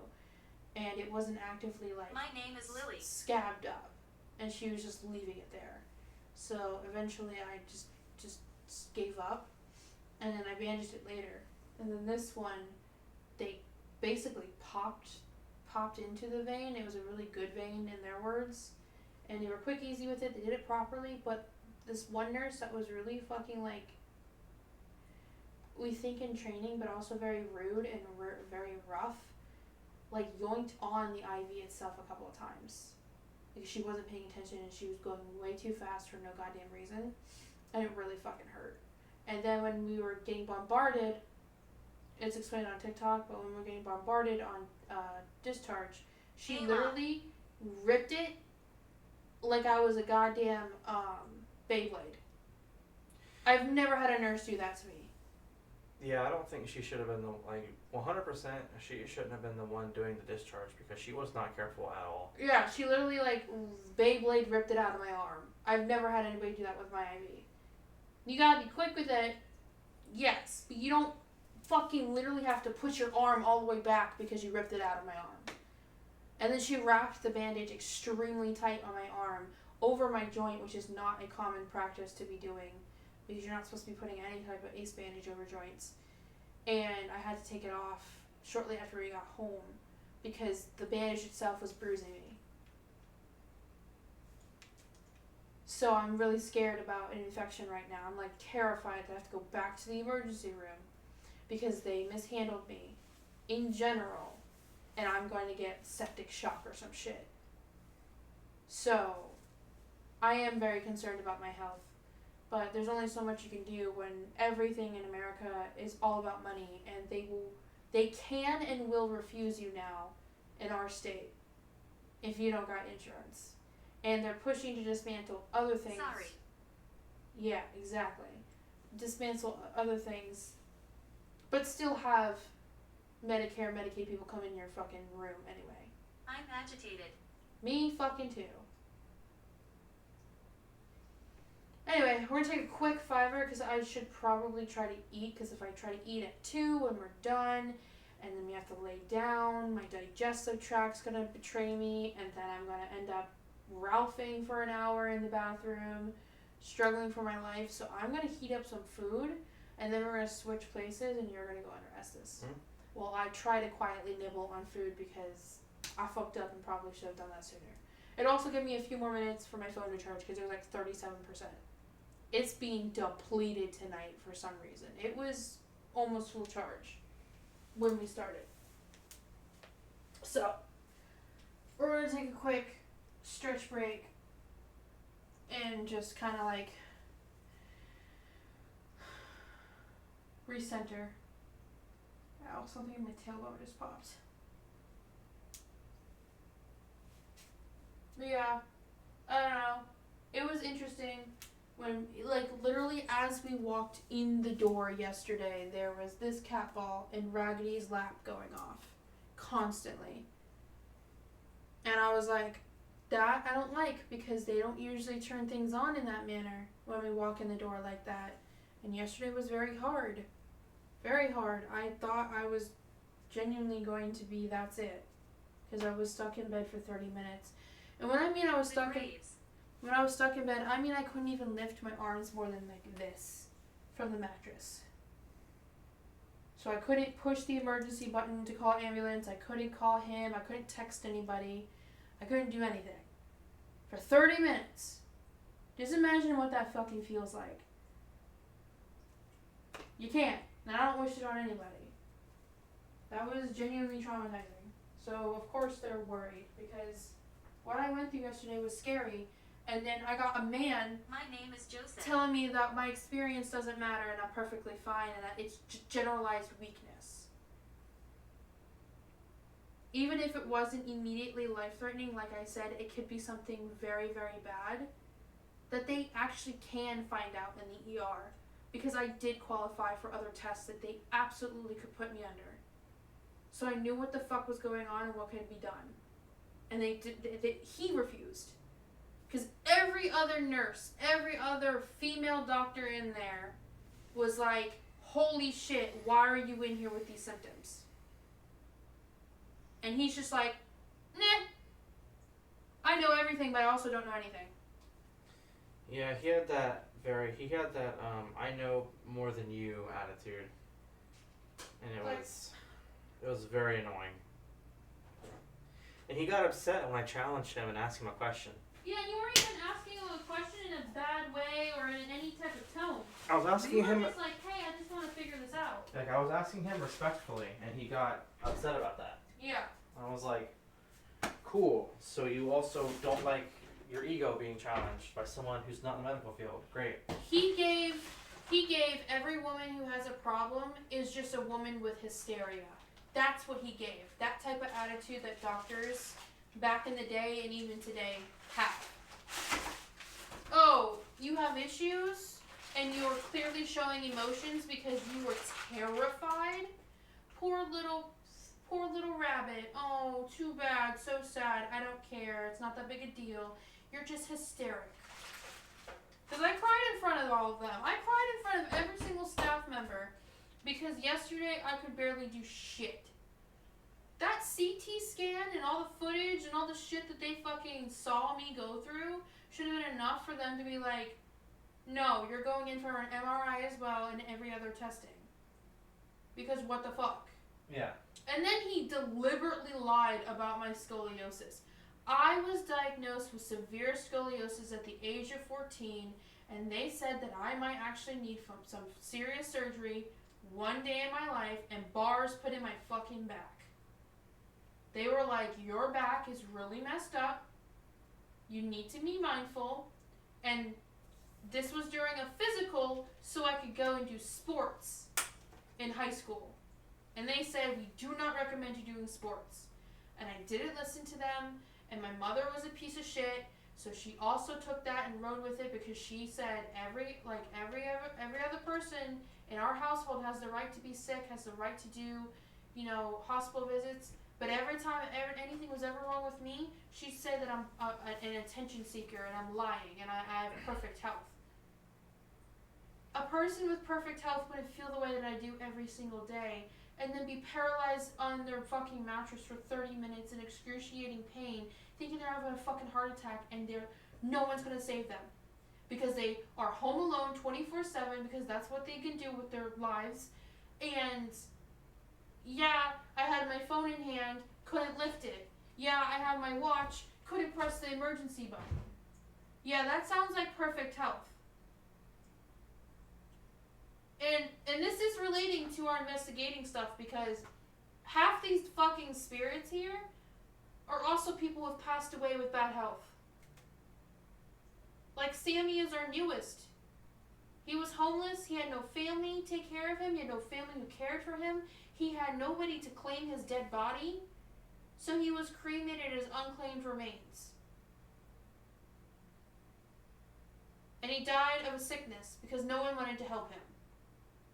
And it wasn't actively like... My name is Lily. ...scabbed up. And she was just leaving it there. So eventually I just gave up. And then I bandaged it later. And then this one, they basically popped into the vein. It was a really good vein in their words. And they were quick, easy with it. They did it properly. But this one nurse that was really fucking like... we think in training, but also very rude and very rough, like yoinked on the IV itself a couple of times. Like she wasn't paying attention and she was going way too fast for no goddamn reason. And it really fucking hurt. And then when we were getting bombarded, it's explained on TikTok, but when we were getting bombarded on discharge, she literally ripped it like I was a goddamn Beyblade. I've never had a nurse do that to me. Yeah, I don't think she should have been 100%, she shouldn't have been the one doing the discharge because she was not careful at all. Yeah, she literally Beyblade ripped it out of my arm. I've never had anybody do that with my IV. You gotta be quick with it, yes, but you don't fucking literally have to put your arm all the way back because you ripped it out of my arm. And then she wrapped the bandage extremely tight on my arm over my joint, which is not a common practice to be doing. Because you're not supposed to be putting any type of ace bandage over joints. And I had to take it off shortly after we got home because the bandage itself was bruising me. So I'm really scared about an infection right now. I'm like terrified to have to go back to the emergency room because they mishandled me in general and I'm going to get septic shock or some shit. So I am very concerned about my health. But there's only so much you can do when everything in America is all about money, and they can and will refuse you now in our state if you don't got insurance. And they're pushing to dismantle other things. Sorry. Yeah, exactly. Dismantle other things, but still have Medicare, Medicaid people come in your fucking room anyway. I'm agitated. Me fucking too. Anyway, we're going to take a quick 5-er because I should probably try to eat because if I try to eat at 2 when we're done and then we have to lay down. My digestive tract's gonna betray me, and then I'm gonna end up ralphing for an hour in the bathroom, struggling for my life. So I'm gonna heat up some food, and then we're gonna switch places, and you're gonna go under Estes. Mm-hmm. Well, I try to quietly nibble on food because I fucked up and probably should have done that sooner. It also gave me a few more minutes for my phone to charge because it was like 37%. It's being depleted tonight for some reason. It was almost full charge when we started. So, we're going to take a quick stretch break and just kind of like recenter. Ow, something in my tailbone just popped. But yeah, I don't know. It was interesting when, like, literally as we walked in the door yesterday, there was this cat ball in Raggedy's lap going off constantly. And I was like, that I don't like, because they don't usually turn things on in that manner when we walk in the door like that. And yesterday was very hard. Very hard. I thought I was genuinely going to be, that's it. Because I was stuck in bed for 30 minutes. And when I mean I was stuck in bed, I mean I couldn't even lift my arms more than like this from the mattress. So I couldn't push the emergency button to call ambulance. I couldn't call him. I couldn't text anybody. I couldn't do anything. For 30 minutes. Just imagine what that fucking feels like. You can't. And I don't wish it on anybody. That was genuinely traumatizing. So of course they're worried, because what I went through yesterday was scary. And then I got a man My name is Joseph. telling me that my experience doesn't matter and I'm perfectly fine and that it's generalized weakness. Even if it wasn't immediately life-threatening, like I said, it could be something very, very bad that they actually can find out in the ER, because I did qualify for other tests that they absolutely could put me under. So I knew what the fuck was going on and what could be done. And he refused. Because every other nurse, every other female doctor in there was like, holy shit, why are you in here with these symptoms? And he's just like, nah, I know everything, but I also don't know anything. Yeah, he had that I know more than you attitude. And it was very annoying. And he got upset when I challenged him and asked him a question. Yeah, you weren't even asking him a question in a bad way or in any type of tone. I was asking him, just like, hey, I just want to figure this out. like, I was asking him respectfully, and he got upset about that. Yeah. I was like, cool, so you also don't like your ego being challenged by someone who's not in the medical field. Great. He gave every woman who has a problem is just a woman with hysteria. That's what he gave. That type of attitude that doctors back in the day and even today have. Oh, you have issues and you're clearly showing emotions because you were terrified? Poor little rabbit. Oh, too bad. So sad. I don't care. It's not that big a deal. You're just hysteric. Because I cried in front of all of them. I cried in front of every single staff member because yesterday I could barely do shit. That CT scan and all the footage and all the shit that they fucking saw me go through should have been enough for them to be like, no, you're going in for an MRI as well and every other testing. Because what the fuck? Yeah. And then he deliberately lied about my scoliosis. I was diagnosed with severe scoliosis at the age of 14, and they said that I might actually need some serious surgery one day in my life and bars put in my fucking back. They were like, your back is really messed up. You need to be mindful. And this was during a physical so I could go and do sports in high school. And they said, we do not recommend you doing sports. And I didn't listen to them. And my mother was a piece of shit. So she also took that and rode with it because she said every other person in our household has the right to be sick, has the right to do, hospital visits. But every time anything was ever wrong with me, she'd say that I'm an attention seeker and I'm lying and I have perfect health. a person with perfect health wouldn't feel the way that I do every single day and then be paralyzed on their fucking mattress for 30 minutes in excruciating pain, thinking they're having a fucking heart attack and no one's gonna save them. Because they are home alone 24/7 because that's what they can do with their lives. And yeah, I had my phone in hand, couldn't lift it. Yeah, I had my watch, couldn't press the emergency button. Yeah, that sounds like perfect health. And this is relating to our investigating stuff because half these fucking spirits here are also people who have passed away with bad health. Like Sammy is our newest. He was homeless, he had no family to take care of him, he had no family who cared for him, he had nobody to claim his dead body, so he was cremated as unclaimed remains. And he died of a sickness because no one wanted to help him.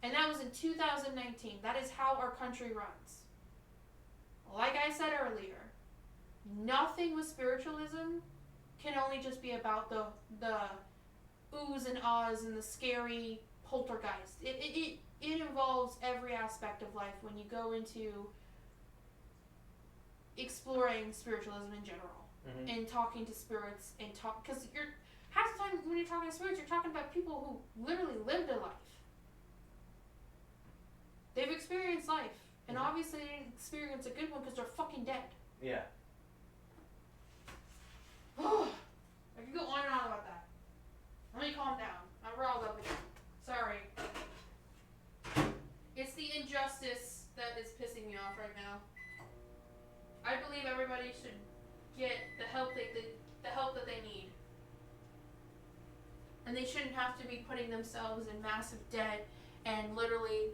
And that was in 2019. That is how our country runs. Like I said earlier, nothing with spiritualism can only just be about the oohs and ahs and the scary poltergeist. It involves every aspect of life when you go into exploring spiritualism in general. Mm-hmm. And talking to spirits and because half the time when you're talking to spirits, you're talking about people who literally lived a life. They've experienced life, and mm-hmm. obviously they didn't experience a good one because they're fucking dead. Yeah. I could go on and on about that. Let me calm down. I'm riled up again. Sorry. It's the injustice that is pissing me off right now. I believe everybody should get the help that they need. And they shouldn't have to be putting themselves in massive debt and literally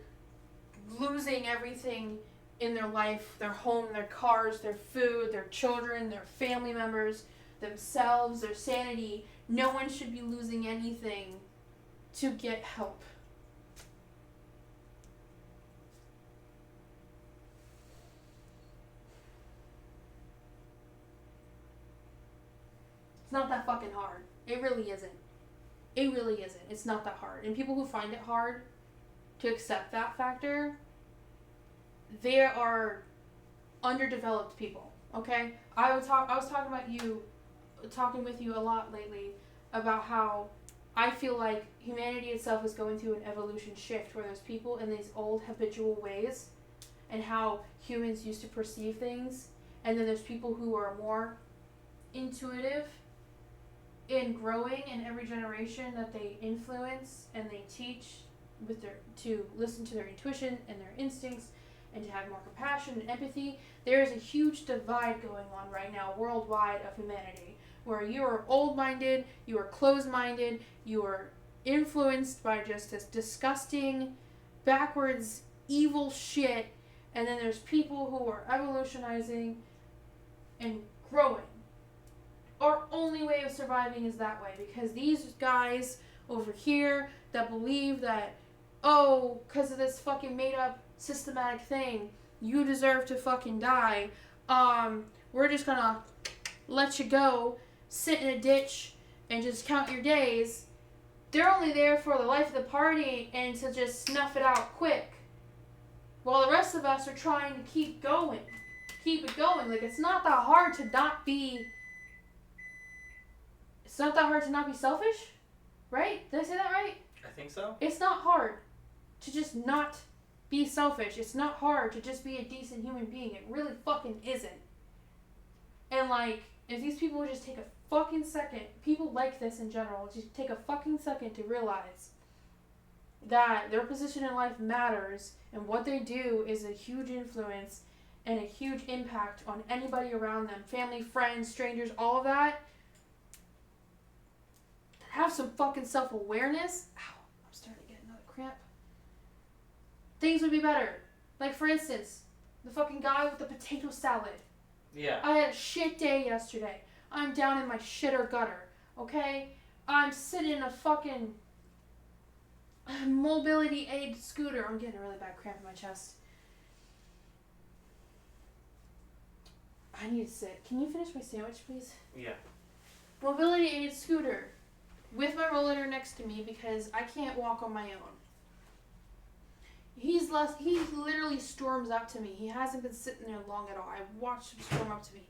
losing everything in their life, their home, their cars, their food, their children, their family members, themselves, their sanity. No one should be losing anything to get help. It's not that fucking hard. It really isn't. It really isn't. It's not that hard. And people who find it hard to accept that factor, they are underdeveloped people. Okay? I was talking with you a lot lately about how I feel like humanity itself is going through an evolution shift where there's people in these old habitual ways and how humans used to perceive things, and then there's people who are more intuitive in growing in every generation that they influence and they teach to listen to their intuition and their instincts and to have more compassion and empathy. There is a huge divide going on right now worldwide of humanity where you are old-minded, you are closed-minded, you are influenced by just this disgusting, backwards, evil shit, and then there's people who are evolutionizing and growing. Our only way of surviving is that way because these guys over here that believe that, oh, because of this fucking made-up systematic thing, you deserve to fucking die, we're just gonna let you go, sit in a ditch, and just count your days. They're only there for the life of the party and to just snuff it out quick. While the rest of us are trying to keep going. Keep it going. Like, it's not that hard to not be... It's not that hard to not be selfish, right? Did I say that right? I think so. It's not hard to just not be selfish. It's not hard to just be a decent human being. It really fucking isn't. And like, if these people would just take a fucking second, people like this in general, just take a fucking second to realize that their position in life matters and what they do is a huge influence and a huge impact on anybody around them, family, friends, strangers, all of that. Have some fucking self-awareness. Ow, I'm starting to get another cramp. Things would be better. Like, for instance, the fucking guy with the potato salad. Yeah. I had a shit day yesterday. I'm down in my shitter gutter, okay? I'm sitting in a fucking mobility aid scooter. I'm getting a really bad cramp in my chest. I need to sit. Can you finish my sandwich, please? Yeah. Mobility aid scooter. with my rollator next to me because I can't walk on my own. He literally storms up to me. He hasn't been sitting there long at all. I watched him storm up to me.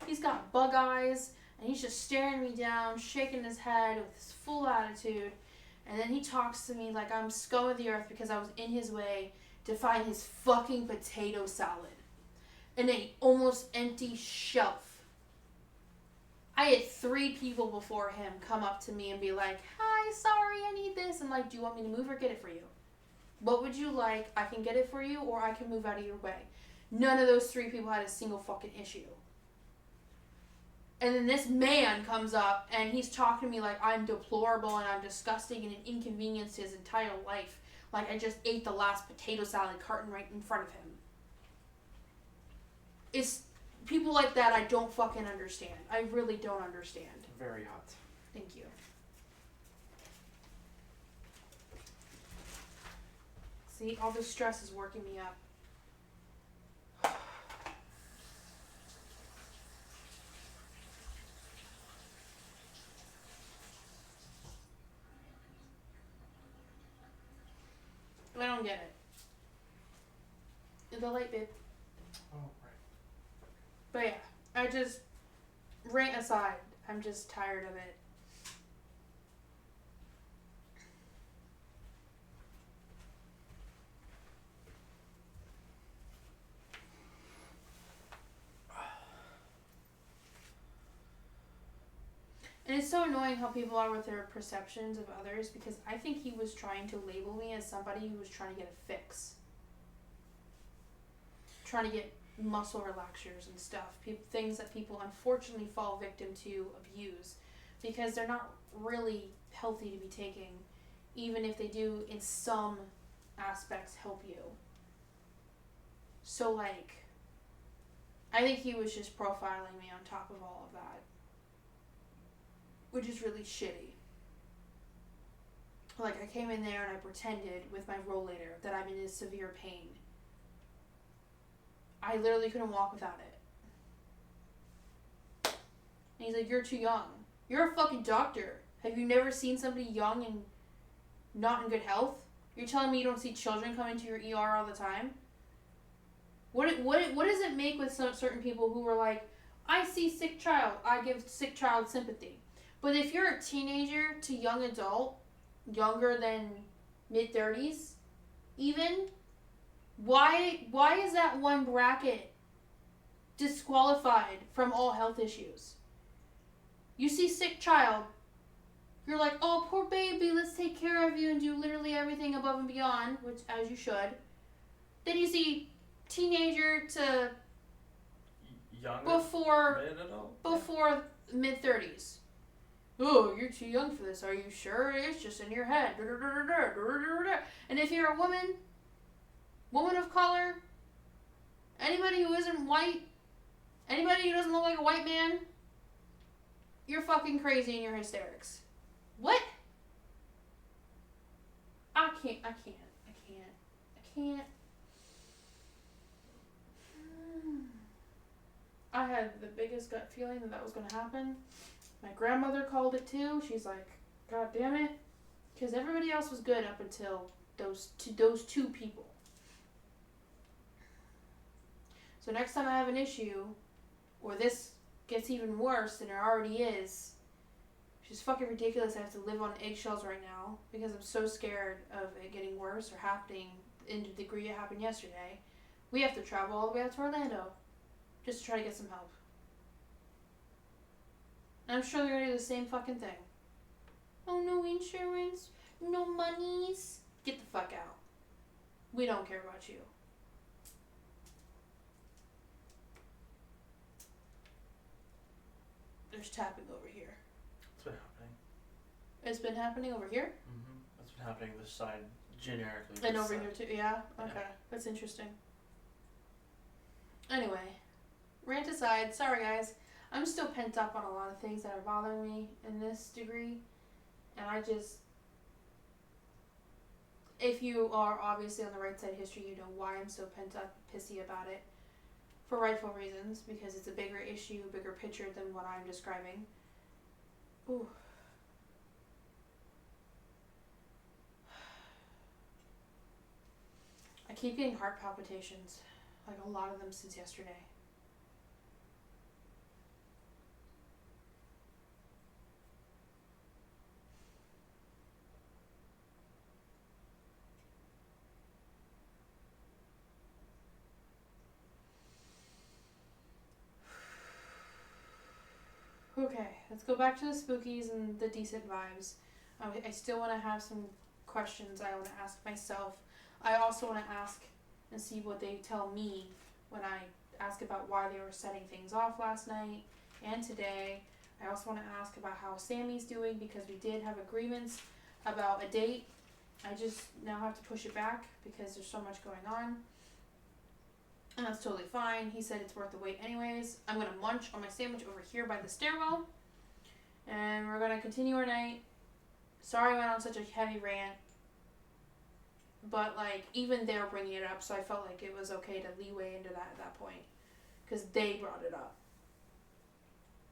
He's got bug eyes, and he's just staring me down, shaking his head with his full attitude. And then he talks to me like I'm scum of the earth because I was in his way to find his fucking potato salad in a almost empty shelf. I had 3 people before him come up to me and be like, "Hi, sorry, I need this." I'm like, "Do you want me to move or get it for you? What would you like? I can get it for you or I can move out of your way." None of those 3 people had a single fucking issue. And then this man comes up and he's talking to me like I'm deplorable and I'm disgusting and an inconvenience to his entire life. Like I just ate the last potato salad carton right in front of him. It's people like that I don't fucking understand. I really don't understand. Very hot. Thank you. See, all this stress is working me up. I don't get it. The light, babe. Oh, right. But yeah, I just, rant aside, I'm just tired of it. And it's so annoying how people are with their perceptions of others because I think he was trying to label me as somebody who was trying to get a fix. Trying to get muscle relaxers and stuff. Things that people unfortunately fall victim to abuse because they're not really healthy to be taking, even if they do in some aspects help you. So like, I think he was just profiling me on top of all of that. Which is really shitty. Like, I came in there and I pretended with my rollator that I'm in severe pain. I literally couldn't walk without it. And he's like, "You're too young. You're a fucking doctor. Have you never seen somebody young and not in good health? You're telling me you don't see children come into your ER all the time?" What does it make with certain people who are like, "I see sick child. I give sick child sympathy." But if you're a teenager to young adult, younger than mid-30s, even, why is that one bracket disqualified from all health issues? You see sick child, you're like, "Oh, poor baby, let's take care of you and do literally everything above and beyond," which, as you should. Then you see teenager to Young before mid-30s. "Oh, you're too young for this. Are you sure? It's just in your head." And if you're a woman of color, anybody who isn't white, anybody who doesn't look like a white man, you're fucking crazy and you're hysterics. What? I can't. I had the biggest gut feeling that was going to happen. My grandmother called it too. She's like, "God damn it." Because everybody else was good up until those two people. So next time I have an issue, or this gets even worse than it already is, which is fucking ridiculous. I have to live on eggshells right now because I'm so scared of it getting worse or happening in the degree it happened yesterday. We have to travel all the way out to Orlando just to try to get some help. I'm sure they're going to do the same fucking thing. "Oh, no insurance, no monies." Get the fuck out. We don't care about you. There's tapping over here. It's been happening. It's been happening over here? Mm-hmm. It's been happening this side, generically. And over side. here too, yeah? Okay, Yeah. That's interesting. Anyway, rant aside, sorry guys. I'm still pent up on a lot of things that are bothering me in this degree. And I just, if you are obviously on the right side of history, you know why I'm so pent up, pissy about it. For rightful reasons, because it's a bigger issue, bigger picture than what I'm describing. Ooh. keep getting heart palpitations. Like a lot of them since yesterday. Okay, let's go back to the spookies and the decent vibes. I still want to have some questions I want to ask myself. I also want to ask and see what they tell me when I ask about why they were setting things off last night and today. I also want to ask about how Sammy's doing because we did have agreements about a date. I just now have to push it back because there's so much going on. And that's totally fine. He said it's worth the wait anyways. I'm going to munch on my sandwich over here by the stairwell. And we're going to continue our night. Sorry I went on such a heavy rant. But, like, even they're bringing it up, so I felt like it was okay to leeway into that at that point. Because they brought it up.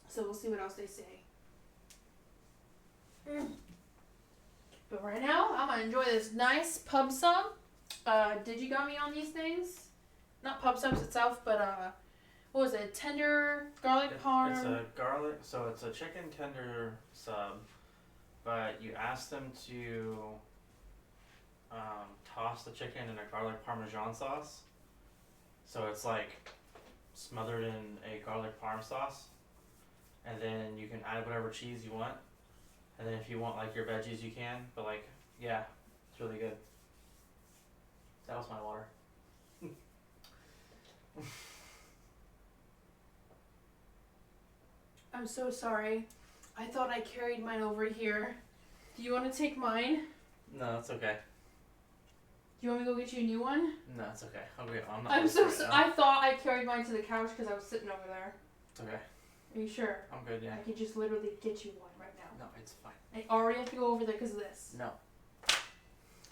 So we'll see what else they say. But right now, I'm going to enjoy this nice pub sub. Digi got me on these things. Not pub subs itself, but what was it? Tender garlic parm. It's a garlic, so it's a chicken tender sub, but you ask them to toss the chicken in a garlic parmesan sauce. So it's like smothered in a garlic parm sauce, and then you can add whatever cheese you want, and then if you want like your veggies you can. But like, yeah, it's really good. That was my water. I'm so sorry. I thought I carried mine over here. Do you want to take mine? No, it's okay. Do you want me to go get you a new one? No, it's okay. I'm not. I'm so sorry. I thought I carried mine to the couch because I was sitting over there. It's okay. Are you sure? I'm good, yeah. I could just literally get you one right now. No, it's fine. I already have to go over there because of this. No.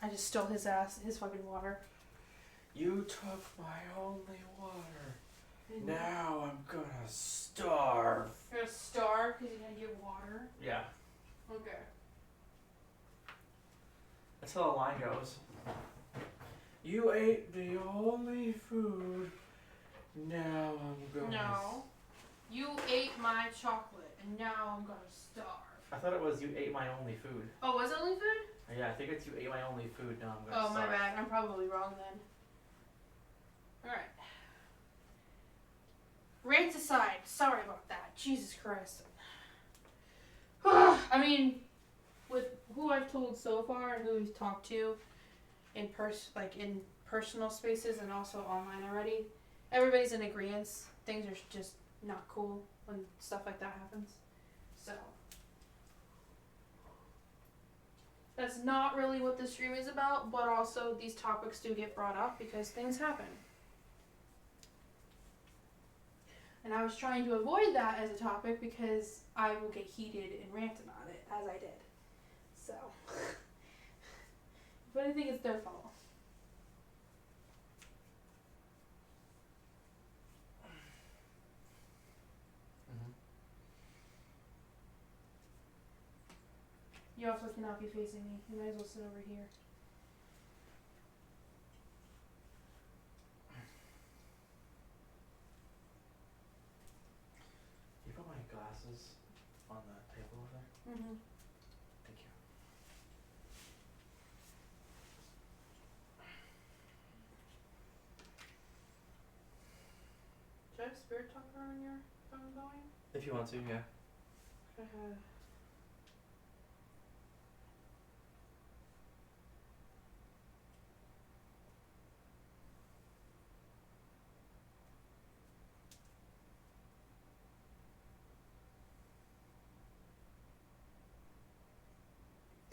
I just stole his fucking water. You took my only water. Now I'm gonna starve. You're gonna starve because you had your water? Yeah. Okay. That's how the line goes. You ate the only food. Now I'm gonna. No. You ate my chocolate and now I'm gonna starve. I thought it was you ate my only food. Oh, was it only food? Yeah, I think it's you ate my only food. Now I'm gonna Oh, starve. my bad. I'm probably wrong then. Alright. Rant aside, sorry about that. Jesus Christ. I mean, with who I've told so far and who we've talked to in in personal spaces and also online already, everybody's in agreement. Things are just not cool when stuff like that happens. So that's not really what this stream is about, but also these topics do get brought up because things happen. And I was trying to avoid that as a topic because I will get heated and rant about it, as I did. So, but I think it's their fault. Mm-hmm. You also cannot be facing me. You might as well sit over here. You put my glasses on the table over there? Mm-hmm. Thank you. Should I have Spirit Talker on your phone going? If you want to, yeah.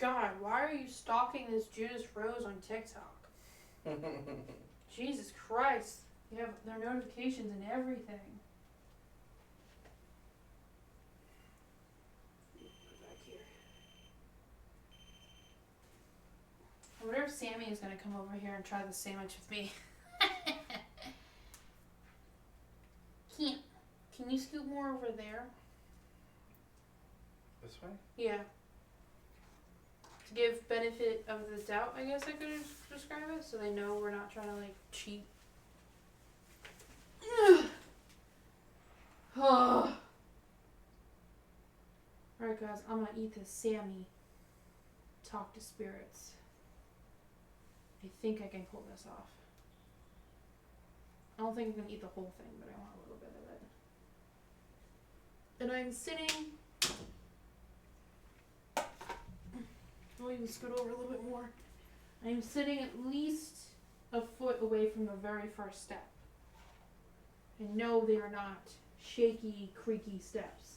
God, why are you stalking this Judas Rose on TikTok? Jesus Christ. You have their notifications and everything. Put back here. I wonder if Sammy is going to come over here and try the sandwich with me. Can you scoot more over there? This way? Yeah. to give benefit of the doubt, I guess I could describe it, so they know we're not trying to like cheat. Alright guys, I'm gonna eat this Sammy. Talk to spirits. I think I can pull this off. I don't think I can eat the whole thing, but I want a little bit of it. And I'm sitting... I'll even scoot over a little bit more. I'm sitting at least a foot away from the very first step. And no, they are not shaky, creaky steps.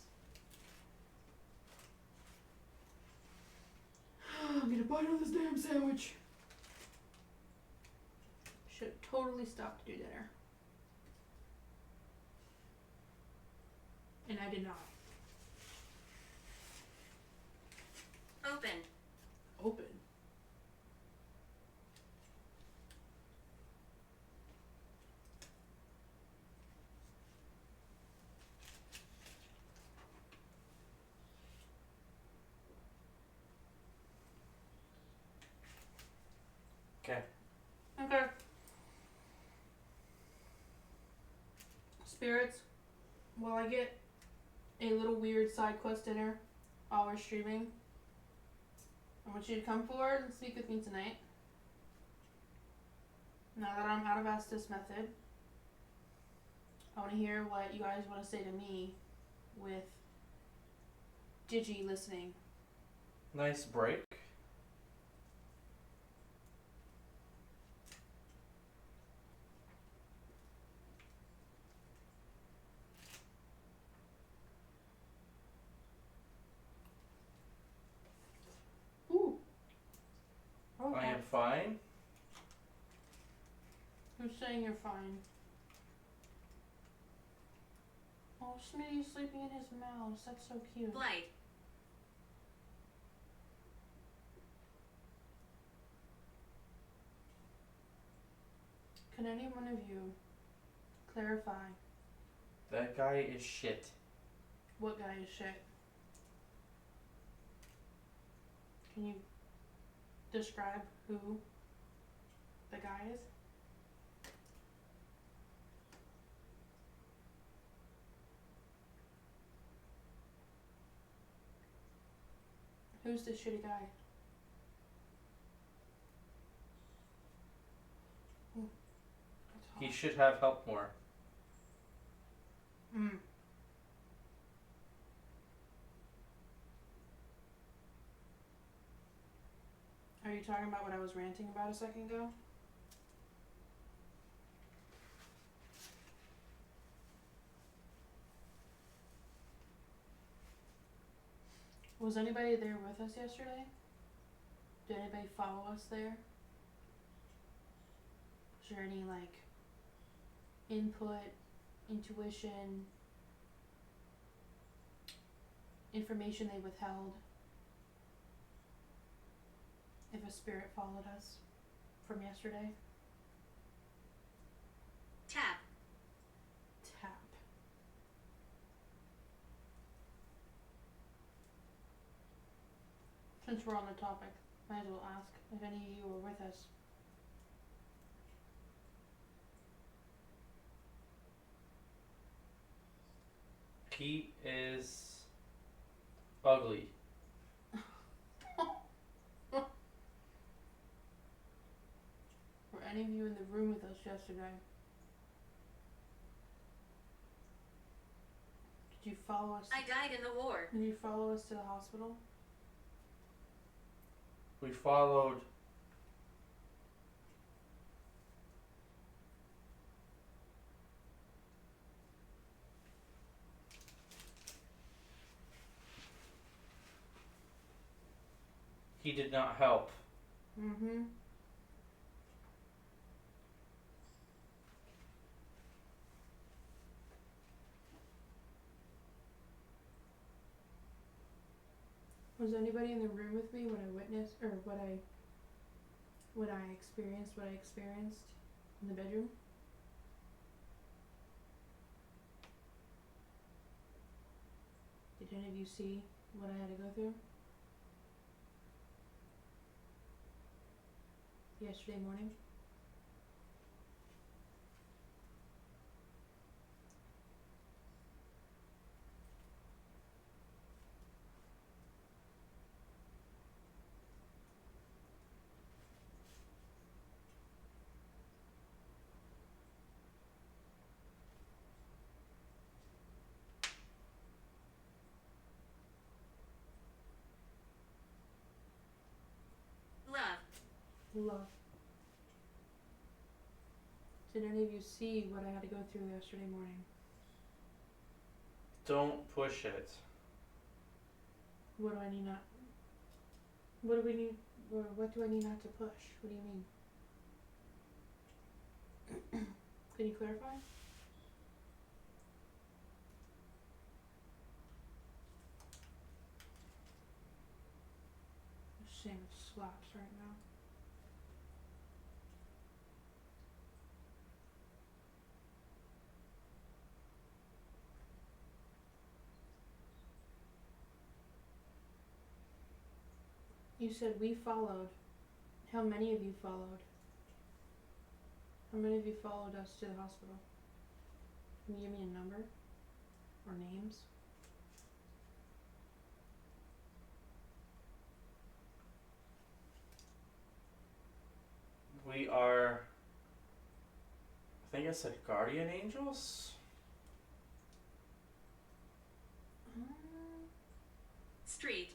I'm gonna bite on this damn sandwich. Should have totally stopped to do dinner. And I did not. Open. Open. Okay. Okay. Spirits, while I get a little weird side quest dinner while we're streaming, I want you to come forward and speak with me tonight. Now that I'm out of Estes method, I want to hear what you guys want to say to me with Digi listening. Nice break. Ooh. I am fine. Who's saying you're fine? Oh, Smitty's sleeping in his mouse. That's so cute. Blight. Can any one of you clarify That guy is shit. what guy is shit? Can you describe who the guy is? Who's the shitty guy? Ooh, that's hot. He should have helped more. Are you talking about what I was ranting about a second ago? Was anybody there with us yesterday? Did anybody follow us there? Was there any like input, intuition, information they withheld if a spirit followed us from yesterday? Tap. Tap. Since we're on the topic, might as well ask if any of you were with us. He is ugly. Were any of you in the room with us yesterday? Did you follow us? I died in the war. Did you follow us to the hospital? We followed. He did not help. Mm-hmm. Was anybody in the room with me when I witnessed, or when I experienced what I experienced in the bedroom? Did any of you see what I had to go through? yesterday morning? Love. Love. Did any of you see what I had to go through yesterday morning? Don't push it. What do I need not? What do we need? Or what do I need not to push? What do you mean? Can you clarify? Shame it slaps right now. You said we followed. How many of you followed? How many of you followed us to the hospital? Can you give me a number? Or names? We are, I think I said guardian angels? Street.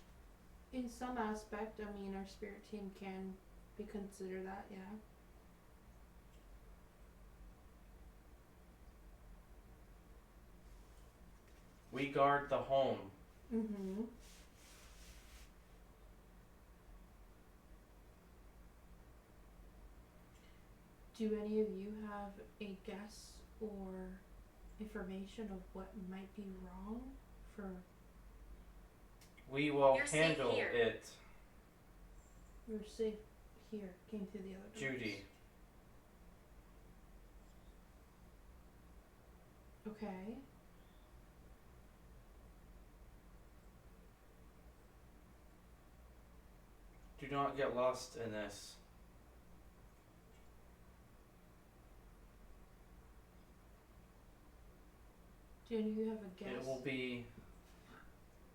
In some aspect, I mean, our spirit team can be considered that, yeah. We guard the home. Mm-hmm. Do any of you have a guess or information of what might be wrong for... We will You're safe handle here. it. We're safe here, came through the other doors. Judy. Okay. Do not get lost in this. Do any of you have a guess? It will be,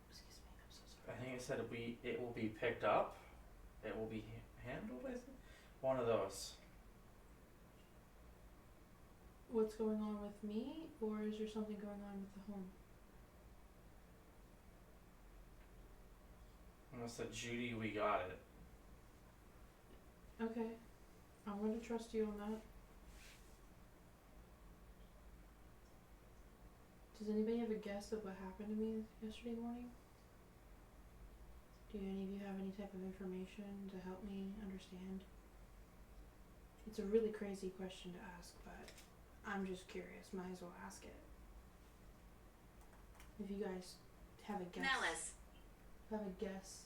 Excuse me, I'm so I sorry. think I said it will be picked up. It will be handled, I think. One of those. What's going on with me, or is there something going on with the home? And I said, Judy, we got it. Okay. I'm gonna trust you on that. Does anybody have a guess of what happened to me yesterday morning? Do any of you have any type of information to help me understand? It's a really crazy question to ask, but I'm just curious. Might as well ask it. If you guys have a guess. Malice. Have a guess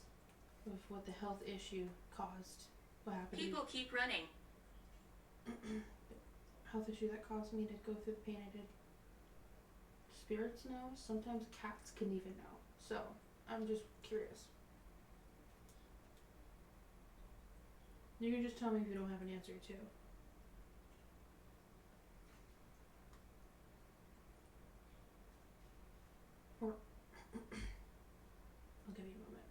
of what the health issue caused. What happened People keep running. to me. Health issue that caused me to go through the pain I did. Spirits know. Sometimes cats can even know. So, I'm just curious. You can just tell me if you don't have an answer too. Or I'll give you a moment.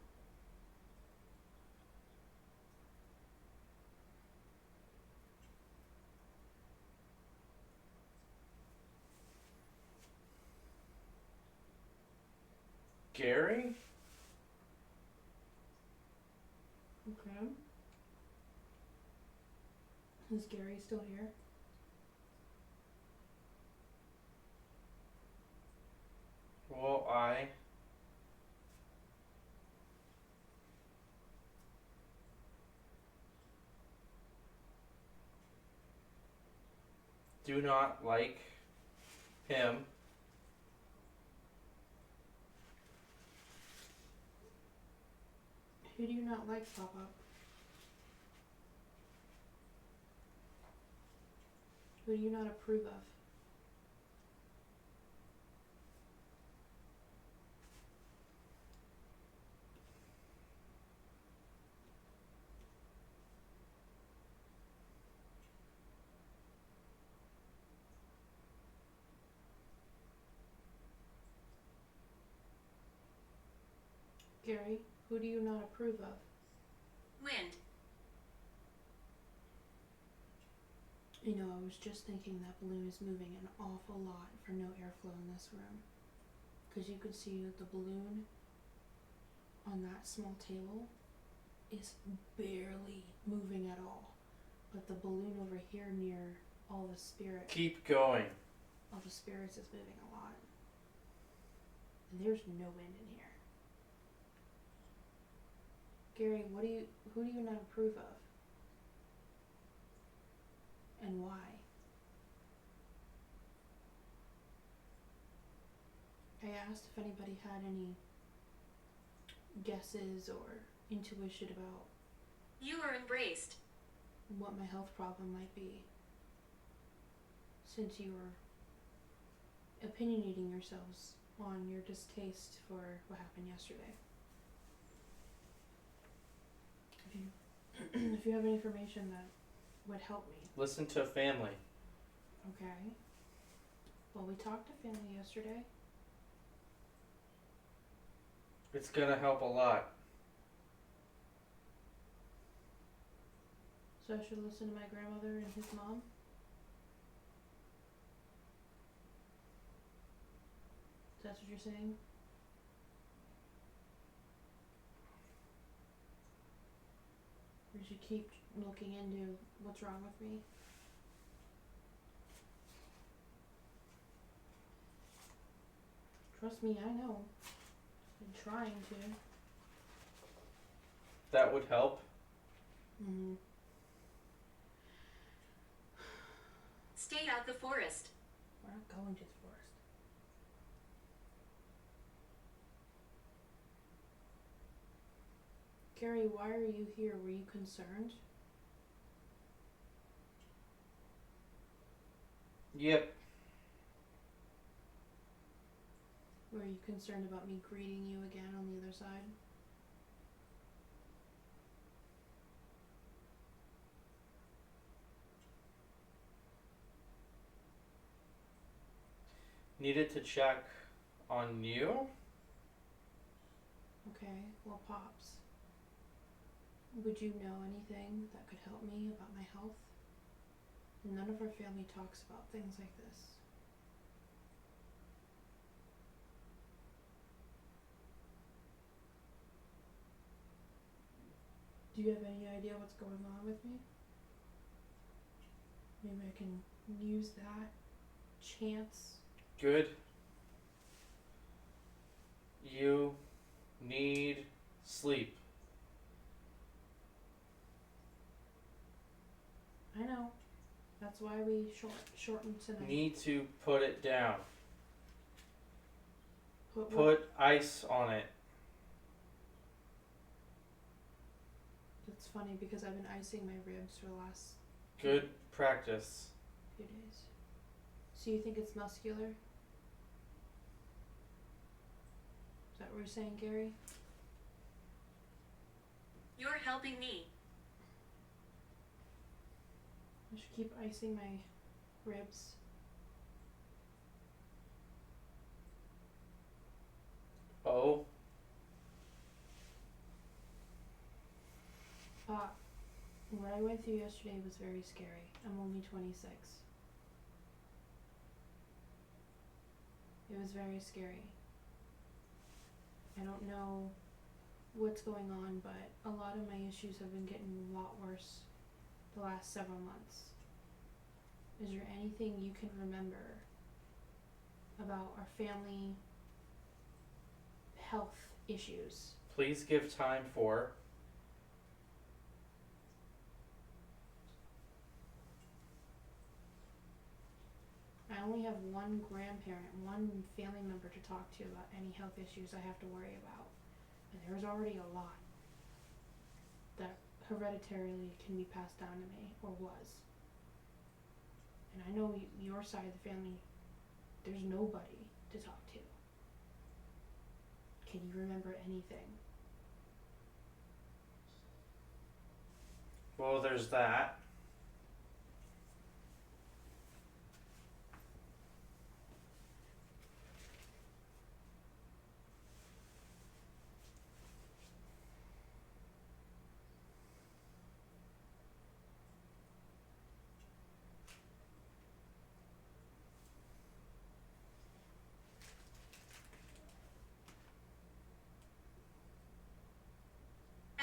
Gary? Okay. Is Gary still here? Well, I do not like him. Who do you not like, Papa? Who do you not approve of? Gary, who do you not approve of? Wind. You know, I was just thinking that balloon is moving an awful lot for no airflow in this room. Because you could see that the balloon on that small table is barely moving at all. But the balloon over here near all the spirits, Keep going. all the spirits is moving a lot. And there's no wind in here. Gary, who do you not approve of? And why? I asked if anybody had any guesses or intuition about You are embraced. what my health problem might be, since you were opinionating yourselves on your distaste for what happened yesterday. If you have any information that would help me. Listen to family. Okay. Well, we talked to family yesterday. It's gonna help a lot. So I should listen to my grandmother and his mom? That's what you're saying? We should keep looking into what's wrong with me. Trust me, I know. Been trying to. That would help. Mm-hmm. Stay out the forest. We're not going to the forest. Gary, why are you here? Were you concerned? Yep. Were you concerned about me greeting you again on the other side? Needed to check on you? Okay, well, Pops, would you know anything that could help me about my health? None of our family talks about things like this. Do you have any idea what's going on with me? Maybe I can use that chance. Good. You need sleep. I know. That's why we shortened tonight. Need to put it down. Put what? Put ice on it. It's funny because I've been icing my ribs for the last Good practice. few days. So you think it's muscular? Is that what you're saying, Gary? You're helping me. I should keep icing my ribs. Oh. What I went through yesterday was very scary. I'm only 26. It was very scary. I don't know what's going on, but a lot of my issues have been getting a lot worse the last several months. Is there anything you can remember about our family health issues? Please give time for. I only have one grandparent, one family member to talk to about any health issues I have to worry about. And there's already a lot that hereditarily can be passed down to me, or was. And I know your side of the family, there's nobody to talk to. Can you remember anything? Well, there's that.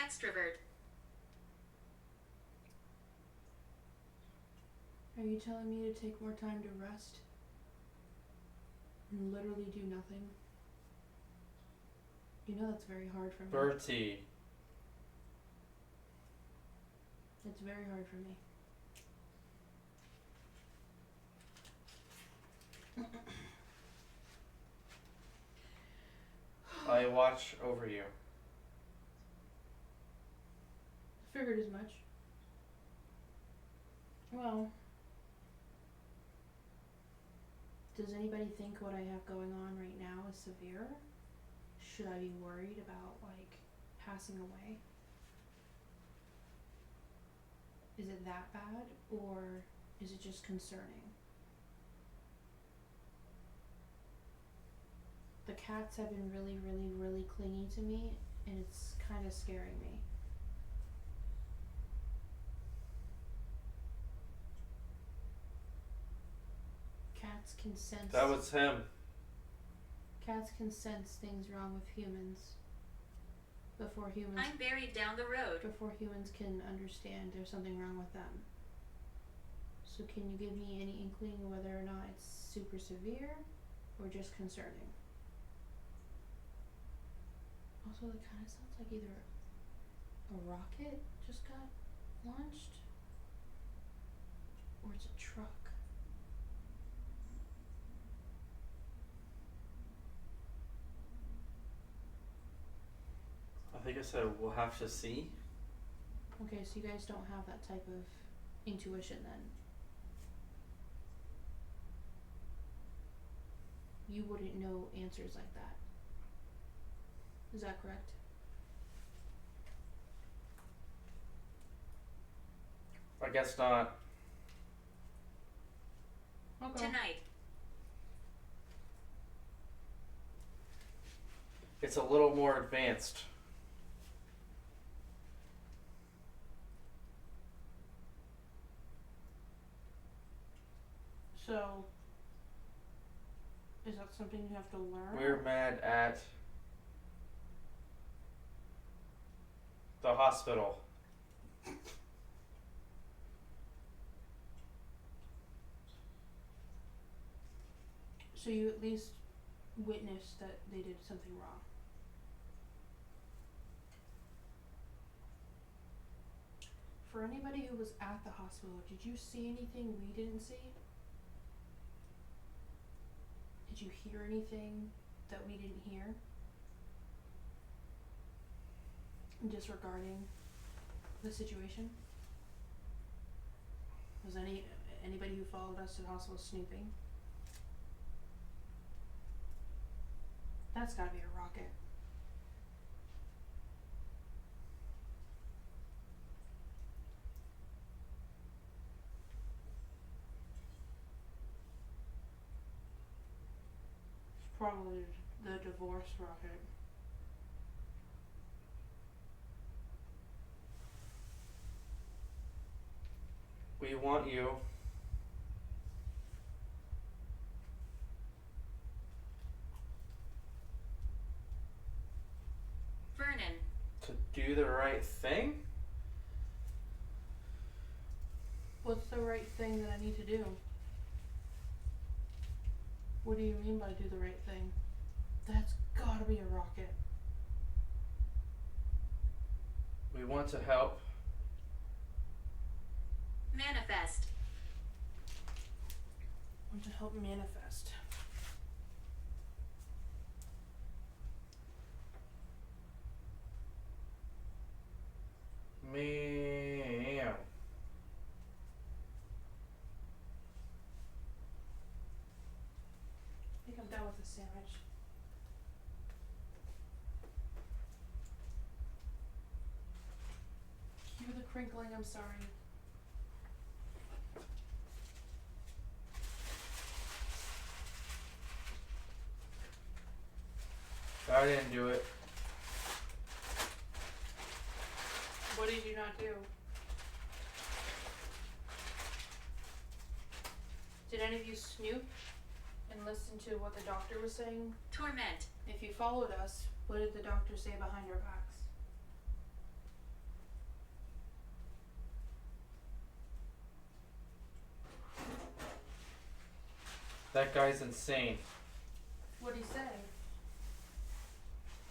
extrovert. Are you telling me to take more time to rest? And literally do nothing? You know that's very hard for me. Bertie. It's very hard for me. I watch over you. Figured as much. Well, does anybody think what I have going on right now is severe? Should I be worried about, like, passing away? Is it that bad, or is it just concerning? The cats have been really, really, really clingy to me, and it's kind of scaring me. Cats can sense. That was him. Cats can sense things wrong with humans before humans. I'm buried down the road. Before humans can understand there's something wrong with them. So can you give me any inkling of whether or not it's super severe or just concerning? Also, that kind of sounds like either a rocket just got launched or it's a truck. I think I said we'll have to see. Okay, so you guys don't have that type of intuition then? You wouldn't know answers like that. Is that correct? I guess not. Okay. Tonight. It's a little more advanced. So, is that something you have to learn? We're mad at the hospital. So you at least witnessed that they did something wrong. For anybody who was at the hospital, did you see anything we didn't see? Did you hear anything that we didn't hear? Disregarding the situation? Was anybody who followed us to the hospital snooping? That's gotta be a rocket. It's probably the divorce rocket. We want you Vernon. to do the right thing. What's the right thing that I need to do? What do you mean by do the right thing? That's gotta be a rocket. We want to help. Manifest. Want to help manifest. Meow. I think I'm done with this sandwich. Cue the crinkling, I'm sorry. I didn't do it. What did you not do? Did any of you snoop and listen to what the doctor was saying? Torment. If you followed us, what did the doctor say behind our backs? That guy's insane. What'd he say?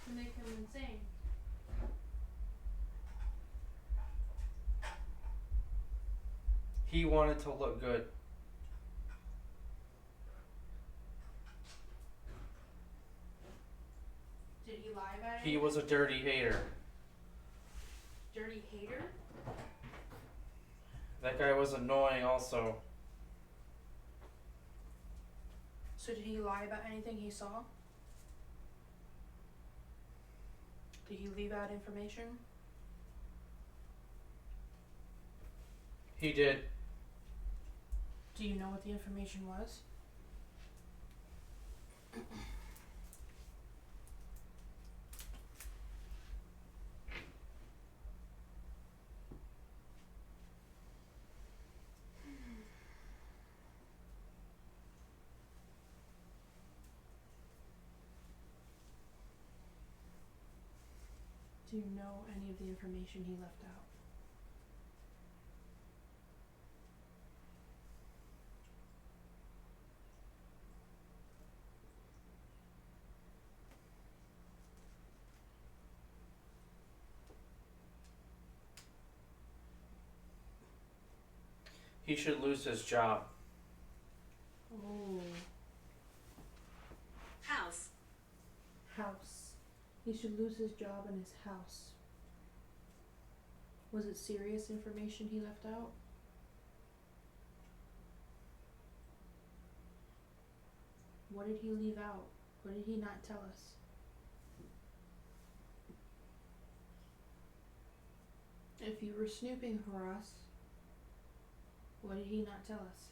To make him insane. He wanted to look good. Did he lie about it? He was a dirty hater. Dirty hater? That guy was annoying also. So did he lie about anything he saw? Did he leave out information? He did. Do you know what the information was? Do you know any of the information he left out? He should lose his job. Oh. House. House. He should lose his job and his house. Was it serious information he left out? What did he leave out? What did he not tell us? If you were snooping for us, what did he not tell us?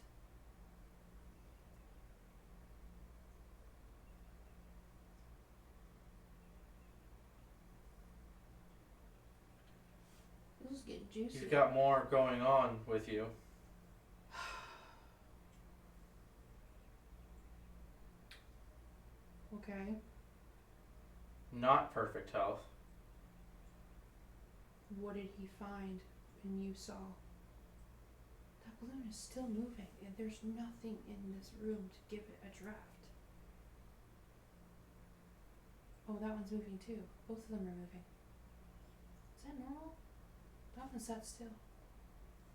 This is getting juicy. He's got more going on with you. Okay. Not perfect health. What did he find and you saw? That balloon is still moving and there's nothing in this room to give it a draft. Oh, that one's moving too. Both of them are moving. Is that normal? That one sat still.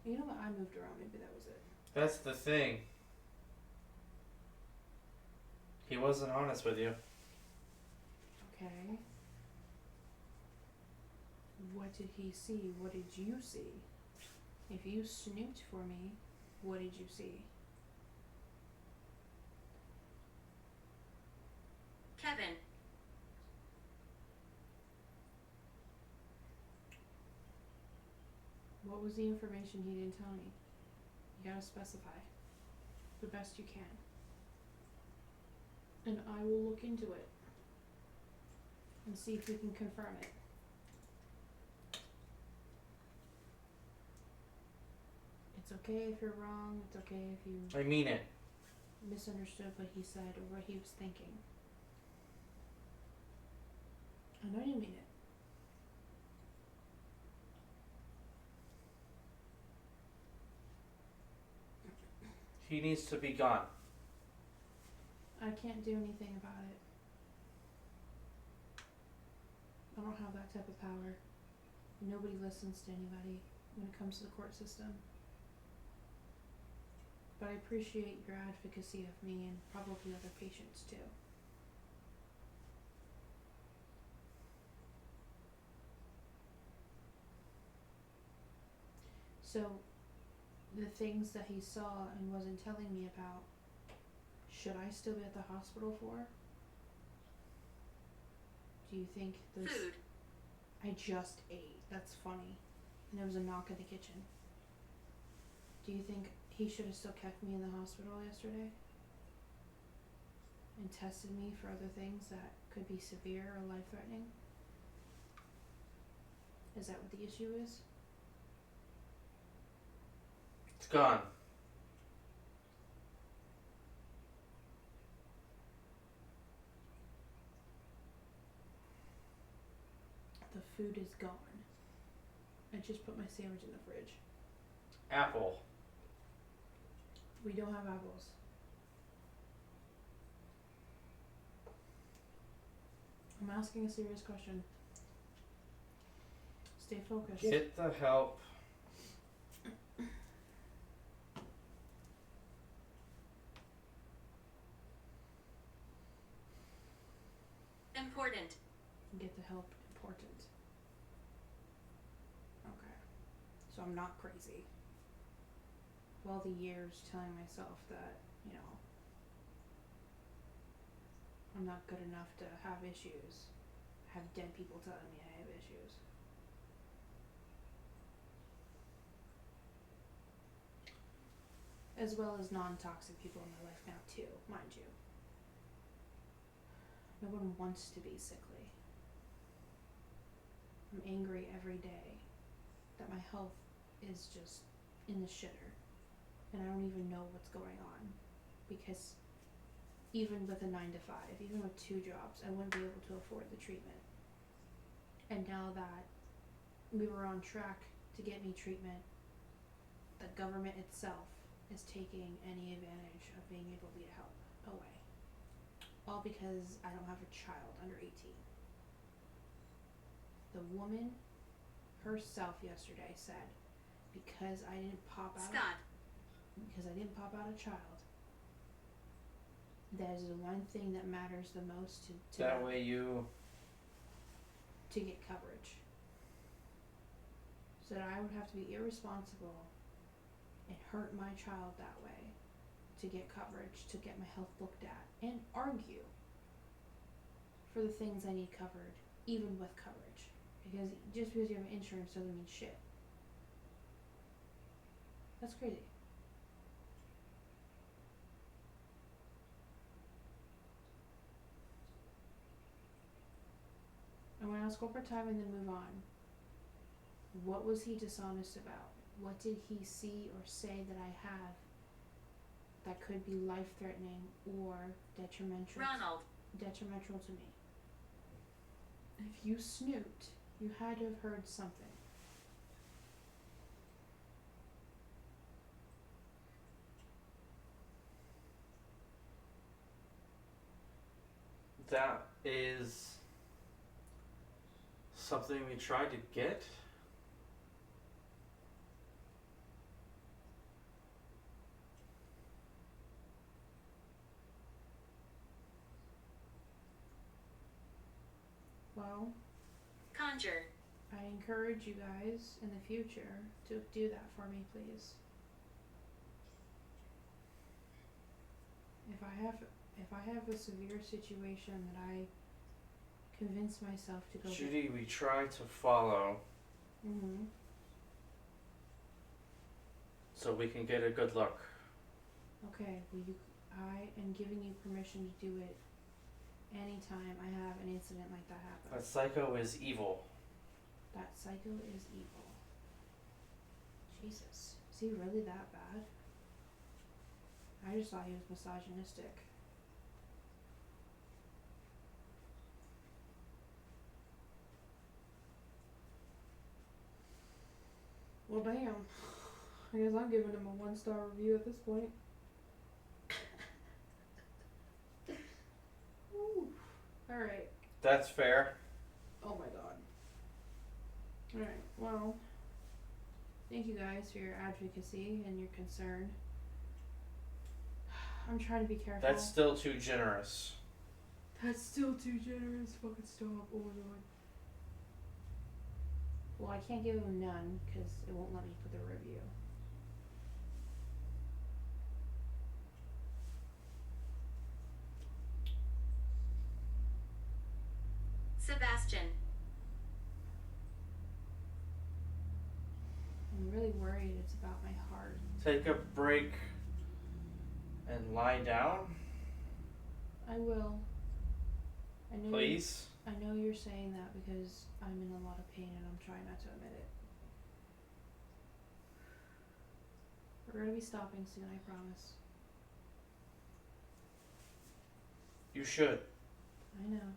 You know what? I moved around. Maybe that was it. That's the thing. He wasn't honest with you. Okay. What did he see? What did you see? If you snooped for me, what did you see? Kevin. What was the information he didn't tell me? You gotta specify the best you can. And I will look into it and see if we can confirm it. It's okay if you're wrong, it's okay if you I mean it. misunderstood what he said or what he was thinking. I know you mean it. He needs to be gone. I can't do anything about it. I don't have that type of power. Nobody listens to anybody when it comes to the court system. But I appreciate your advocacy of me and probably other patients too. So, the things that he saw and wasn't telling me about, should I still be at the hospital for? Do you think those... Food. I just ate. That's funny. And there was a knock at the kitchen. Do you think he should have still kept me in the hospital yesterday? And tested me for other things that could be severe or life-threatening? Is that what the issue is? It's gone. The food is gone. I just put my sandwich in the fridge. Apple. We don't have apples. I'm asking a serious question. Stay focused. Get the help. Important. Get the help. Important. Okay. So I'm not crazy. Of all the years telling myself that, you know, I'm not good enough to have issues. I have dead people telling me I have issues. As well as non-toxic people in my life now too, mind you. No one wants to be sickly. I'm angry every day that my health is just in the shitter. And I don't even know what's going on. Because even with a 9 to 5, even with 2 jobs, I wouldn't be able to afford the treatment. And now that we were on track to get me treatment, the government itself is taking any advantage of being able to get help away. All because I don't have a child under 18. The woman herself yesterday said, because I didn't pop out a child, that is the one thing that matters the most to That them, way you... to get coverage. So that I would have to be irresponsible and hurt my child that way to get coverage, to get my health looked at, and argue for the things I need covered, even with coverage. Because just because you have insurance doesn't mean shit. That's crazy. I'm gonna ask one more time and then move on. What was he dishonest about? What did he see or say that I have that could be life-threatening or detrimental to me? If you snooped, you had to have heard something. That is something we tried to get. Well, Conjure. I encourage you guys in the future to do that for me, please. If I have a severe situation that I convince myself to go Judy, we try to follow Mm-hmm. so we can get a good look. Okay, well I am giving you permission to do it anytime I have an incident like that happen. That psycho is evil. That psycho is evil. Jesus. Is he really that bad? I just thought he was misogynistic. Well, damn. I guess I'm giving him a 1-star review at this point. Alright. That's fair. Oh my god. Alright, well, thank you guys for your advocacy and your concern. I'm trying to be careful. That's still too generous. That's still too generous. Fucking stop. Oh my god. Well, I can't give him none because it won't let me put the review. Sebastian. I'm really worried it's about my heart. Take a break and lie down, I will. I know. please. I know you're saying that because I'm in a lot of pain and I'm trying not to admit it. We're gonna be stopping soon, I promise. You should. I know.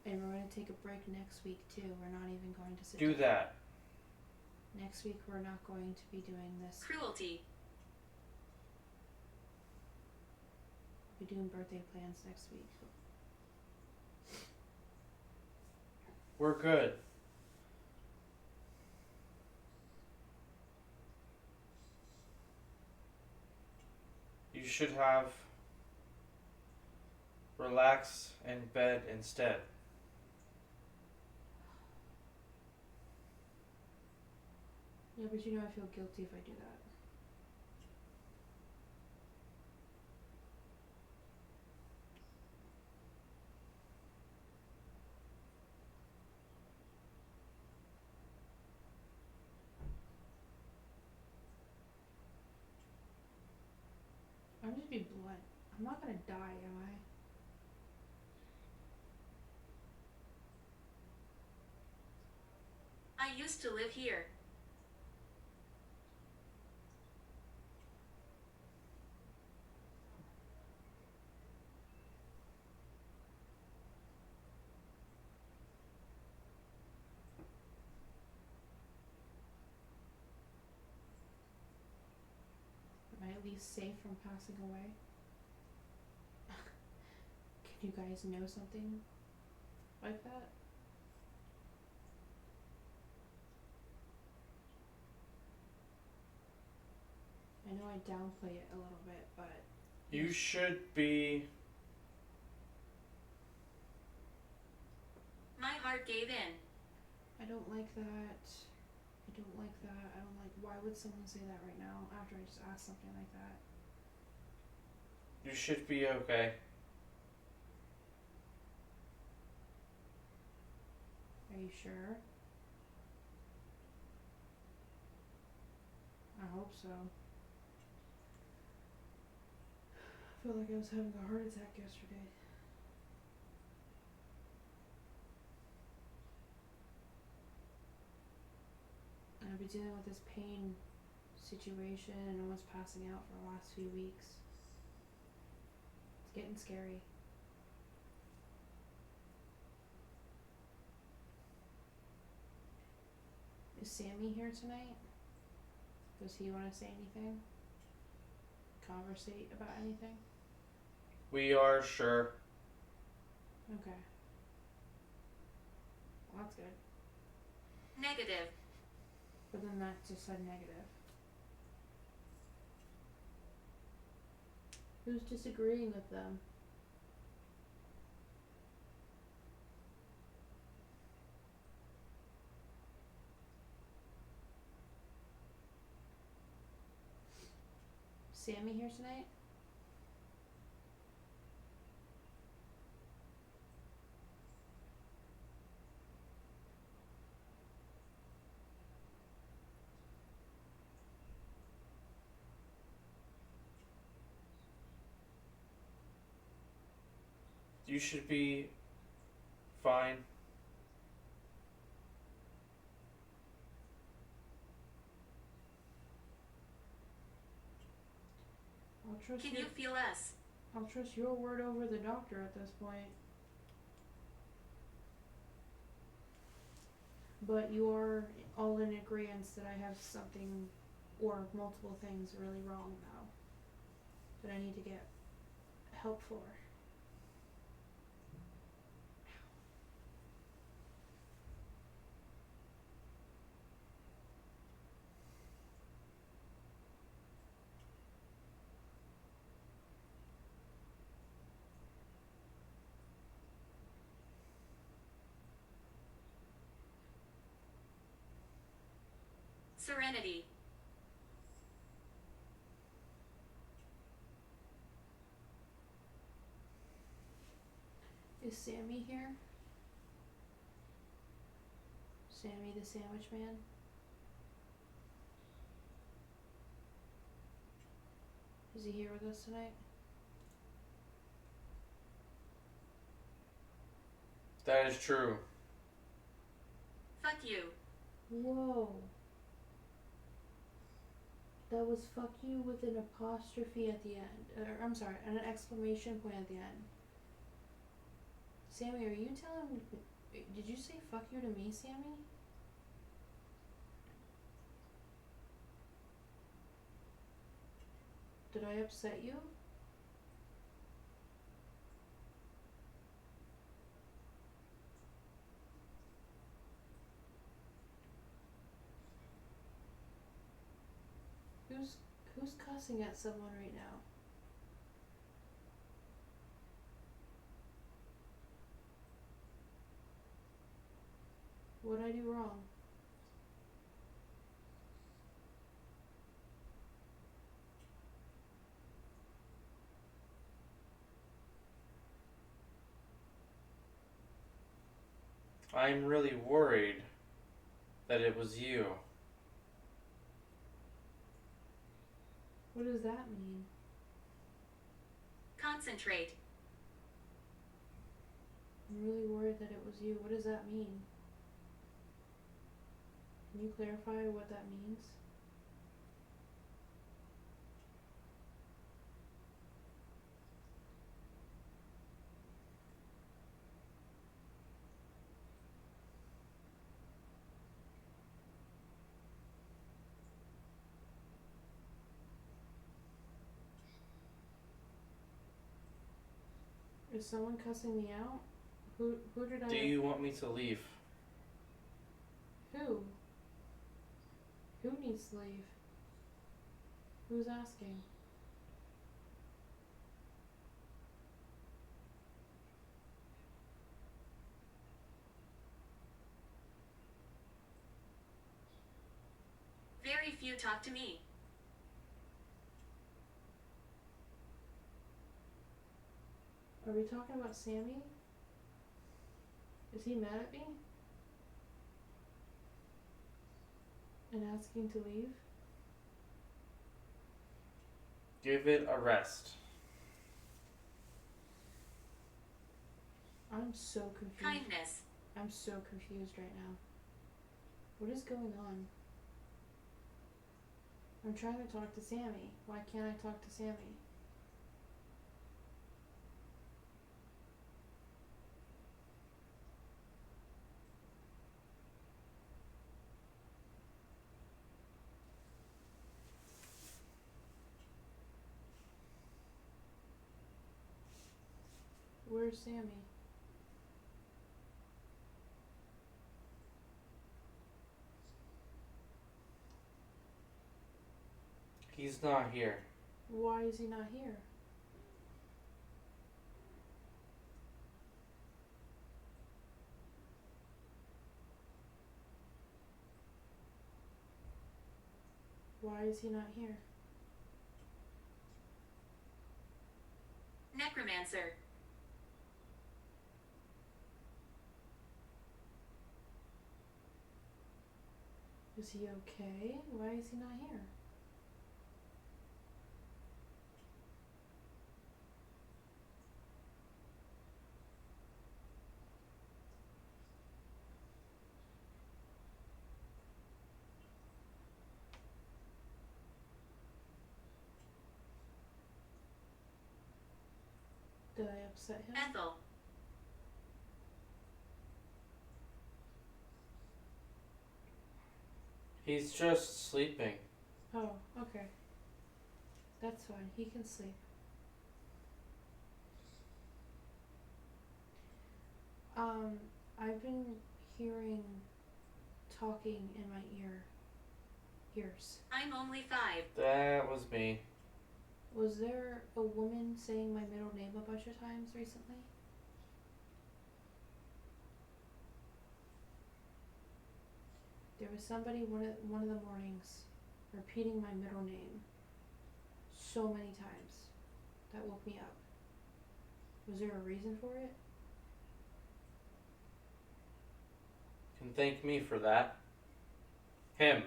And we're gonna take a break next week too. We're not even going to sit Do down. that. Next week we're not going to be doing this. Cruelty. We'll be doing birthday plans next week. We're good. You should have relaxed in bed instead. Yeah, but you know I feel guilty if I do that. I'm just being blunt. I'm not gonna die, am I? I used to live here. Am I at least safe from passing away? Can you guys know something like that? I know I downplay it a little bit, but You should be. My heart gave in. I don't like that. I don't like that. I don't like. Why would someone say that right now after I just asked something like that? You should be okay. Are you sure? I hope so. I felt like I was having a heart attack yesterday. And I've been dealing with this pain situation and almost passing out for the last few weeks. It's getting scary. Is Sammy here tonight? Does he want to say anything? Conversate about anything? We are sure. Okay. Well, that's good. Negative. But then that just said negative. Who's disagreeing with them? Sammy here tonight? You should be fine. I'll trust Can you feel us? I'll trust your word over the doctor at this point. But you're all in agreement that I have something or multiple things really wrong now that I need to get help for. Serenity. Is Sammy here? Sammy the Sandwich Man? Is he here with us tonight? That is true. Fuck you. Whoa. That was fuck you with an apostrophe at the end. I'm sorry, an exclamation point at the end. Sammy, are you telling... Did you say fuck you to me, Sammy? Did I upset you? cussing at someone right now? What'd I do wrong? I'm really worried that it was you. What does that mean? Concentrate. I'm really worried that it was you. What does that mean? Can you clarify what that means? Is someone cussing me out? Who did I... Do you want me to leave? Who? Who needs to leave? Who's asking? Very few talk to me. Are we talking about Sammy? Is he mad at me? And asking to leave? Give it a rest. I'm so confused. Kindness. I'm so confused right now. What is going on? I'm trying to talk to Sammy. Why can't I talk to Sammy? Where's Sammy? He's not here. Why is he not here? Why is he not here? Necromancer. Is he okay? Why is he not here? Did I upset him? Ethel. He's just sleeping. Oh, okay. That's fine. He can sleep. I've been hearing talking in my ears. I'm only 5. That was me. Was there a woman saying my middle name a bunch of times recently? There was somebody one of the mornings repeating my middle name so many times. That woke me up. Was there a reason for it? You can thank me for that. Him.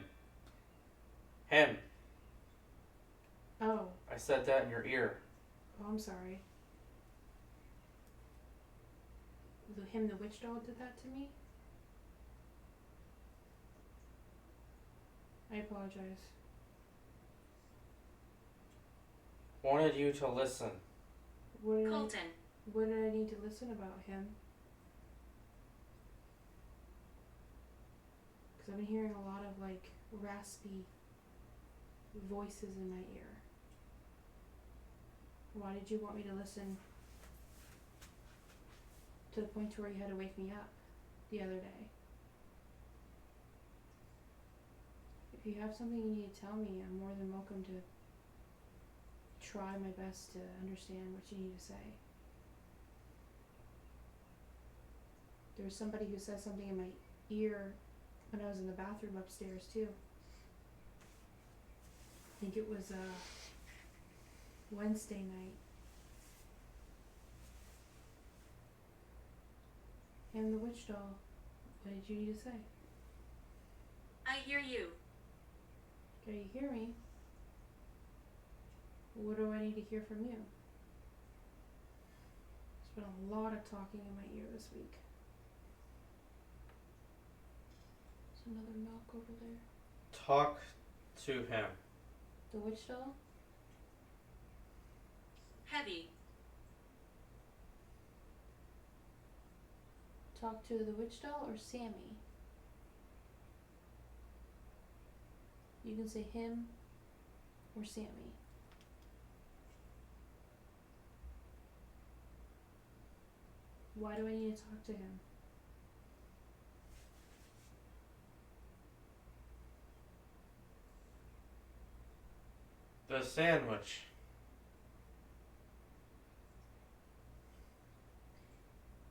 Oh. I said that in your ear. Oh, I'm sorry. The witch doll did that to me? I apologize. Wanted you to listen. What did I need to listen about him? Because I've been hearing a lot of like raspy voices in my ear. Why did you want me to listen to the point to where you had to wake me up the other day? If you have something you need to tell me, I'm more than welcome to try my best to understand what you need to say. There was somebody who said something in my ear when I was in the bathroom upstairs too. I think it was Wednesday night. And the witch doll. What did you need to say? I hear you. Can you hear me? What do I need to hear from you? There's been a lot of talking in my ear this week. There's another milk over there. Talk to him. The witch doll? Heavy. Talk to the witch doll or Sammy? You can say him or Sammy. Why do I need to talk to him? The sandwich.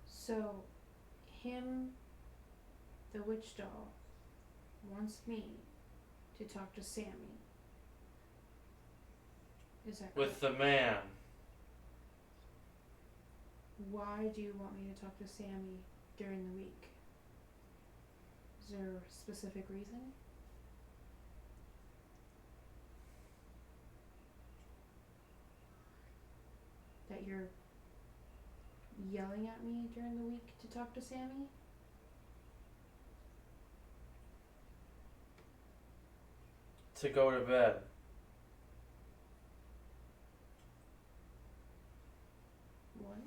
So, him, the witch doll, wants me to talk to Sammy. Is that With correct? the man. Why do you want me to talk to Sammy during the week? Is there a specific reason? That you're yelling at me during the week to talk to Sammy? To go to bed. What?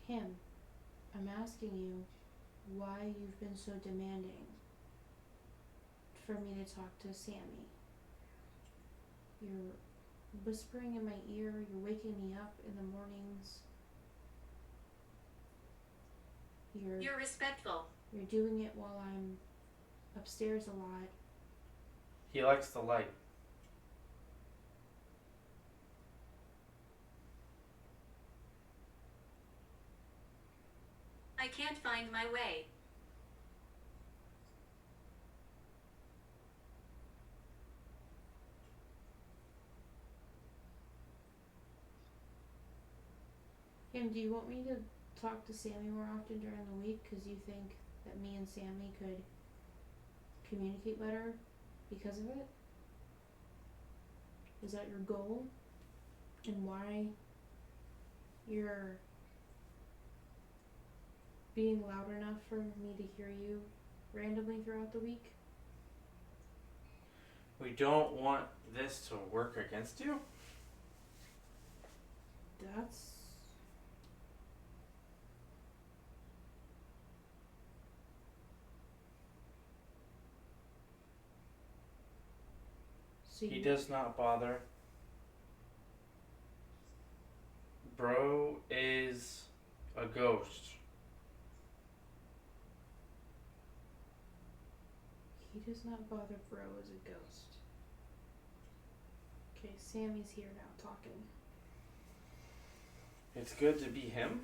Him. I'm asking you why you've been so demanding for me to talk to Sammy. You're whispering in my ear, you're waking me up in the mornings. You're respectful. You're doing it while I'm upstairs a lot. He likes the light. I can't find my way. Him, do you want me to talk to Sammy more often during the week because you think that me and Sammy could communicate better because of it? Is that your goal? And why you're being loud enough for me to hear you randomly throughout the week? We don't want this to work against you? That's... So He you- does not bother. Bro is a ghost. He does not bother Bro as a ghost. Okay, Sammy's here now talking. It's good to be him.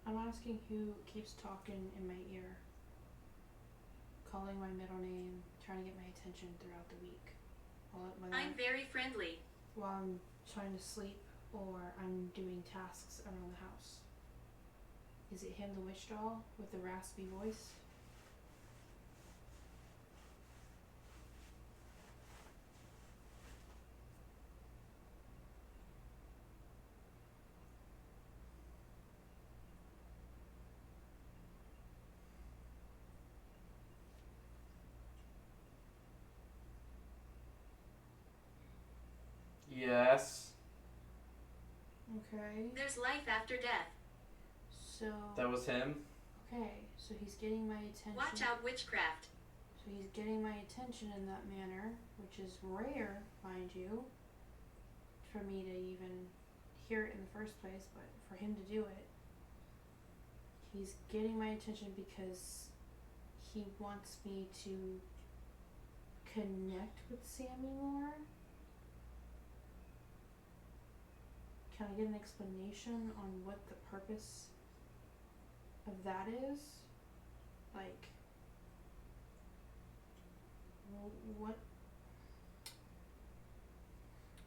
I'm asking who keeps talking in my ear, calling my middle name, trying to get my attention throughout the week. I'm very friendly. While I'm trying to sleep or I'm doing tasks around the house. Is it him, the witch doll, with the raspy voice? Yes. Okay, There's life after death. so... That was him. Okay, so he's getting my attention. Watch out, witchcraft. So he's getting my attention in that manner, which is rare, mind you, for me to even hear it in the first place, but for him to do it, he's getting my attention because he wants me to connect with Sammy more. Can I get an explanation on what the purpose of that is? Like, what?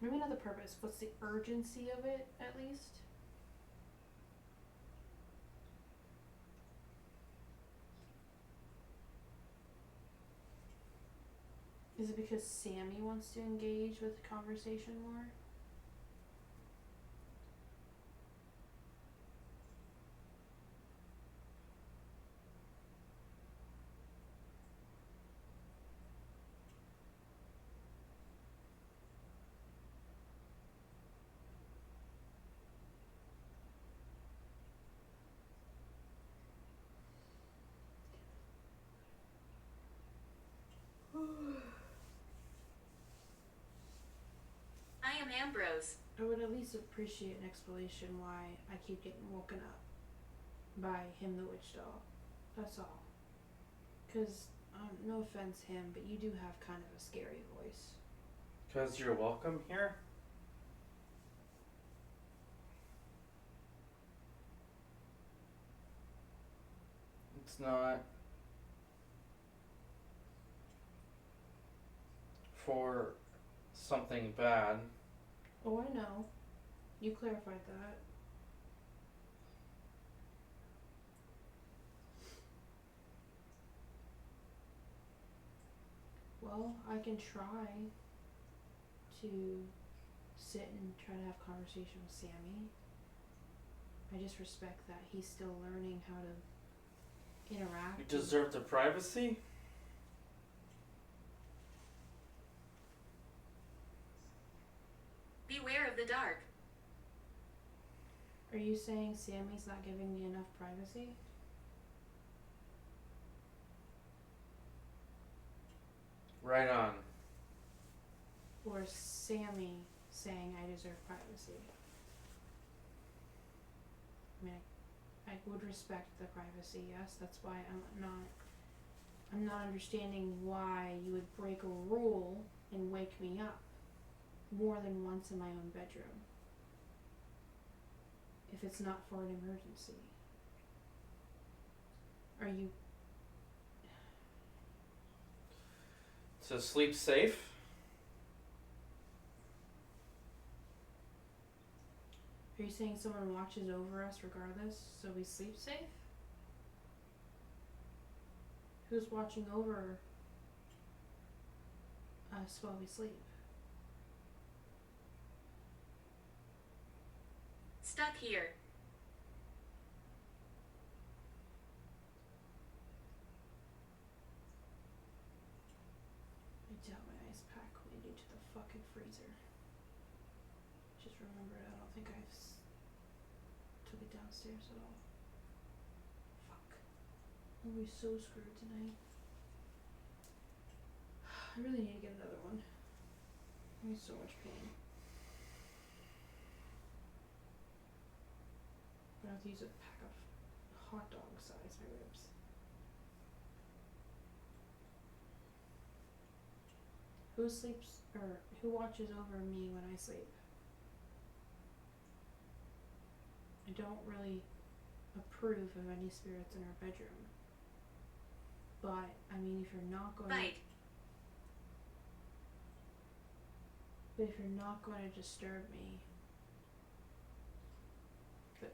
Maybe not the purpose. What's the urgency of it, at least? Is it because Sammy wants to engage with the conversation more? I am Ambrose. I would at least appreciate an explanation why I keep getting woken up by him, the witch doll. That's all. 'Cause, no offense, him, but you do have kind of a scary voice. 'Cause you're welcome here? It's not for something bad. Oh, I know. You clarified that. Well, I can try to sit and try to have conversation with Sammy. I just respect that he's still learning how to interact. You deserve the privacy? Beware of the dark. Are you saying Sammy's not giving me enough privacy? Right on. Or is Sammy saying I deserve privacy? I mean, I would respect the privacy, yes. That's why I'm not understanding why you would break a rule and wake me up more than once in my own bedroom if it's not for an emergency. Are you... To sleep safe? Are you saying someone watches over us regardless, so we sleep safe? Who's watching over us while we sleep? Stuck here. I doubt my ice pack made it to the fucking freezer. Just remembered, I don't think I took it downstairs at all. Fuck. I'm gonna be so screwed tonight. I really need to get another one. I'm in so much pain. I have to use a pack of hot dog size my ribs. Who sleeps or who watches over me when I sleep? I don't really approve of any spirits in our bedroom. But I mean, if you're not going Right. but if you're not going to disturb me,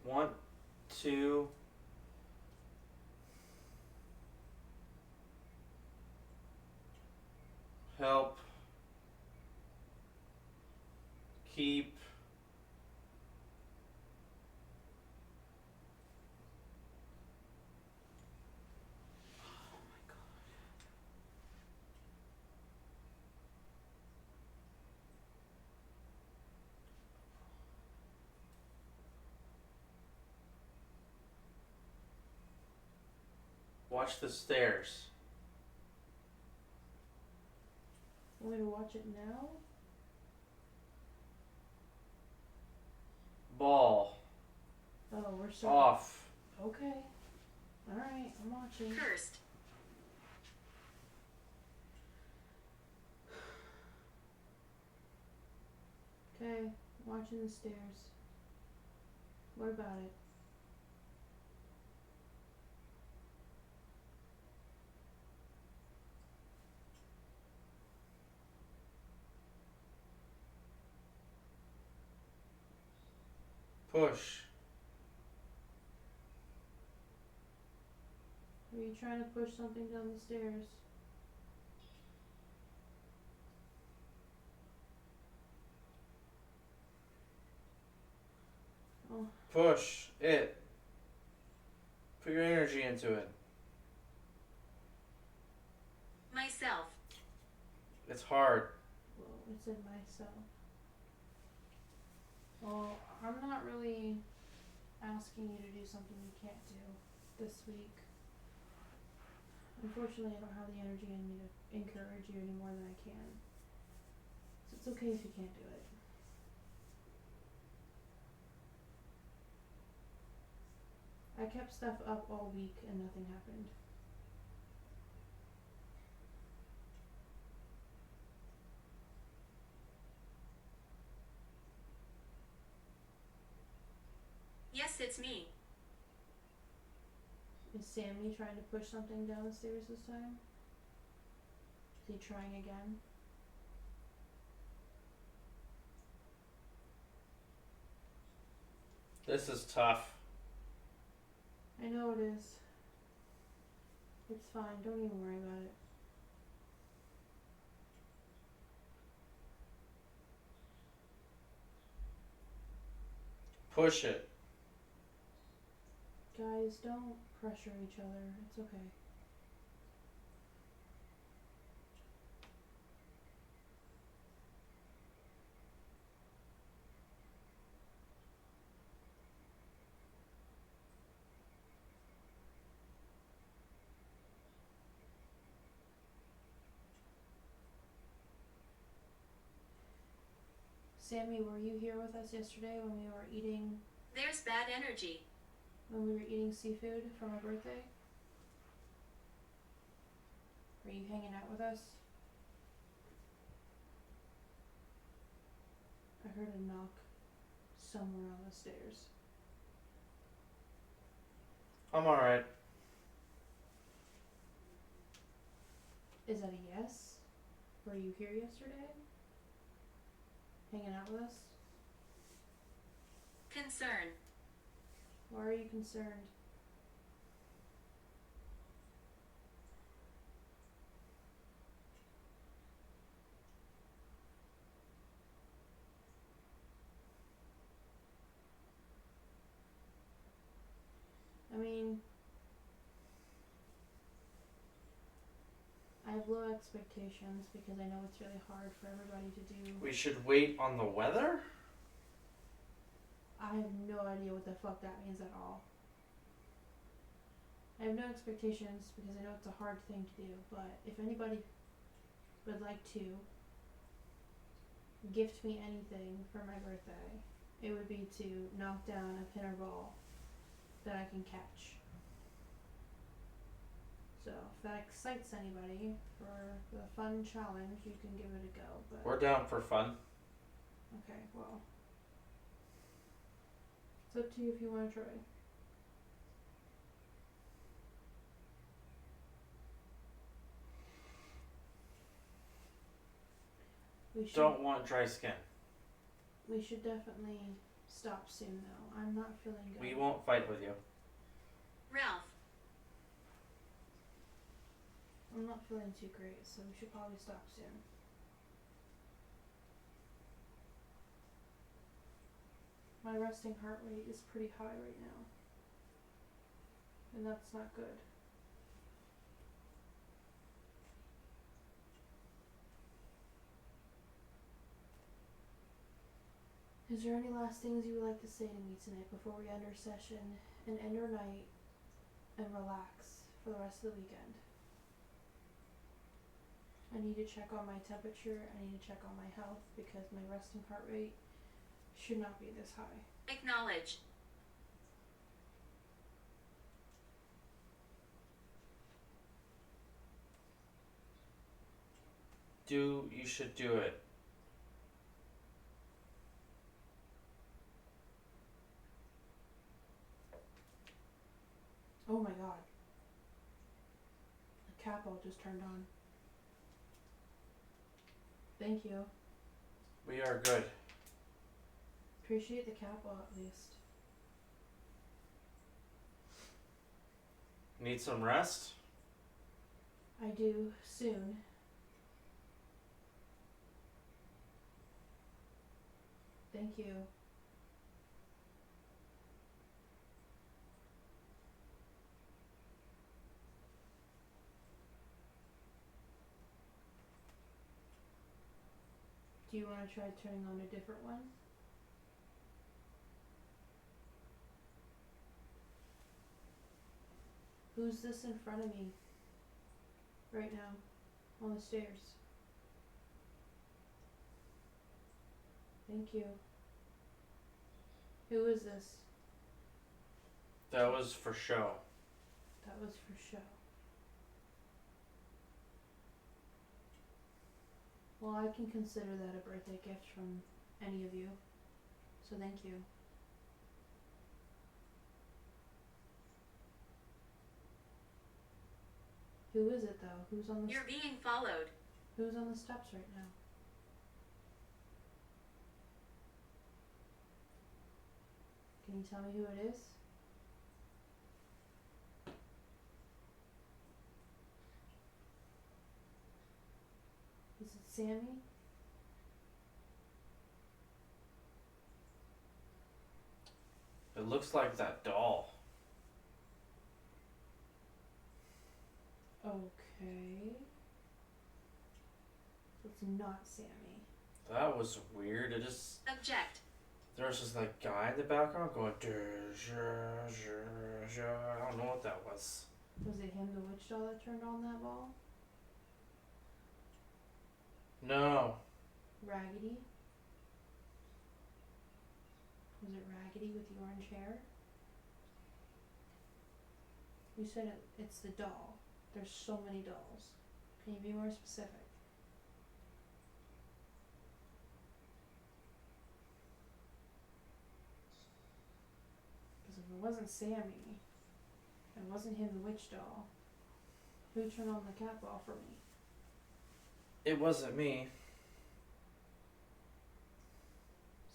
Want to help keep watch the stairs. Want me to watch it now? Ball. Oh, we're starting. Off. Okay. Alright, I'm watching. Cursed. Okay, watching the stairs. What about it? Push. Are you trying to push something down the stairs? Oh, Push it. Put your energy into it. Myself. It's hard. well, it's in myself. Well, I'm not really asking you to do something you can't do this week. Unfortunately, I don't have the energy in me to encourage you any more than I can. So it's okay if you can't do it. I kept stuff up all week and nothing happened. Yes, it's me. Is Sammy trying to push something down the stairs this time? Is he trying again? This is tough. I know it is. It's fine, don't even worry about it. Push it. Guys, don't pressure each other. It's okay. Sammy, were you here with us yesterday when we were eating There's bad energy. seafood for my birthday? Were you hanging out with us? I heard a knock somewhere on the stairs. I'm alright. Is that a yes? Were you here yesterday? Hanging out with us? Concern. Why are you concerned? I mean, I have low expectations because I know it's really hard for everybody to do. We should wait on the weather? I have no idea what the fuck that means at all. I have no expectations because I know it's a hard thing to do, but if anybody would like to gift me anything for my birthday, it would be to knock down a pinner ball that I can catch. So if that excites anybody for the fun challenge, you can give it a go. But We're down for fun. okay, well, it's up to you if you want to try. We should Don't want dry skin. we should definitely stop soon though. I'm not feeling good. We won't fight with you. Ralph. I'm not feeling too great, so we should probably stop soon. My resting heart rate is pretty high right now. And that's not good. Is there any last things you would like to say to me tonight before we end our session and end our night and relax for the rest of the weekend? I need to check on my temperature. I need to check on my health because my resting heart rate should not be this high. Acknowledge. You should do it. Oh my god. The capo just turned on. Thank you. We are good. Appreciate the capo at least. Need some rest? I do soon. Thank you. Do you want to try turning on a different one? Who's this in front of me right now on the stairs? Thank you. Who is this? That was for show. That was for show. Well, I can consider that a birthday gift from any of you. So thank you. Who is it though? Who's on the You're being followed. Who's on the steps right now? Can you tell me who it is? Is it Sammy? It looks like that doll. Okay. So it's not Sammy. That was weird. It just Object. there was just like guy in the background going. I don't know what that was. Was it him, the witch doll, that turned on that ball? No. Raggedy? Was it Raggedy with the orange hair? You said it's the doll. There's so many dolls. Can you be more specific? Because if it wasn't Sammy, it wasn't him, the witch doll, who turned on the cat ball for me? It wasn't me.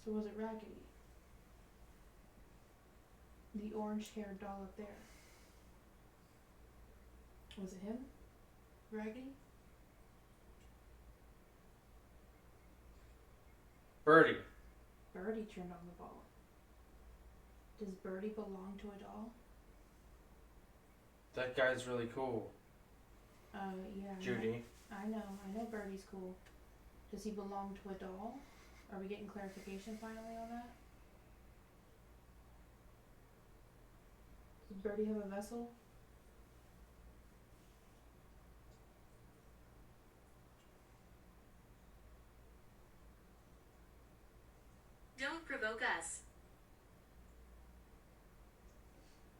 So was it Raggedy? The orange haired doll up there. Was it him? Raggedy? Birdie. Birdie turned on the ball. Does Birdie belong to a doll? That guy's really cool. Yeah. Judy. I know Birdie's cool. Does he belong to a doll? Are we getting clarification finally on that? Does Birdie have a vessel? Don't provoke us.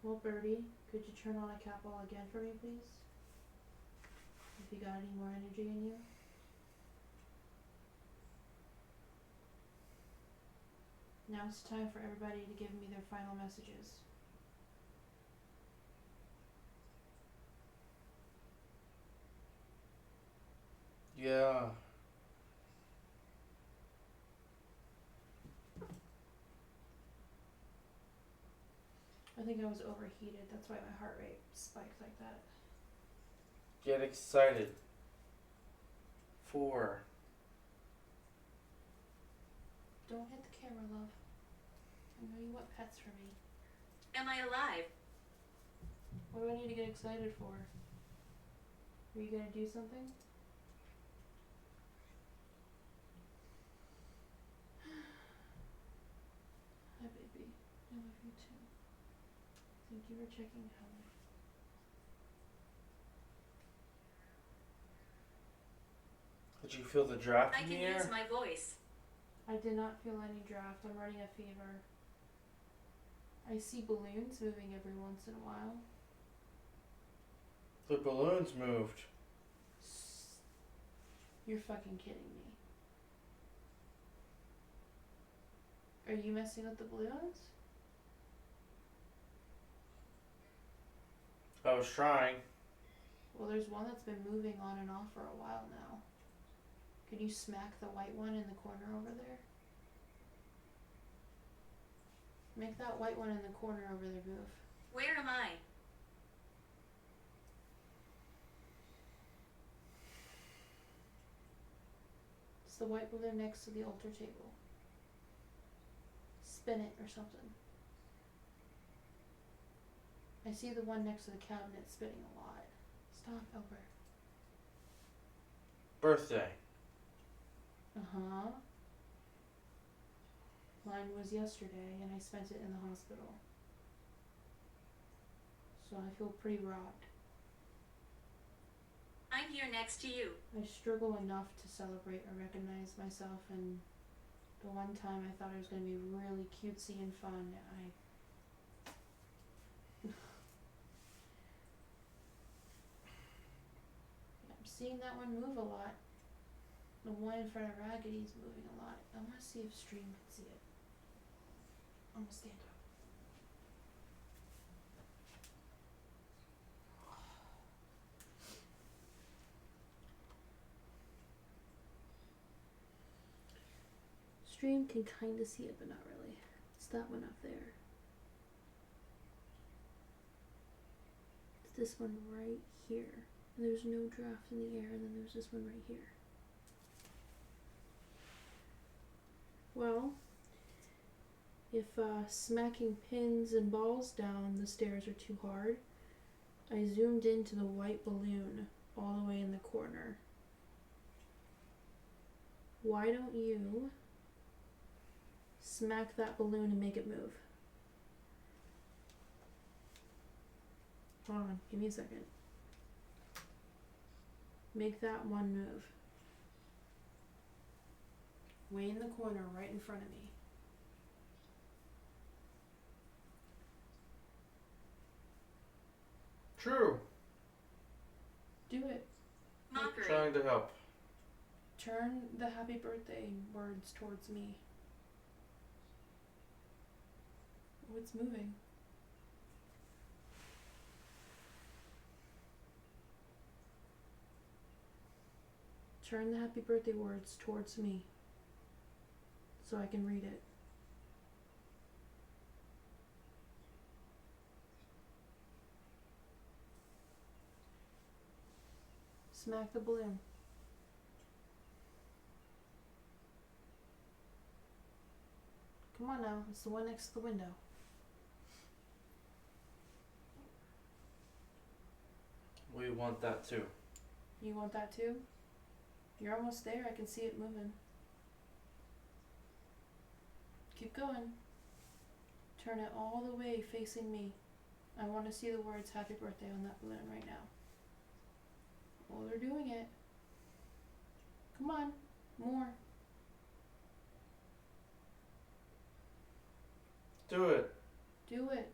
Well, Birdie, could you turn on a cat ball again for me, please? If you got any more energy in you. Now it's time for everybody to give me their final messages. Yeah. I think I was overheated. That's why my heart rate spiked like that. Get excited. 4. Don't hit the camera, love. I know you want pets for me. Am I alive? What do I need to get excited for? Are you gonna do something? Hi, baby. I love you too. Thank you for checking on me. Did you feel the draft I in can the air? use my voice. I did not feel any draft. I'm running a fever. I see balloons moving every once in a while. The balloons moved. You're fucking kidding me. Are you messing with the balloons? I was trying. Well, there's one that's been moving on and off for a while now. Can you smack the white one in the corner over there? Make that white one in the corner over there move. Where am I? It's the white balloon next to the altar table. Spin it or something. I see the one next to the cabinet spinning a lot. Stop, Albert. Birthday. Uh-huh. Mine was yesterday and I spent it in the hospital. So I feel pretty robbed. I'm here next to you. I struggle enough to celebrate or recognize myself, and the one time I thought it was going to be really cutesy and fun, I'm seeing that one move a lot. The one in front of Raggedy's moving a lot. I want to see if Stream can see it. I'm going to stand up. Stream can kind of see it, but not really. It's that one up there. It's this one right here. And there's no draft in the air, and then there's this one right here. Well, if smacking pins and balls down the stairs are too hard, I zoomed into the white balloon all the way in the corner. Why don't you smack that balloon and make it move? Hold on, give me a second. Make that one move. Way in the corner, right in front of me. True. Do it. Mockery. Trying to help. Turn the happy birthday words towards me. Oh, it's moving. Turn the happy birthday words towards me so I can read it. Smack the balloon. Come on now, it's the one next to the window. We want that too. You want that too? You're almost there, I can see it moving. Keep going. Turn it all the way facing me. I want to see the words happy birthday on that balloon right now. Oh, they're doing it. Come on, more. Do it. Do it.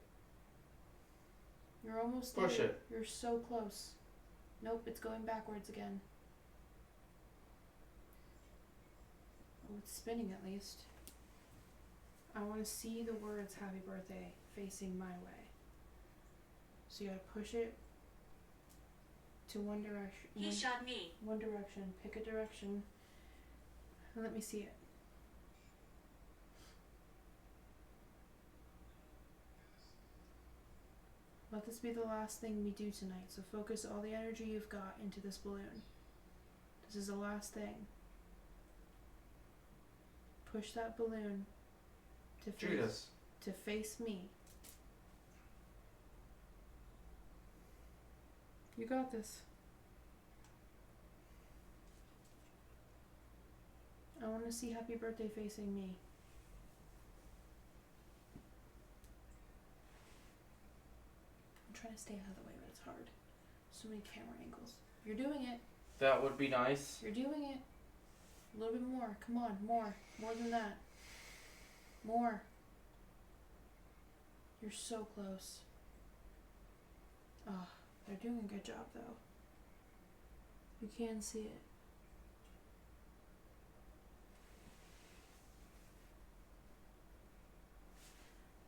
You're almost there. Push it. You're so close. Nope, it's going backwards again. Oh, it's spinning at least. I want to see the words happy birthday facing my way. So you gotta push it to one direction. He shot me. One direction. Pick a direction. And let me see it. Let this be the last thing we do tonight, so focus all the energy you've got into this balloon. This is the last thing. Push that balloon to face me. You got this. I want to see happy birthday facing me. I'm trying to stay out of the way, but it's hard. So many camera angles. You're doing it. That would be nice. You're doing it. A little bit more. Come on, more. More than that. More. You're so close. Oh, they're doing a good job though. You can see it.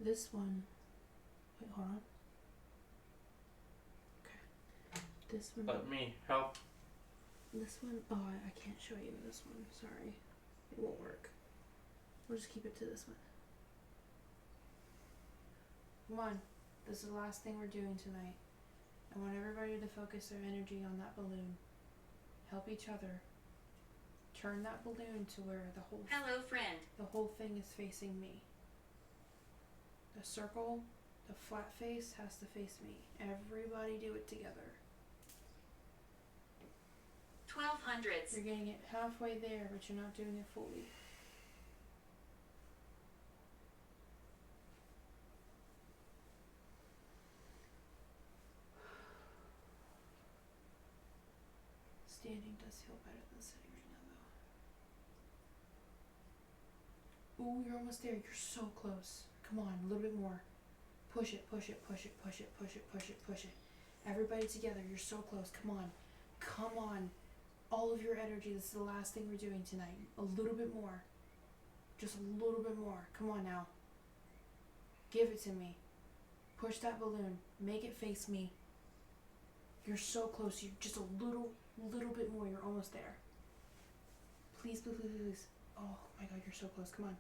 This one. Wait, hold on. Okay. This one. Let me help. This one. Oh, I can't show you this one. Sorry. It won't work. We'll just keep it to this one. Come on. This is the last thing we're doing tonight. I want everybody to focus their energy on that balloon. Help each other. Turn that balloon to where Hello, friend. the whole thing is facing me. The circle, the flat face has to face me. Everybody do it together. 1200s. You're getting it halfway there, but you're not doing it fully. Standing does feel better than sitting right now, though. Ooh, you're almost there. You're so close. Come on, a little bit more. Push it, push it, push it, push it, push it, push it, push it. Everybody together. You're so close. Come on. Come on. All of your energy. This is the last thing we're doing tonight. A little bit more. Just a little bit more. Come on now. Give it to me. Push that balloon. Make it face me. You're so close. You're just a little bit more. You're almost there. Please, please, please, please. Oh my God, you're so close. Come on.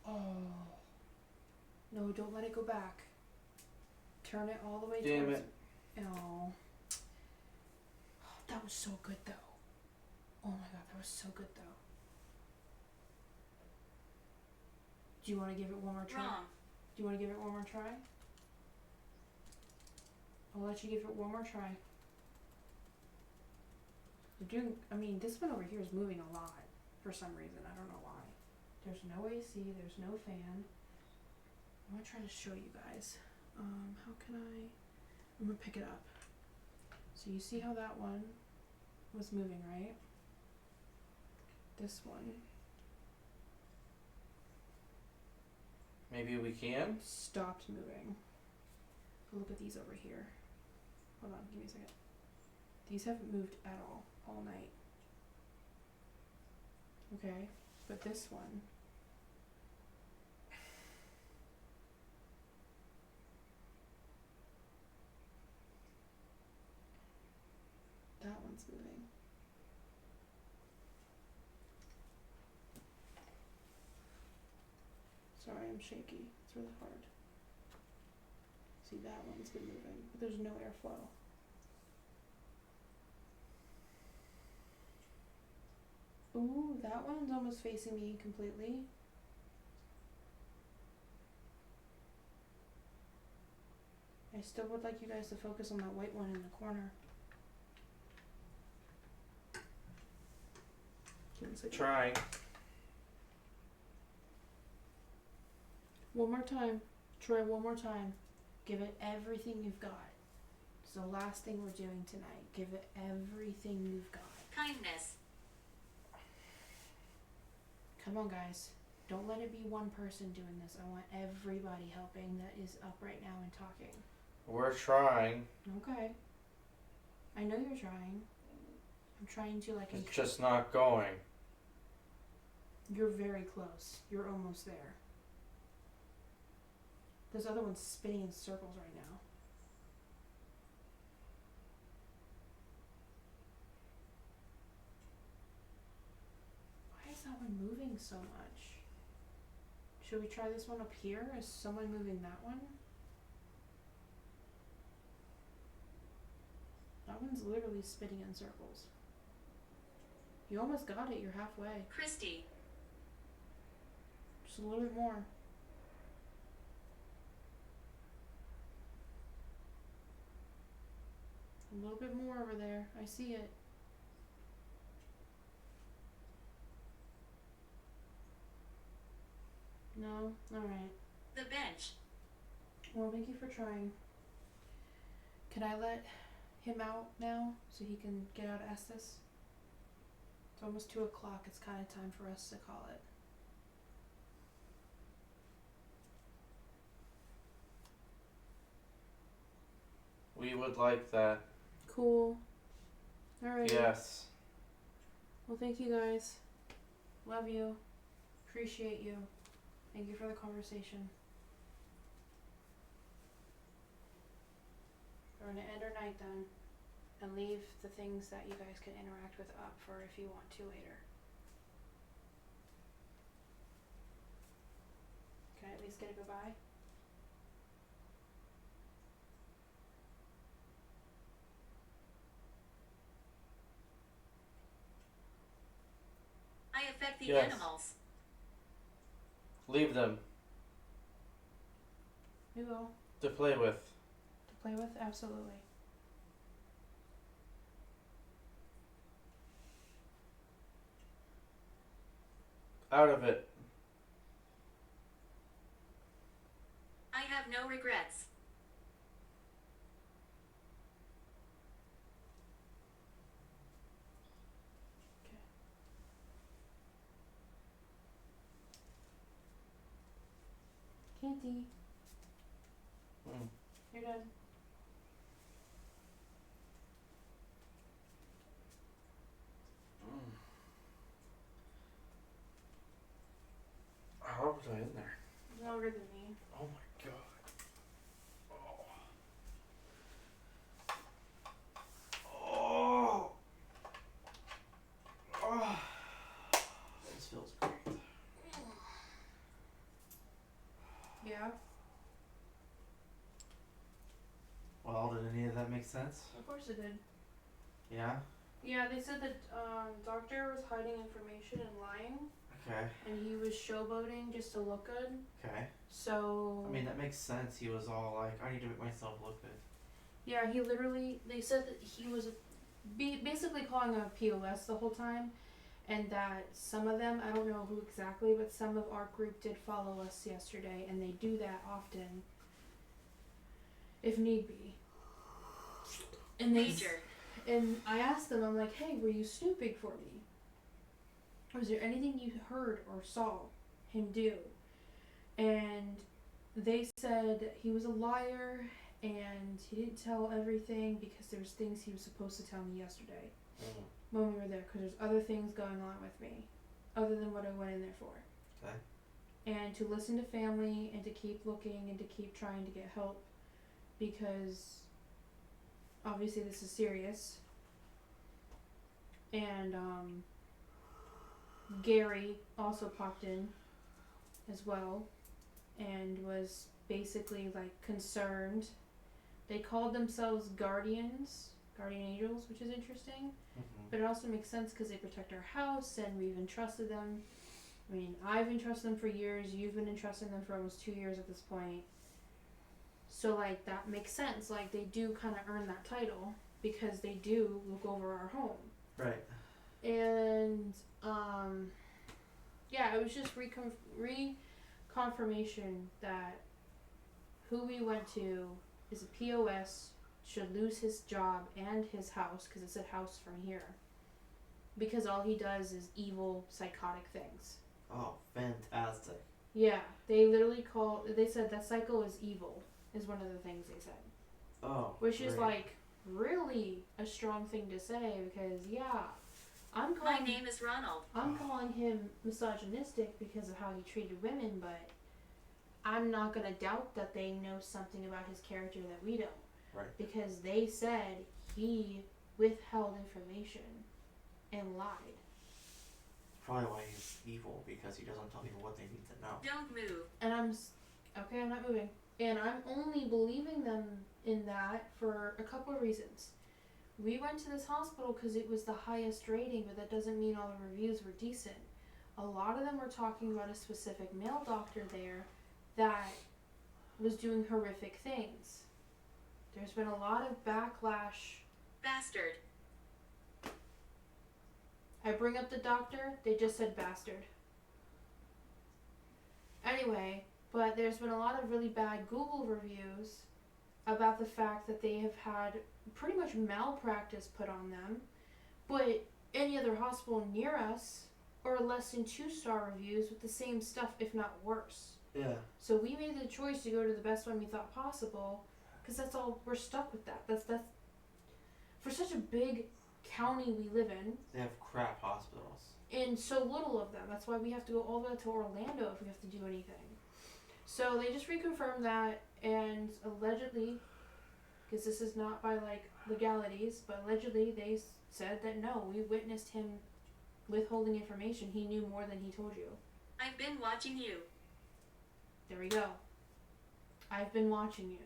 Oh. No, don't let it go back. Turn it all the way Damn towards it. Oh. That was so good though. Oh my God, that was so good though. Do you want to give it one more try? Wrong. Do you want to give it one more try? I'll let you give it one more try. You're doing, I mean, this one over here is moving a lot for some reason. I don't know why. There's no AC, there's no fan. I'm gonna try to show you guys. How can I'm gonna pick it up. So you see how that one was moving, right? This one Maybe we can? stopped moving. Look at these over here. Hold on, give me a second. These haven't moved at all night. Okay, but this one, that one's moving. Sorry, I'm shaky. It's really hard. See, that one's been moving, but there's no airflow. Ooh, that one's almost facing me completely. I still would like you guys to focus on that white one in the corner. Give me a second. Trying. One more time. Try one more time. Give it everything you've got. It's the last thing we're doing tonight. Give it everything you've got. Kindness. Come on, guys. Don't let it be one person doing this. I want everybody helping that is up right now and talking. We're trying. Okay. I know you're trying. I'm trying to like... It's just not going. You're very close. You're almost there. This other one's spinning in circles right now. Why is that one moving so much? Should we try this one up here? Is someone moving that one? That one's literally spinning in circles. You almost got it. You're halfway. Christy. Just a little bit more. A little bit more over there. I see it. No? Alright. The bench. Well, thank you for trying. Can I let him out now so he can get out of Estes? It's almost 2 o'clock. It's kind of time for us to call it. We would like that. Cool. Alright. Yes. Well, thank you guys. Love you. Appreciate you. Thank you for the conversation. We're going to end our night then and leave the things that you guys can interact with up for if you want to later. Can I at least get a goodbye? I affect the Yes. animals. Leave them We will. to play with. To play with? Absolutely. Out of it. I have no regrets. Candy. Mm. You're done. How was I in there? Longer than me. Oh my god. Oh. Oh. This feels great. Yeah? Well, did any of that make sense? Of course it did. Yeah? Yeah, they said that doctor was hiding information and lying, Okay. and he was showboating just to look good. Okay. So I mean, that makes sense. He was all like, I need to make myself look good. yeah, he literally. They said that he was basically calling a POS the whole time, and that some of them, I don't know who exactly, but some of our group did follow us yesterday, and they do that often, if need be. And they Major. And I asked them, I'm like, hey, were you snooping for me? Was there anything you heard or saw him do? And they said he was a liar and he didn't tell everything because there's things he was supposed to tell me yesterday when we were there, because there's other things going on with me other than what I went in there for. Okay. And to listen to family and to keep looking and to keep trying to get help, because obviously this is serious. And Gary also popped in as well and was basically like concerned. They called themselves guardian angels, which is interesting. But it also makes sense because they protect our house and we've entrusted them. I mean, I've entrusted them for years. You've been entrusting them for almost 2 years at this point. So like that makes sense. Like they do kind of earn that title because they do look over our home. Right. And yeah, it was just reconfirmation that who we went to is a POS, should lose his job and his house, because it said house from here, because all he does is evil, psychotic things. Oh, fantastic. Yeah, they said that psycho is evil, is one of the things they said. Oh, which great. is like really a strong thing to say, because yeah, My name is Ronald. I'm calling him misogynistic because of how he treated women, but I'm not gonna doubt that they know something about his character that we don't. Right. Because they said he withheld information and lied. Probably why he's evil, because he doesn't tell people what they need to know. Don't move. And I'm not moving. And I'm only believing them in that for a couple of reasons. We went to this hospital because it was the highest rating, but that doesn't mean all the reviews were decent. A lot of them were talking about a specific male doctor there that was doing horrific things. There's been a lot of backlash. Bastard. I bring up the doctor, they just said bastard. Anyway, but there's been a lot of really bad Google reviews about the fact that they have had pretty much malpractice put on them, but any other hospital near us or less than 2-star reviews with the same stuff, if not worse. Yeah. So we made the choice to go to the best one we thought possible, because that's all, we're stuck with that. That's for such a big county we live in. They have crap hospitals. And so little of them. That's why we have to go all the way to Orlando if we have to do anything. So they just reconfirmed that, and allegedly, because this is not by like legalities, but allegedly they said that no, we witnessed him withholding information. He knew more than he told you. I've been watching you. There we go. I've been watching you.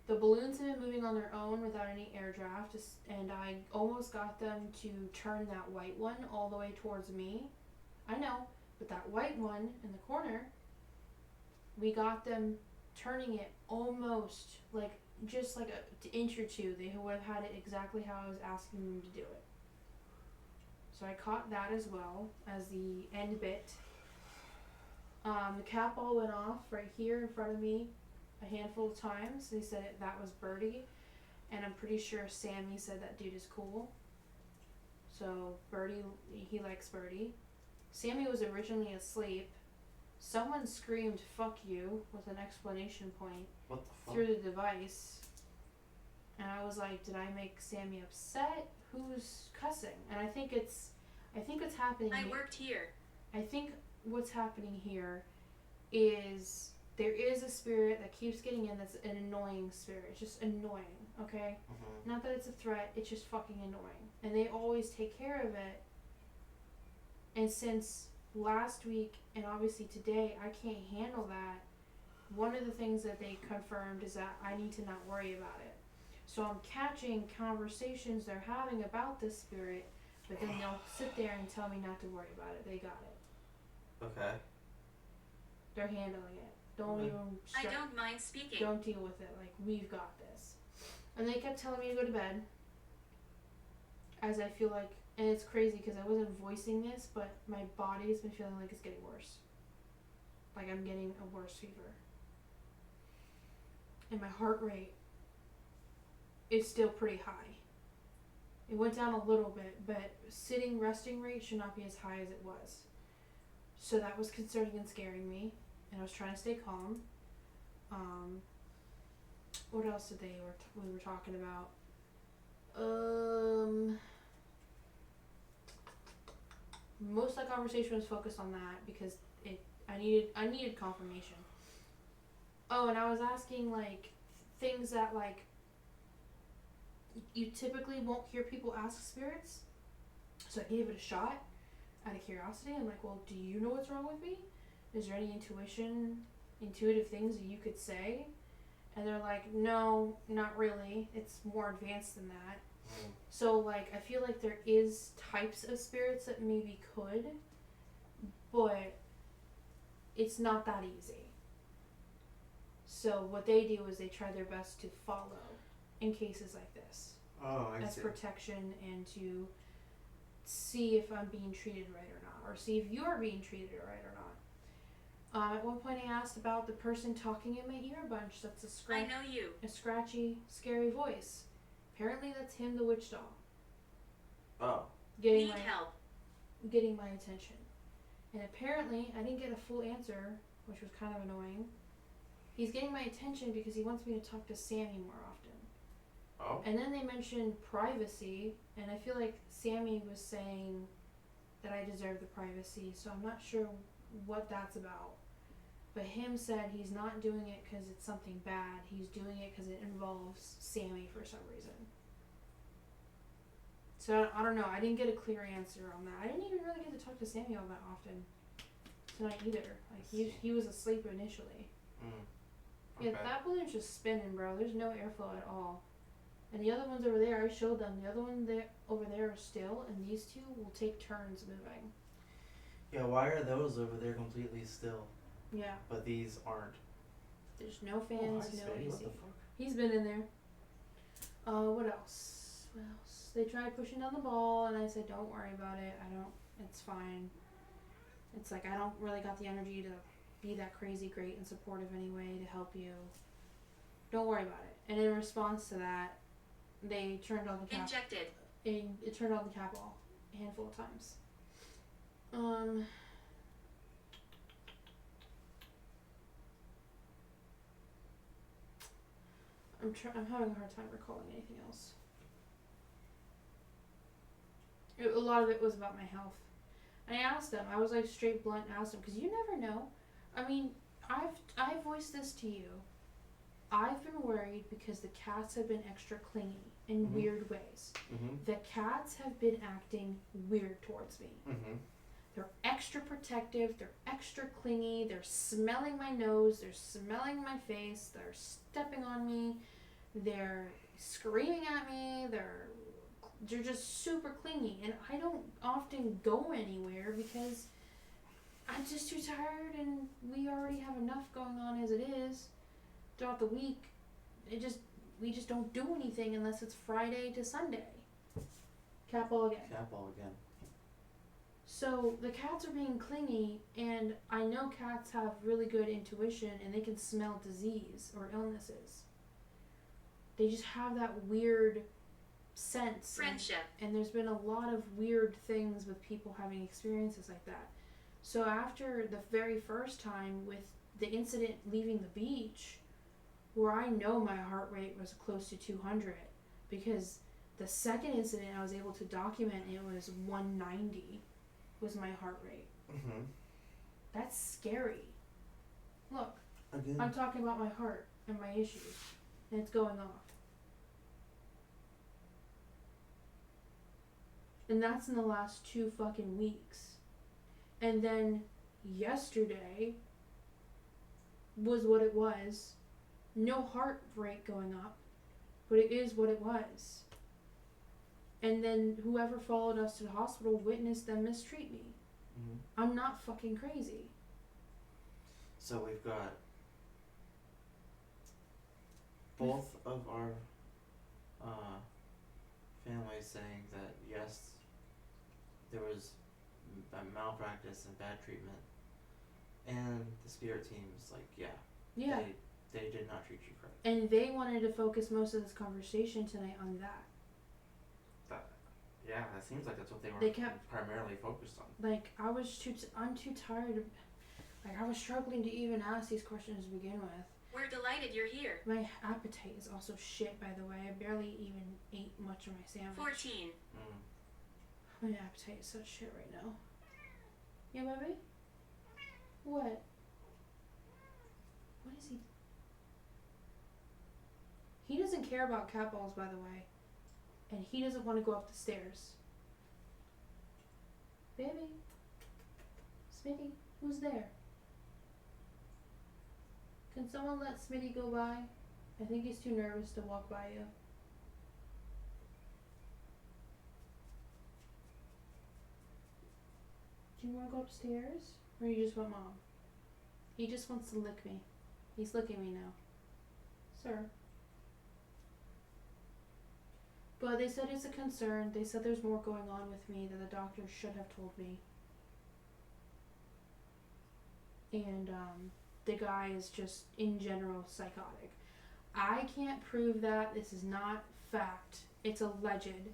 The balloons have been moving on their own without any air draft, and I almost got them to turn that white one all the way towards me. I know, but that white one in the corner, we got them turning it almost like just like an inch or two. They would have had it exactly how I was asking them to do it. So I caught that as well as the end bit. The cap ball went off right here in front of me a handful of times. They said that was Birdie, and I'm pretty sure Sammy said that dude is cool. So Birdie, he likes Birdie. Sammy was originally asleep. Someone screamed "fuck you" with an exclamation point What the fuck? through the device, and I was like, did I make Sammy upset? Who's cussing? And I think what's happening. I worked here. I think what's happening here is there is a spirit that keeps getting in that's an annoying spirit. It's just annoying, okay? Mm-hmm. Not that it's a threat, it's just fucking annoying. And they always take care of it. And since last week and obviously today I can't handle that, one of the things that they confirmed is that I need to not worry about it. So I'm catching conversations they're having about this spirit, but then they'll sit there and tell me not to worry about it. They got it. Okay. They're handling it. Don't Okay. even I don't mind speaking. don't deal with it. Like, we've got this. And they kept telling me to go to bed. As I feel like, and it's crazy because I wasn't voicing this, but my body's been feeling like it's getting worse. Like I'm getting a worse fever. And my heart rate is still pretty high. It went down a little bit, but resting rate should not be as high as it was. So that was concerning and scaring me, and I was trying to stay calm. What else did we were talking about? Most of the conversation was focused on that because I needed confirmation. Oh, and I was asking like things that like you typically won't hear people ask spirits. So I gave it a shot out of curiosity. I'm like, well, do you know what's wrong with me? Is there any intuitive things that you could say? And they're like, no, not really. It's more advanced than that. So like I feel like there is types of spirits that maybe could, but it's not that easy. So what they do is they try their best to follow in cases like this. Oh, I as see. protection and to see if I'm being treated right or not, or see if you're being treated right or not. At one point I asked about the person talking in my ear a bunch. That's I know you. a scratchy, scary voice. Apparently that's him, the witch doll. Oh. Getting Need help. my attention. And apparently I didn't get a full answer, which was kind of annoying. He's getting my attention because he wants me to talk to Sammy more often. Oh. And then they mentioned privacy, and I feel like Sammy was saying that I deserve the privacy, so I'm not sure what that's about. But him said he's not doing it because it's something bad. He's doing it because it involves Sammy for some reason. So I don't know. I didn't get a clear answer on that. I didn't even really get to talk to Sammy all that often tonight either. Like he was asleep initially. Okay. Yeah, that balloon's just spinning, bro. There's no airflow at all. And the other ones over there, I showed them. The other one there over there are still, and these two will take turns moving. Yeah, why are those over there completely still, Yeah. but these aren't? There's no Oh, fans, hi, no Spade. AC. What the fuck? He's been in there. What else? What else? They tried pushing down the ball, and I said, don't worry about it. It's fine. It's like, I don't really got the energy to be that crazy great and supportive anyway to help you. Don't worry about it. And in response to that, they turned on the cap. Injected. and it turned on the cat ball a handful of times. I'm having a hard time recalling anything else. A lot of it was about my health. I asked them. I was like straight blunt and asked them because you never know. I mean, I've voiced this to you. I've been worried because the cats have been extra clingy in weird ways. The cats have been acting weird towards me. They're extra protective. They're extra clingy. They're smelling my nose. They're smelling my face. They're stepping on me. They're screaming at me. They're just super clingy, and I don't often go anywhere because I'm just too tired, and we already have enough going on as it is throughout the week. We just don't do anything unless it's Friday to Sunday. Cat ball again. So the cats are being clingy, and I know cats have really good intuition, and they can smell disease or illnesses. They just have that weird sense. Friendship. And there's been a lot of weird things with people having experiences like that. So after the very first time with the incident leaving the beach, where I know my heart rate was close to 200, because the second incident I was able to document, it was 190 was my heart rate. That's scary. Look, again, I'm talking about my heart and my issues, and it's going off. And that's in the last 2 fucking weeks. And then yesterday was what it was. No heart rate going up, but it is what it was. And then whoever followed us to the hospital witnessed them mistreat me. I'm not fucking crazy. So we've got both of our families saying that yes, there was malpractice and bad treatment, and the spirit team is like, yeah. They did not treat you correctly. And they wanted to focus most of this conversation tonight on that. Yeah, that seems like that's what they kept primarily focused on. Like, I'm too tired of, like, I was struggling to even ask these questions to begin with. We're delighted you're here. My appetite is also shit, by the way. I barely even ate much of my sandwich. 14. My appetite is such shit right now. Yeah, baby? What? What is he? He doesn't care about cat balls, by the way. And he doesn't want to go up the stairs. Baby? Smitty? Who's there? Can someone let Smitty go by? I think he's too nervous to walk by you. Do you want to go upstairs? Or you just want mom? He just wants to lick me. He's licking me now. Sir. But they said it's a concern. They said there's more going on with me that the doctor should have told me. And the guy is just, in general, psychotic. I can't prove that. This is not fact. It's alleged.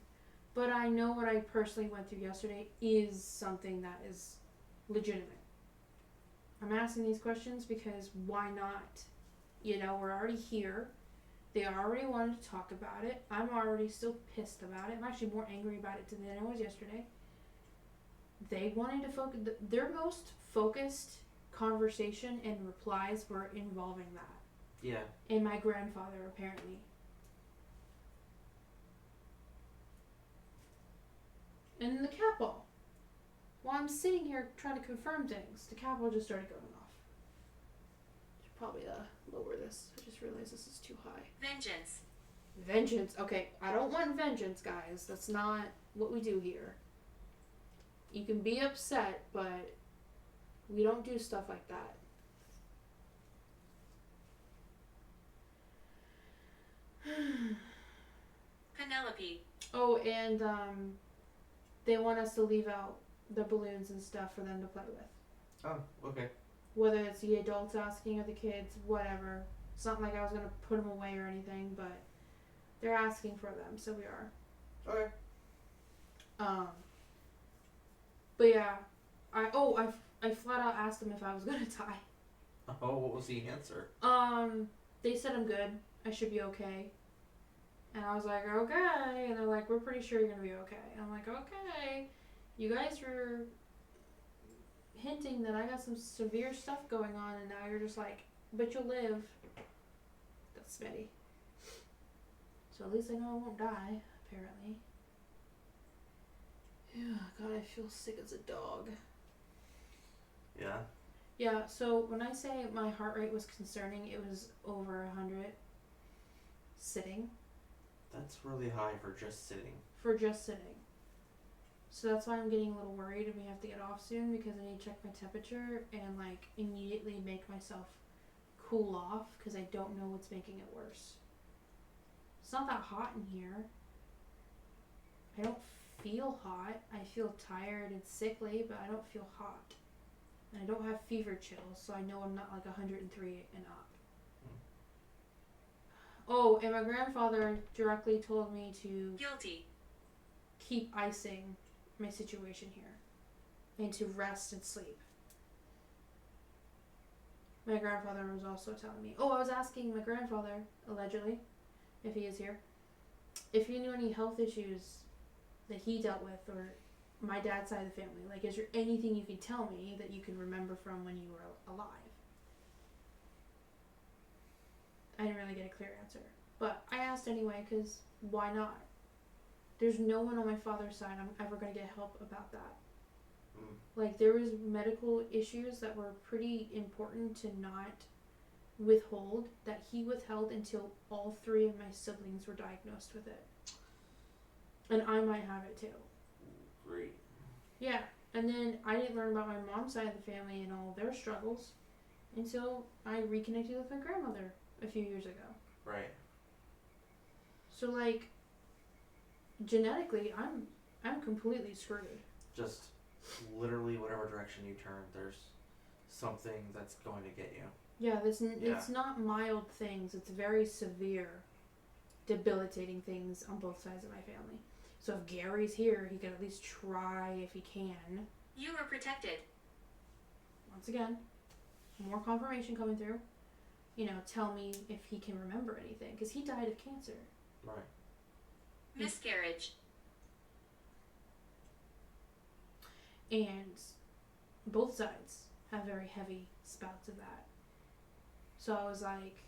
But I know what I personally went through yesterday is something that is legitimate. I'm asking these questions because why not? You know, we're already here. They already wanted to talk about it. I'm already still pissed about it. I'm actually more angry about it today than I was yesterday. They wanted to focus. Their most focused conversation and replies were involving that. Yeah. And my grandfather, apparently. And the cat ball. While I'm sitting here trying to confirm things, the cat ball just started going off. Should probably lower this. I just realized this is too high. Vengeance. Vengeance. Okay, I don't want vengeance, guys. That's not what we do here. You can be upset, but we don't do stuff like that. Penelope. Oh, and they want us to leave out the balloons and stuff for them to play with. Oh, okay. Whether it's the adults asking or the kids, whatever. It's not like I was going to put them away or anything, but they're asking for them, so we are. Okay. But yeah, I flat out asked them if I was gonna die. Oh, what was the answer? They said I'm good. I should be okay. And I was like, okay. And they're like, we're pretty sure you're gonna be okay. And I'm like, okay. You guys were hinting that I got some severe stuff going on, and now you're just like, but you'll live. That's Smitty. So at least I know I won't die, apparently. Yeah, God, I feel sick as a dog. Yeah? Yeah, so when I say my heart rate was concerning, it was over 100 sitting. That's really high for just sitting. For just sitting. So that's why I'm getting a little worried and we have to get off soon because I need to check my temperature and like immediately make myself cool off because I don't know what's making it worse. It's not that hot in here. I don't feel hot. I feel tired and sickly, but I don't feel hot. And I don't have fever chills, so I know I'm not like 103 and up. Oh, and my grandfather directly told me to Guilty. keep icing my situation here and to rest and sleep. My grandfather was also telling me, I was asking my grandfather, allegedly, if he is here, if he knew any health issues that he dealt with or my dad's side of the family. Like, is there anything you can tell me that you can remember from when you were alive? I didn't really get a clear answer. But I asked anyway, because why not? There's no one on my father's side I'm ever going to get help about that. Like, there was medical issues that were pretty important to not withhold that he withheld until all 3 of my siblings were diagnosed with it. And I might have it too. Great. Yeah, and then I didn't learn about my mom's side of the family and all their struggles until I reconnected with my grandmother a few years ago. Right. So like, genetically, I'm completely screwed. Just literally whatever direction you turn, there's something that's going to get you. Yeah, it's not mild things. It's very severe, debilitating things on both sides of my family. So if Gary's here, he could at least try if he can. You are protected. Once again, more confirmation coming through. You know, tell me if he can remember anything. Because he died of cancer. Right. Miscarriage. And both sides have very heavy spouts of that. So I was like,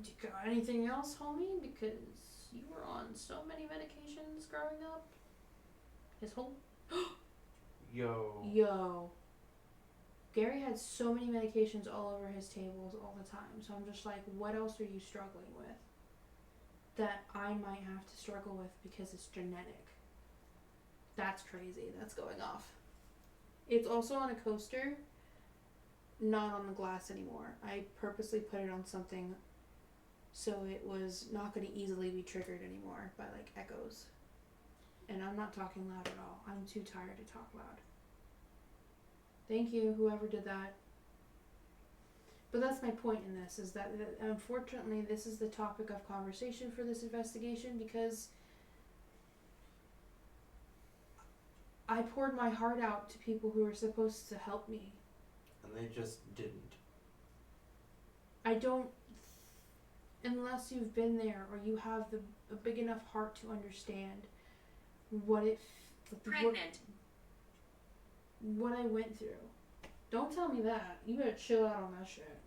do you got anything else, homie? Because you were on so many medications growing up. His whole... Yo. Gary had so many medications all over his tables all the time. So I'm just like, what else are you struggling with that I might have to struggle with because it's genetic? That's crazy. That's going off. It's also on a coaster, not on the glass anymore. I purposely put it on something so it was not going to easily be triggered anymore by like echoes. And I'm not talking loud at all. I'm too tired to talk loud. Thank you, whoever did that. But that's my point in this, is that unfortunately this is the topic of conversation for this investigation because I poured my heart out to people who were supposed to help me. And they just didn't. I don't, unless you've been there or you have a big enough heart to understand Pregnant. What I went through. Don't tell me that. You better chill out on that shit.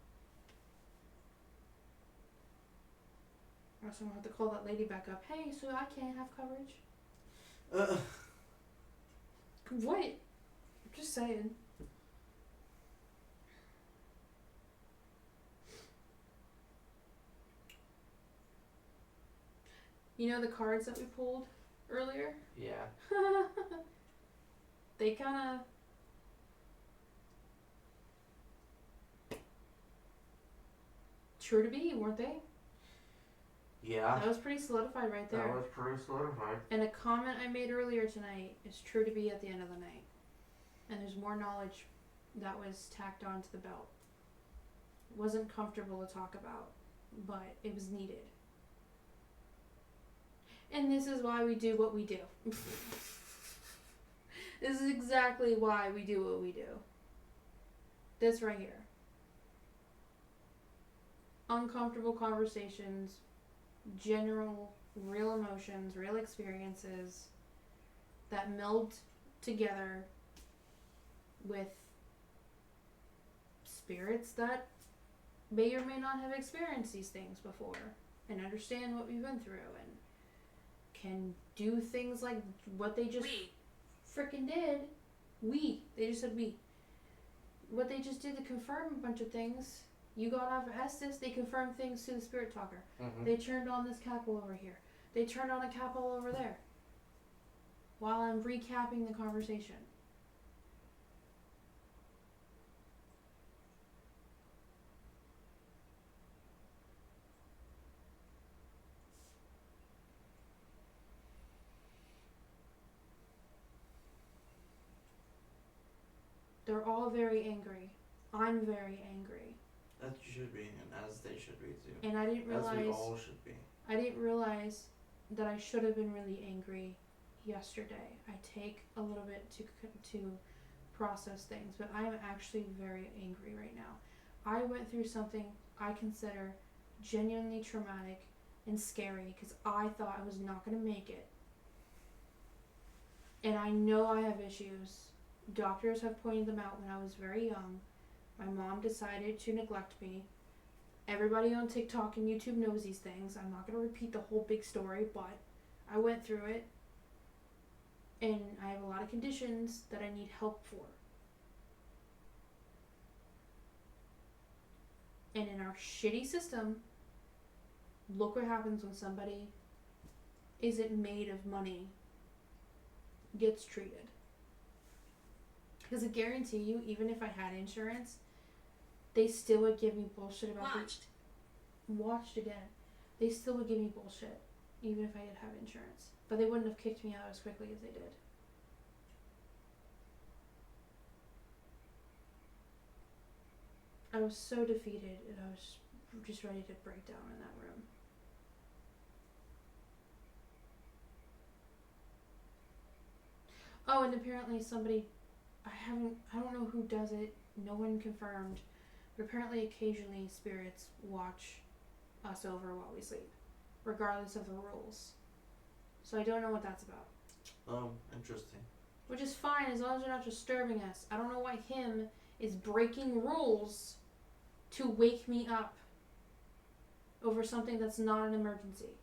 Or else I'm gonna have to call that lady back up. Hey, so I can't have coverage? What? I'm just saying. You know the cards that we pulled earlier? Yeah. They kind of... True to be, weren't they? Yeah. That was pretty solidified right there. That was pretty solidified. And a comment I made earlier tonight is true to be at the end of the night. And there's more knowledge that was tacked onto the belt. Wasn't comfortable to talk about, but it was needed. And this is why we do what we do. This is exactly why we do what we do. This right here. Uncomfortable conversations, general, real emotions, real experiences that meld together with spirits that may or may not have experienced these things before and understand what we've been through and can do things like what they just freaking did. They just said we. What they just did to confirm a bunch of things. You got off of Estes, they confirmed things to the spirit talker. Mm-hmm. They turned on this capel over here. They turned on a capel over there. While I'm recapping the conversation. They're all very angry. I'm very angry. As you should be, and as they should be too. And I didn't realize. As we all should be. I didn't realize that I should have been really angry yesterday. I take a little bit to process things, but I am actually very angry right now. I went through something I consider genuinely traumatic and scary because I thought I was not going to make it. And I know I have issues. Doctors have pointed them out when I was very young. My mom decided to neglect me. Everybody on TikTok and YouTube knows these things. I'm not going to repeat the whole big story, but I went through it. And I have a lot of conditions that I need help for. And in our shitty system, look what happens when somebody isn't made of money gets treated. Because I guarantee you, even if I had insurance, they still would give me bullshit about Watched again. They still would give me bullshit, even if I did have insurance. But they wouldn't have kicked me out as quickly as they did. I was so defeated, and I was just ready to break down in that room. Oh, and apparently somebody, I don't know who does it, no one confirmed, but apparently occasionally spirits watch us over while we sleep, regardless of the rules. So I don't know what that's about. Oh, interesting. Which is fine as long as they're not disturbing us. I don't know why him is breaking rules to wake me up over something that's not an emergency.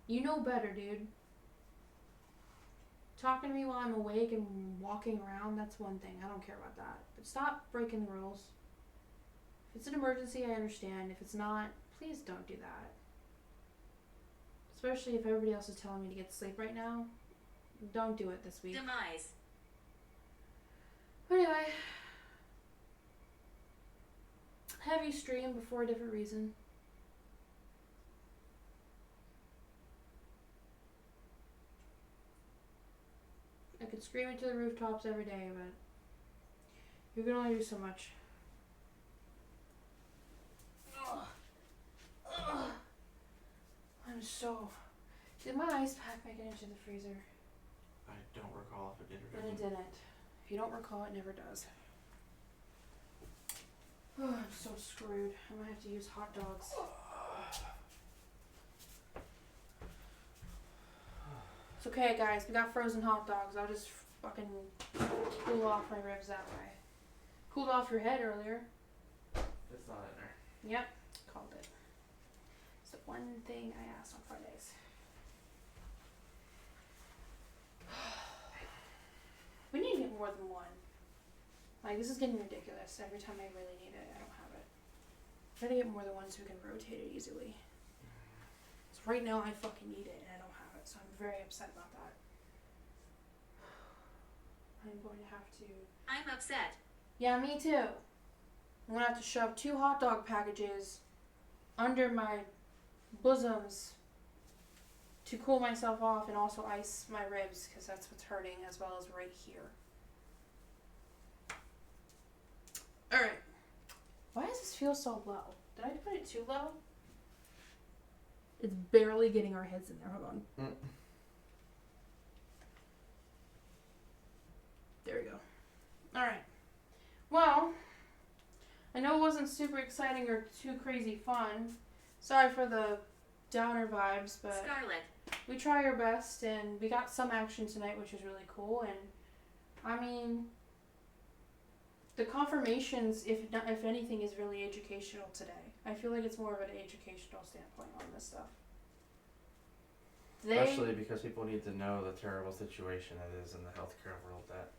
You know better, dude. Talking to me while I'm awake and walking around, that's one thing. I don't care about that. But stop breaking the rules. If it's an emergency, I understand. If it's not, please don't do that. Especially if everybody else is telling me to get to sleep right now. Don't do it this week. Demise. Anyway. Heavy stream before a different reason. I could scream it to the rooftops every day, but you can only do so much. Ugh. Ugh. I'm so... Did my ice pack make it into the freezer? I don't recall if it did or But it didn't. didn't. If you don't recall, it never does. Oh, I'm so screwed. I'm gonna have to use hot dogs. It's okay, guys. We got frozen hot dogs. I'll just fucking cool off my ribs that way. Cooled off your head earlier. It's not in there. Yep, called it. It's the one thing I asked on Fridays. We need to get more than one. Like, this is getting ridiculous. Every time I really need it, I don't have it. I gotta get more than one so we can rotate it easily. So right now, I fucking need it and I don't have it, so I'm very upset about that. I'm going to have to... I'm upset. Yeah, me too. I'm gonna have to shove 2 hot dog packages under my bosoms to cool myself off and also ice my ribs because that's what's hurting, as well as right here. Alright. Why does this feel so low? Did I put it too low? It's barely getting our heads in there. Hold on. Alright. Well, I know it wasn't super exciting or too crazy fun. Sorry for the downer vibes, but Scarlet. we try our best, and we got some action tonight, which is really cool. And I mean, the confirmations, if anything, is really educational today. I feel like it's more of an educational standpoint on this stuff. Especially because people need to know the terrible situation it is in the healthcare world, that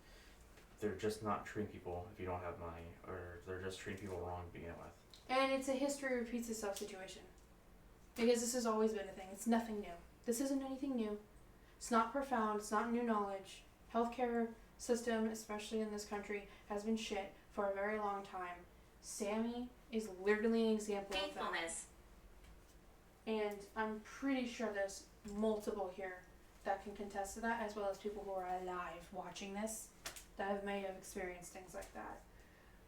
they're just not treating people if you don't have money, or they're just treating people wrong to begin with. And it's a history repeats itself situation. Because this has always been a thing. It's nothing new. This isn't anything new. It's not profound. It's not new knowledge. Healthcare system, especially in this country, has been shit for a very long time. Sammy is literally an example of that. Faithfulness. And I'm pretty sure there's multiple here that can contest to that, as well as people who are alive watching this that may have experienced things like that.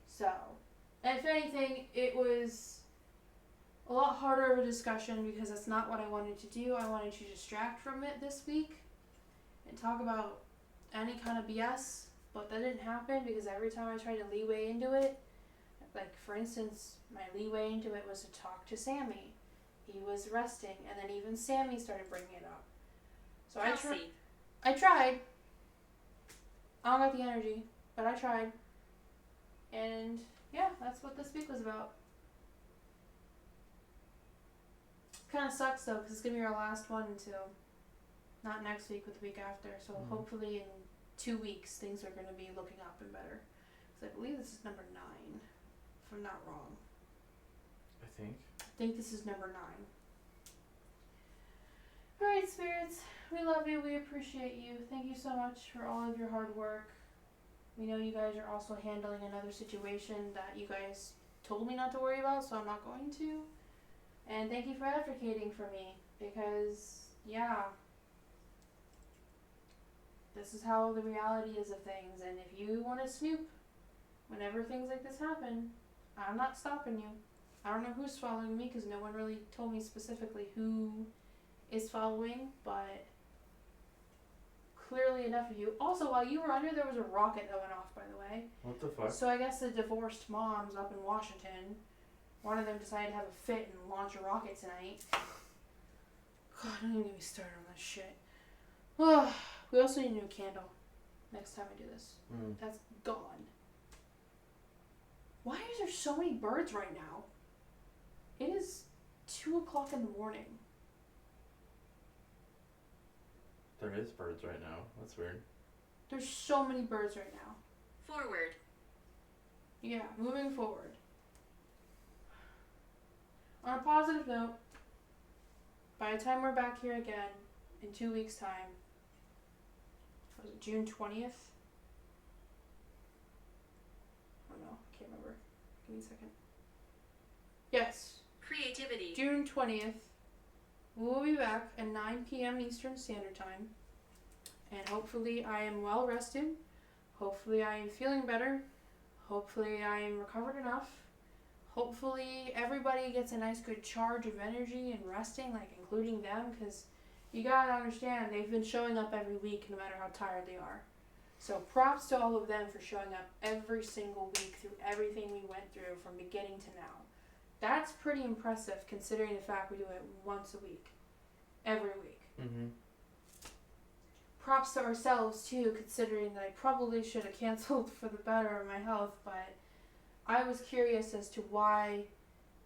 So, if anything, it was a lot harder of a discussion because that's not what I wanted to do. I wanted to distract from it this week and talk about any kind of BS, but that didn't happen because every time I tried to leeway into it, like for instance, my leeway into it was to talk to Sammy. He was resting, and then even Sammy started bringing it up. So I tried. I don't got the energy, but I tried. And yeah, that's what this week was about. Kind of sucks though, because it's gonna be our last one until not next week, but the week after. So hopefully in 2 weeks things are gonna be looking up and better. Because I believe this is number 9, if I'm not wrong. I think this is number 9. Alright, spirits, we love you, we appreciate you. Thank you so much for all of your hard work. We know you guys are also handling another situation that you guys told me not to worry about, so I'm not going to. And thank you for advocating for me, because, yeah, this is how the reality is of things. And if you want to snoop whenever things like this happen, I'm not stopping you. I don't know who's following me because no one really told me specifically who is following, but clearly enough of you. Also, while you were under, there was a rocket that went off, by the way. What the fuck? So I guess the divorced moms up in Washington, one of them decided to have a fit and launch a rocket tonight. God, don't even get me started on that shit. Oh, we also need a new candle next time I do this. That's gone. Why is there so many birds right now? It is 2 o'clock in the morning. There is birds right now. That's weird. There's so many birds right now. Forward. Yeah, moving forward. On a positive note, by the time we're back here again in 2 weeks' time, was it June 20th? I don't know, I can't remember. Give me a second. Yes, Creativity. June 20th. We'll be back at 9 p.m. Eastern Standard Time. And hopefully I am well rested. Hopefully I am feeling better. Hopefully I am recovered enough. Hopefully everybody gets a nice good charge of energy and resting, like including them, because you gotta understand they've been showing up every week no matter how tired they are. So props to all of them for showing up every single week through everything we went through from beginning to now. That's pretty impressive considering the fact we do it once a week. Every week. Mm-hmm. Props to ourselves too, considering that I probably should have canceled for the better of my health, but I was curious as to why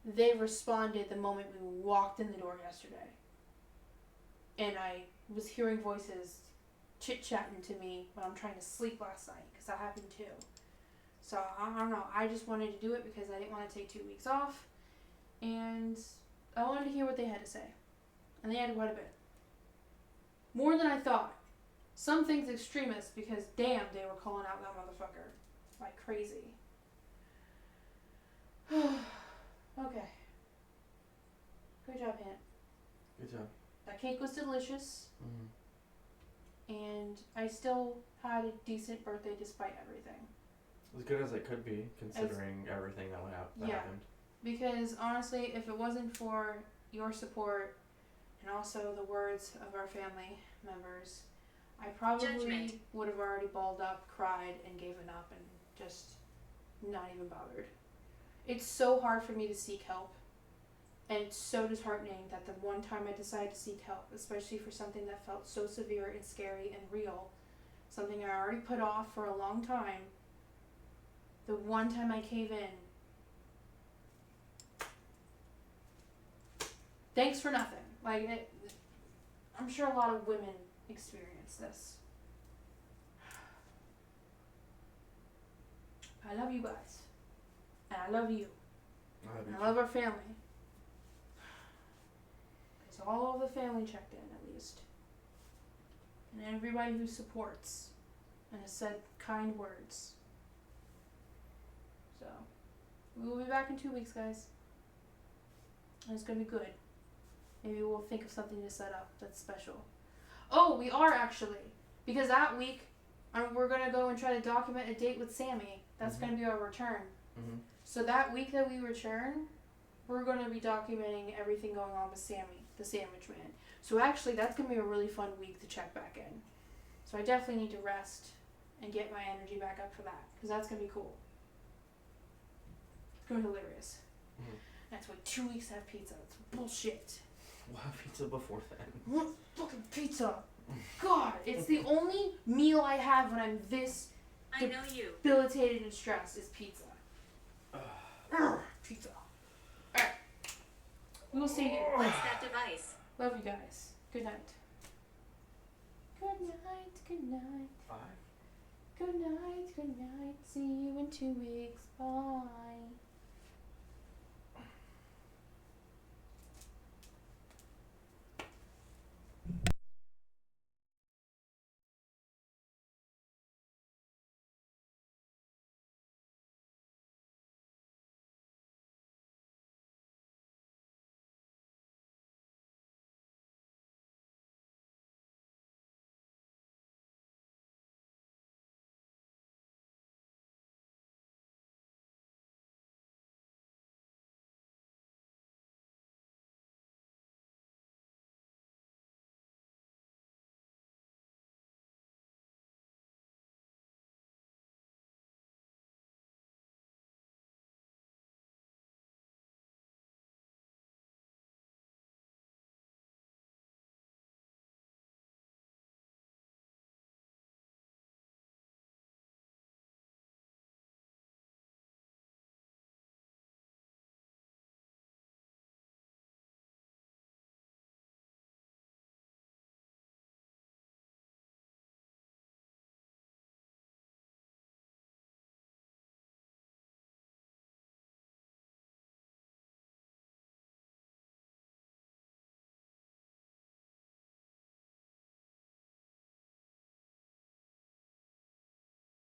they responded the moment we walked in the door yesterday. And I was hearing voices chit-chatting to me when I'm trying to sleep last night, because that happened too. So, I don't know, I just wanted to do it because I didn't want to take 2 weeks off, and I wanted to hear what they had to say. And they had quite a bit. More than I thought. Some things extremist, because damn, they were calling out that motherfucker like crazy. Okay. Good job, Aunt. Good job. That cake was delicious. Mm-hmm. And I still had a decent birthday despite everything. As good as it could be, considering everything that happened. Because honestly, if it wasn't for your support and also the words of our family members, I probably would have already balled up, cried, and given up, and just not even bothered. It's so hard for me to seek help. And it's so disheartening that the one time I decided to seek help, especially for something that felt so severe and scary and real, something I already put off for a long time, the one time I cave in, thanks for nothing. Like, I'm sure a lot of women experience this. I love you guys. And I love you. And I love our family. Because all of the family checked in, at least. And everybody who supports and has said kind words. So, we will be back in 2 weeks, guys. And it's going to be good. Maybe we'll think of something to set up that's special. Oh, we are actually. Because that week, we're going to go and try to document a date with Sammy. That's going to be our return. So that week that we return, we're going to be documenting everything going on with Sammy, the Sandwich Man. So actually, that's going to be a really fun week to check back in. So I definitely need to rest and get my energy back up for that. Because that's going to be cool. It's going to be hilarious. That's why 2 weeks to have pizza. It's bullshit. We'll have pizza before then. What fucking pizza? God, it's the only meal I have when I'm this I know you. debilitated and stressed is pizza. Pizza. Alright. We will see you. What's that device? Love you guys. Good night. Good night, good night. 5. Good night, good night. See you in 2 weeks. Bye.